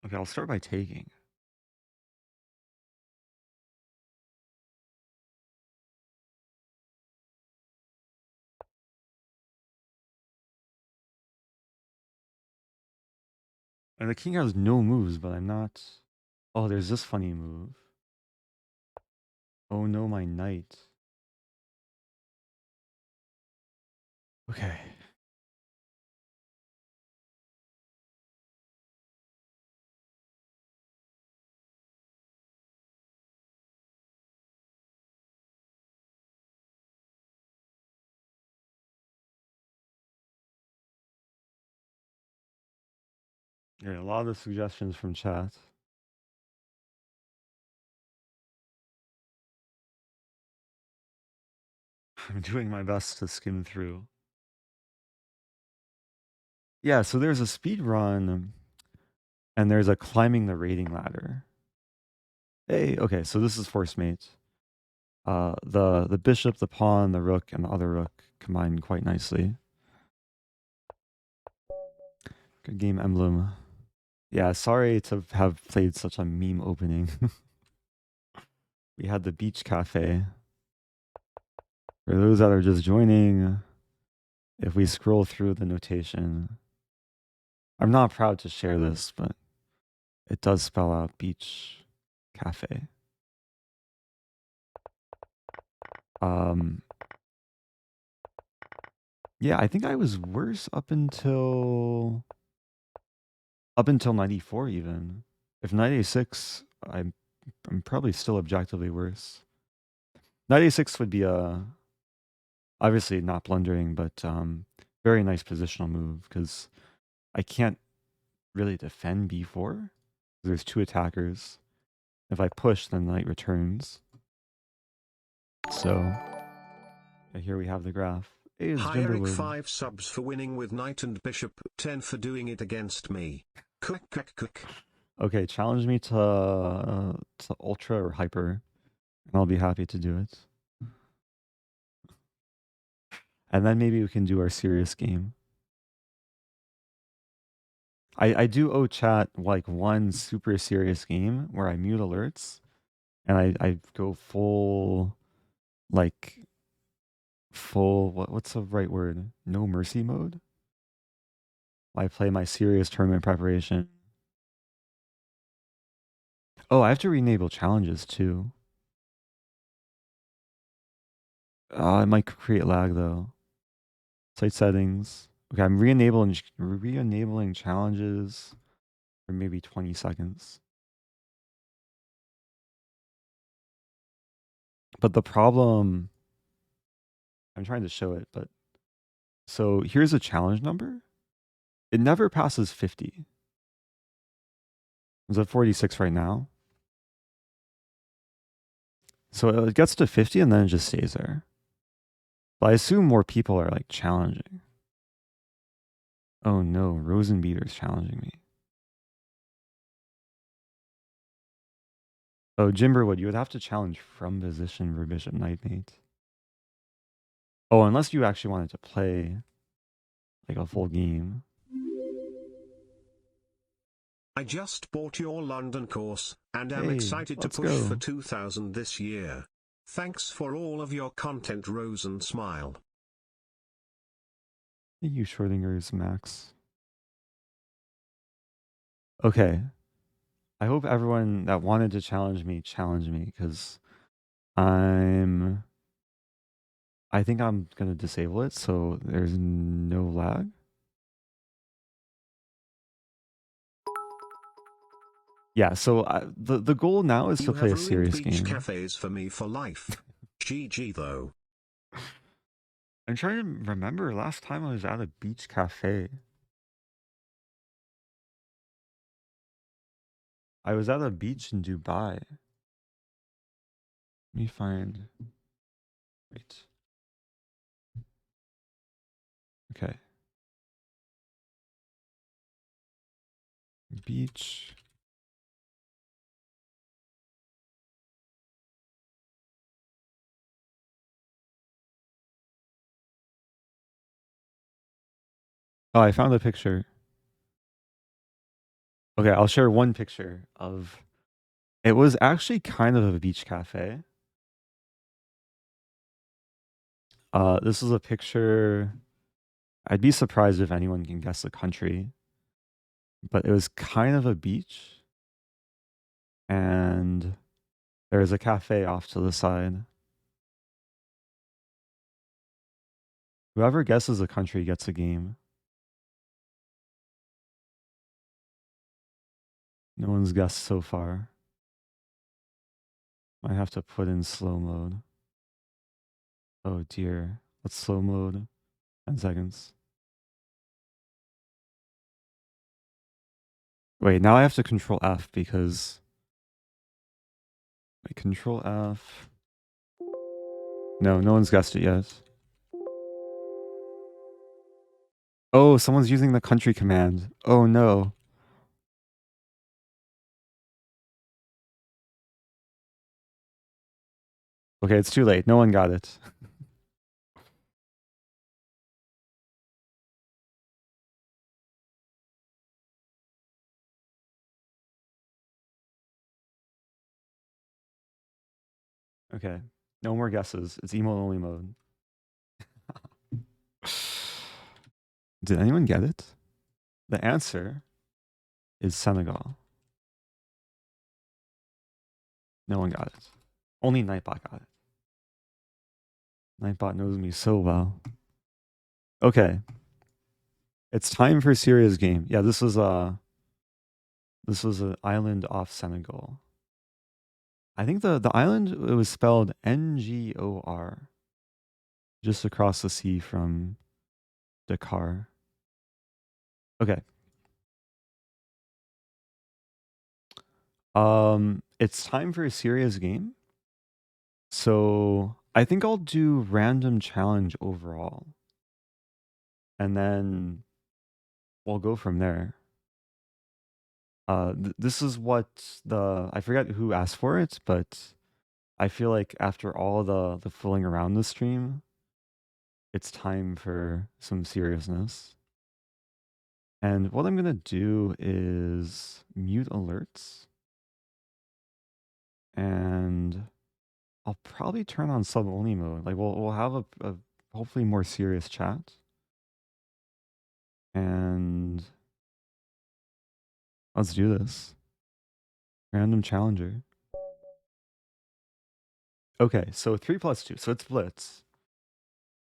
Okay, I'll start by taking. And the king has no moves, but I'm not... Oh, there's this funny move. Oh no, my knight. Okay. Yeah, a lot of suggestions from chat. I'm doing my best to skim through. Yeah, so there's a speed run and there's a climbing the rating ladder. Hey, okay, so this is force mate. The bishop, the pawn, the rook, and the other rook combine quite nicely. Good game emblem. Yeah, sorry to have played such a meme opening. We had the beach cafe. For those that are just joining, if we scroll through the notation, I'm not proud to share this, but it does spell out beach cafe. Um, yeah, I think I was worse up until 94 even. If knight a6, I'm probably still objectively worse. Knight a6 would be a obviously not blundering, but very nice positional move because I can't really defend b4. There's two attackers. If I push, then knight returns. So yeah, here we have the graph. Hey, it's Hi Eric, Genderwood. 5 subs for winning with knight and bishop, 10 for doing it against me. Click. Okay, challenge me to ultra or hyper, and I'll be happy to do it. And then maybe we can do our serious game. I do owe chat like one super serious game where I mute alerts and I go full like full what's the right word? No mercy mode. while I play my serious tournament preparation. Oh, I have to re-enable challenges too. It might create lag though. Site settings. Okay, I'm re-enabling challenges for maybe 20 seconds. But the problem, I'm trying to show it, but so here's a challenge number. It never passes 50. It's at 46 right now. So it gets to 50 and then it just stays there. But I assume more people are like challenging. Oh no, Rosen is challenging me. Oh, Jimberwood, you would have to challenge from position for Bishop Knight Mate. Oh, unless you actually wanted to play like a full game. I just bought your London course, and am Hey, excited to let's push for go. 2000 this year. Thanks for all of your content, Rosen. Smile. Thank you, Schrodinger's Max. Okay. I hope everyone that wanted to challenge me, because I think I'm gonna disable it so there's no lag. Yeah, so the goal now is to You play have a ruined serious beach game. cafes for me for life. GG though. I'm trying to remember last time I was at a beach cafe. I was at a beach in Dubai. Let me find. Wait. Okay. Beach. Oh, I found a picture. Okay, I'll share one picture of. It was actually kind of a beach cafe. This is a picture. I'd be surprised if anyone can guess the country, but it was kind of a beach, and there was a cafe off to the side. Whoever guesses the country gets a game. No one's guessed so far. I have to put in slow mode. Oh dear. Let's slow mode. 10 seconds. Wait, now I have to control F because. Wait, control F. No, no one's guessed it yet. Oh, someone's using the country command. Oh no. Okay, it's too late. No one got it. Okay. No more guesses. It's emote only mode. Did anyone get it? The answer is Senegal. No one got it. Only Nightbot got it. Nightbot knows me so well. Okay. It's time for a serious game. Yeah, this was an island off Senegal. I think the island, it was spelled Ngor, just across the sea from Dakar. Okay. It's time for a serious game. So I think I'll do random challenge overall. And then we'll go from there. This is what I forget who asked for it, but I feel like after all the fooling around the stream, it's time for some seriousness. And what I'm gonna do is mute alerts, and I'll probably turn on sub only mode. Like we'll have a hopefully more serious chat. And let's do this. Random challenger. Okay, so 3 plus 2. So it's blitz.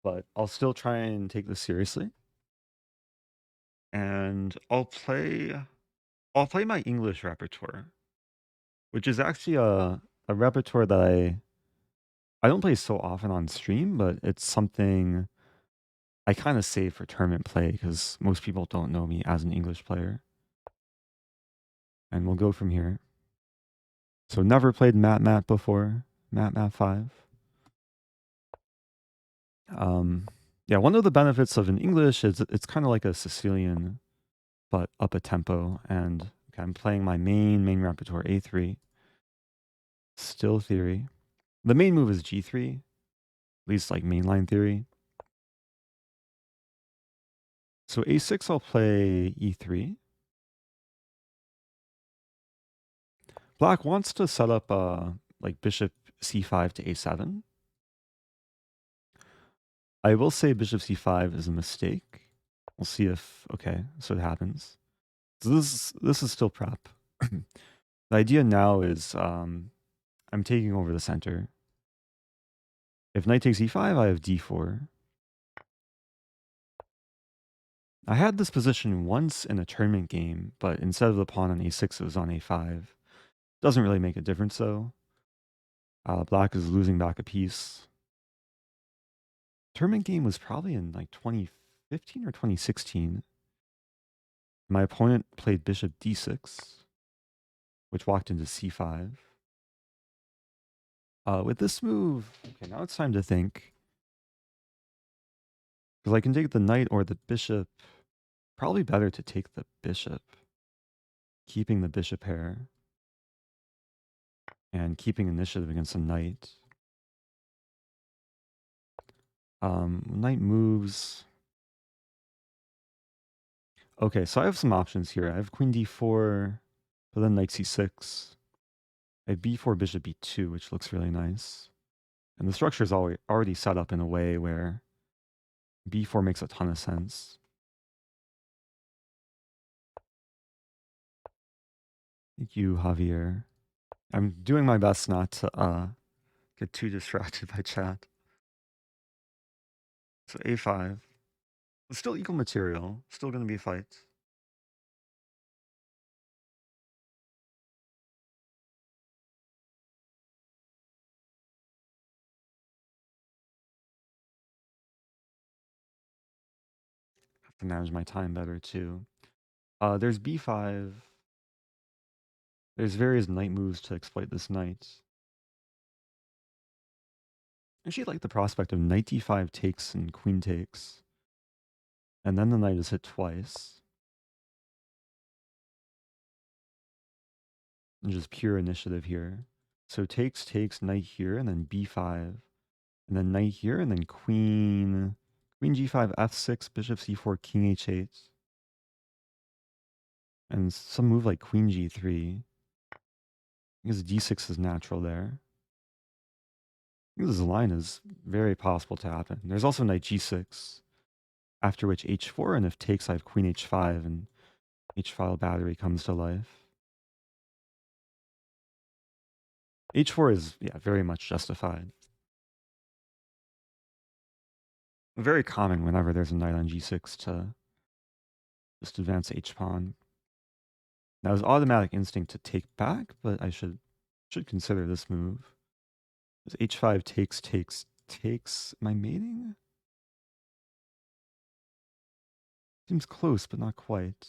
But I'll still try and take this seriously. And I'll play my English repertoire, which is actually a repertoire that I don't play so often on stream, but it's something I kind of save for tournament play because most people don't know me as an English player. And we'll go from here. So never played Mat before. Mat 5. Yeah, one of the benefits of an English is it's kind of like a Sicilian, but up a tempo. And okay, I'm playing my main repertoire, A3. Still theory. The main move is G3, at least like mainline theory. So A6, I'll play E3. Black wants to set up like bishop C5 to A7. I will say bishop C5 is a mistake. We'll see if, okay, so it happens. So this is still prep. The idea now is I'm taking over the center. If knight takes E5, I have D4. I had this position once in a tournament game, but instead of the pawn on A6, it was on A5. Doesn't really make a difference though. Black is losing back a piece. Tournament game was probably in like 2015 or 2016. My opponent played bishop D6, which walked into C5. With this move, okay, now it's time to think. Because I can take the knight or the bishop. Probably better to take the bishop. Keeping the bishop pair. And keeping initiative against the knight. Knight moves. Okay, so I have some options here. I have queen d4, but then knight c6. I have b4, bishop b2, which looks really nice. And the structure is already set up in a way where b4 makes a ton of sense. Thank you, Javier. I'm doing my best not to get too distracted by chat. So a5. It's still equal material. Still going to be a fight. Have to manage my time better too. There's b5. There's various knight moves to exploit this knight. I actually like the prospect of knight d5 takes and queen takes. And then the knight is hit twice. And just pure initiative here. So takes, knight here, and then b5. And then knight here, and then queen g5, f6, bishop c4, king h8. And some move like queen g3. Because d6 is natural there. I think this line is very possible to happen. There's also knight g6, after which h4, and if takes, I have queen h5, and h-file battery comes to life. h4 is, yeah, very much justified. Very common whenever there's a knight on g6 to just advance h-pawn. Now, it's automatic instinct to take back, but I should consider this move. Does h5 takes my mating? Seems close, but not quite.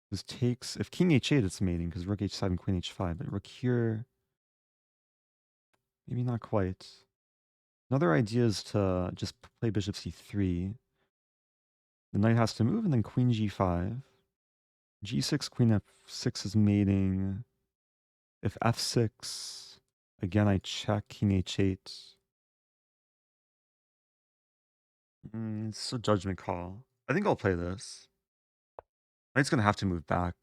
This takes, if king h8, it's mating, because rook h7 and queen h5, but rook here, maybe not quite. Another idea is to just play bishop c3. The knight has to move, and then queen g5. g6, queen f6 is mating. If f6, again, I check king h8. It's a judgment call. I think I'll play this. Knight's going to have to move back,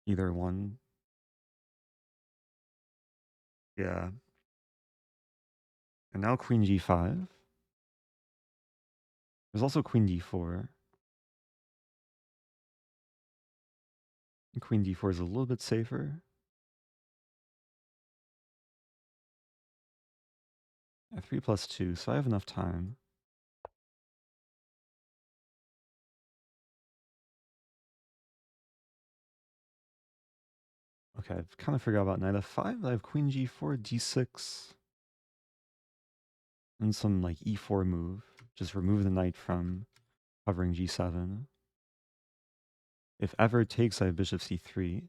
either one. Yeah. And now queen g5. There's also queen d4. Queen d4 is a little bit safer. At 3 plus 2, so I have enough time. Okay, I've kind of forgot about knight f5. I have queen g4, d6, and some like e4 move. Just remove the knight from covering g7. If ever takes, I have bishop c3.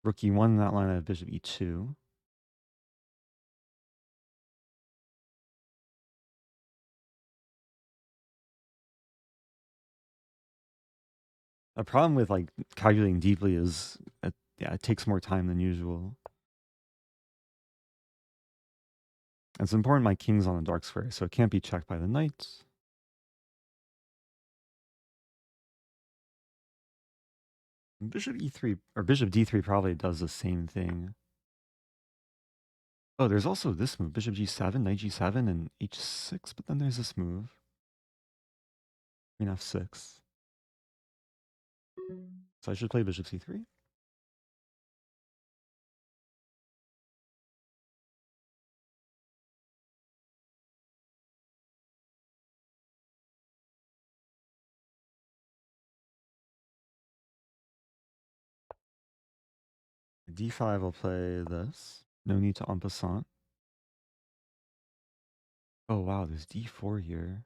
Rook e1 in that line, I have bishop e2. A problem with like calculating deeply is, yeah, it takes more time than usual. It's important my king's on the dark square, so it can't be checked by the knight. Bishop e3 or bishop d3 probably does the same thing. Oh, there's also this move, bishop g7, knight g7, and h6, but then there's this move, queen f6. So I should play bishop c3. d5 will play this. No need to en passant. Oh wow, there's d4 here.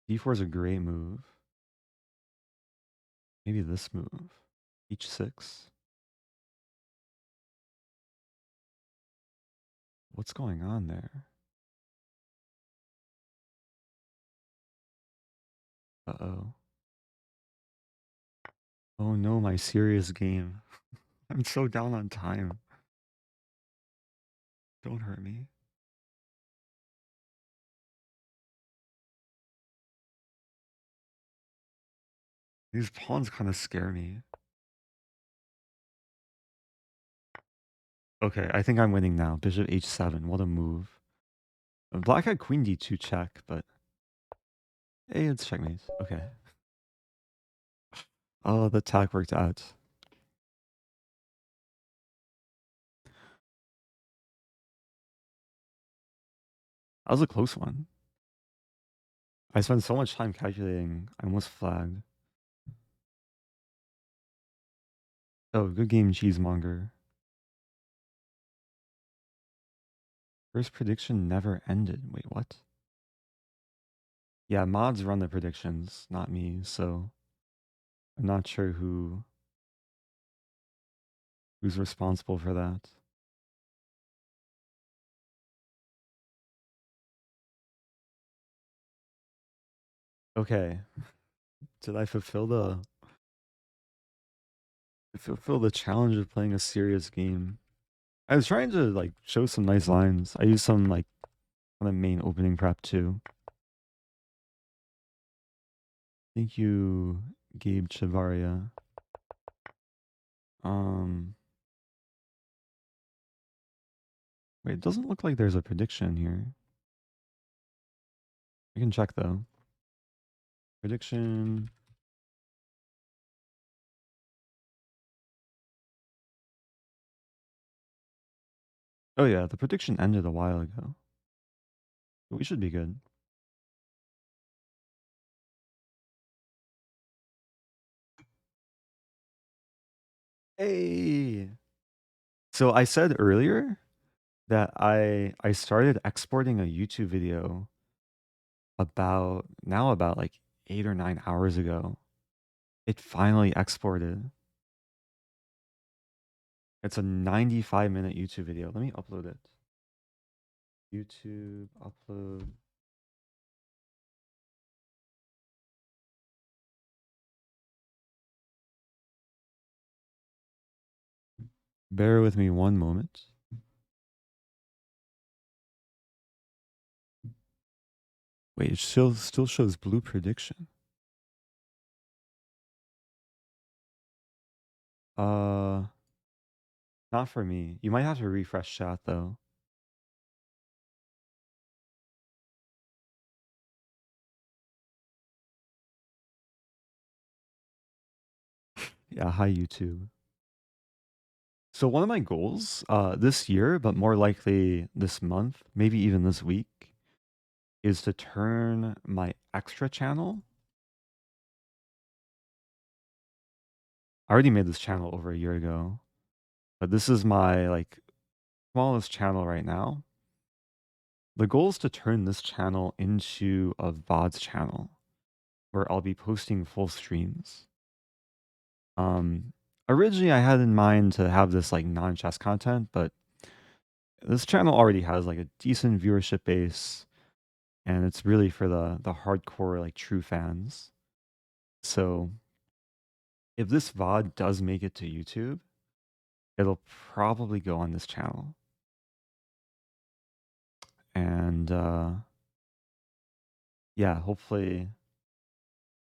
d4 is a great move. Maybe this move, h6. What's going on there? Uh-oh. Oh no, my serious game. I'm so down on time. Don't hurt me. These pawns kind of scare me. Okay, I think I'm winning now. Bishop h7. What a move. Black had queen d2 check, but hey, it's checkmate. Okay. Oh, the attack worked out. That was a close one. I spent so much time calculating. I almost flagged. Oh, good game, cheesemonger. First prediction never ended. Wait, what? Yeah, mods run the predictions, not me, so I'm not sure who's responsible for that. Okay. Did I fulfill the challenge of playing a serious game? I was trying to like show some nice lines. I used some like kind of main opening prep too. Thank you, Gabe Chavaria. Wait, it doesn't look like there's a prediction here. I can check though. Prediction. Oh yeah, the prediction ended a while ago. But we should be good. Hey. So I said earlier that I started exporting a YouTube video about like 8 or 9 hours ago. It finally exported. It's a 95-minute YouTube video. Let me upload it. YouTube upload. Bear with me one moment. Wait, it still shows blue prediction. Uh, Not for me. You might have to refresh chat though. Yeah, hi YouTube. So one of my goals this year, but more likely this month, maybe even this week, is to turn my extra channel. I already made this channel over a year ago, but this is my like smallest channel right now. The goal is to turn this channel into a VODs channel where I'll be posting full streams. Um, Originally I had in mind to have this like non-chess content, but this channel already has like a decent viewership base, and it's really for the hardcore like true fans. So if this VOD does make it to YouTube, it'll probably go on this channel. And yeah, hopefully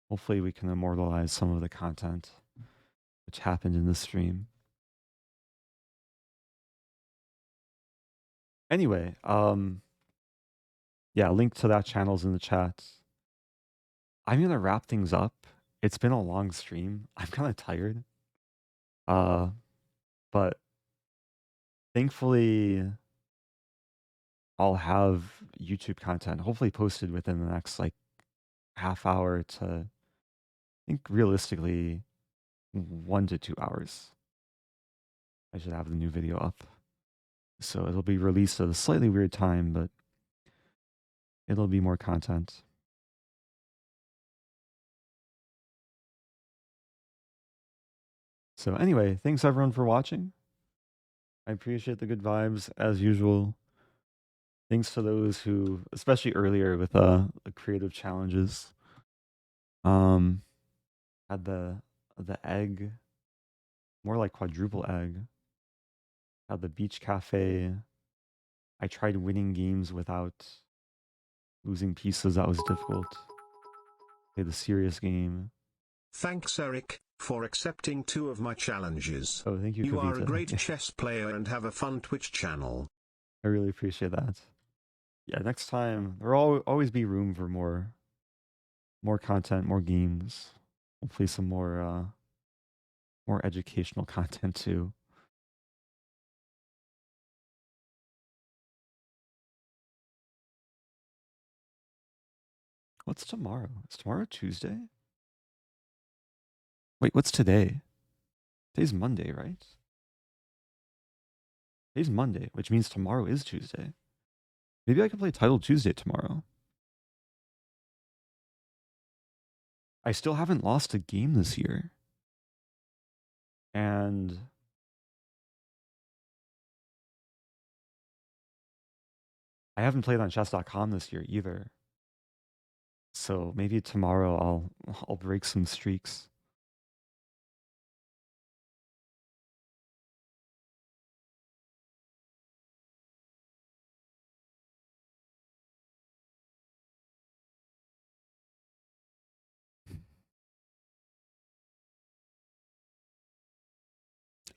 we can immortalize some of the content which happened in this stream. Anyway, yeah, link to that channel's in the chat. I'm gonna wrap things up. It's been a long stream. I'm kind of tired. Uh, but thankfully I'll have YouTube content hopefully posted within the next like half hour to, I think realistically 1 to 2 hours. I should have the new video up. So it'll be released at a slightly weird time, but it'll be more content. So anyway, thanks everyone for watching. I appreciate the good vibes as usual. Thanks to those who, especially earlier with the creative challenges, um, had the egg, more like quadruple egg. Had the beach cafe. I tried winning games without losing pieces. That was difficult. Played the serious game. Thanks Eric, for accepting 2 of my challenges. Oh, thank you, You are a Kavita. great chess player and have a fun Twitch channel. I really appreciate that. Yeah, next time there'll always be room for more content, more games. Hopefully some more educational content too. What's tomorrow? Is tomorrow Tuesday? Wait, what's today? Today's Monday, right? Today's Monday, which means tomorrow is Tuesday. Maybe I can play Title Tuesday tomorrow. I still haven't lost a game this year. And I haven't played on chess.com this year either. So maybe tomorrow I'll break some streaks.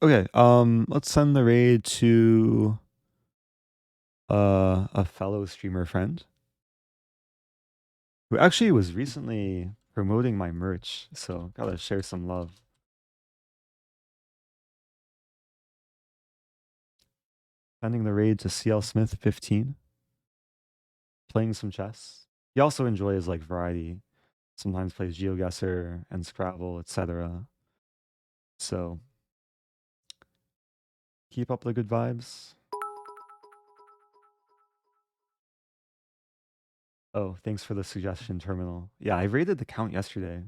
Okay, let's send the raid to a fellow streamer friend who actually was recently promoting my merch, so gotta share some love. Sending the raid to CL Smith 15, playing some chess. He also enjoys like variety. Sometimes plays GeoGuessr and Scrabble, etc. So keep up the good vibes. Oh, thanks for the suggestion, Terminal. Yeah, I rated the count yesterday.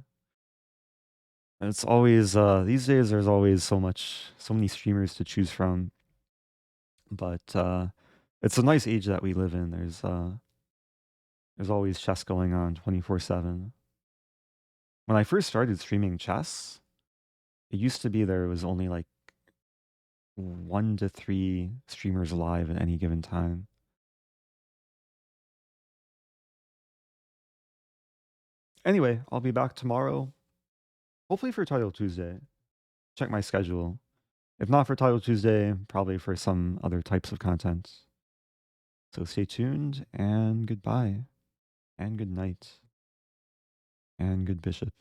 And it's always these days there's always so many streamers to choose from. But it's a nice age that we live in. There's always chess going on 24/7. When I first started streaming chess, it used to be there was only like 1 to 3 streamers live at any given time. Anyway, I'll be back tomorrow, hopefully for Title Tuesday. Check my schedule. If not for Title Tuesday, probably for some other types of content. So stay tuned, and goodbye, and good night, and good bishop.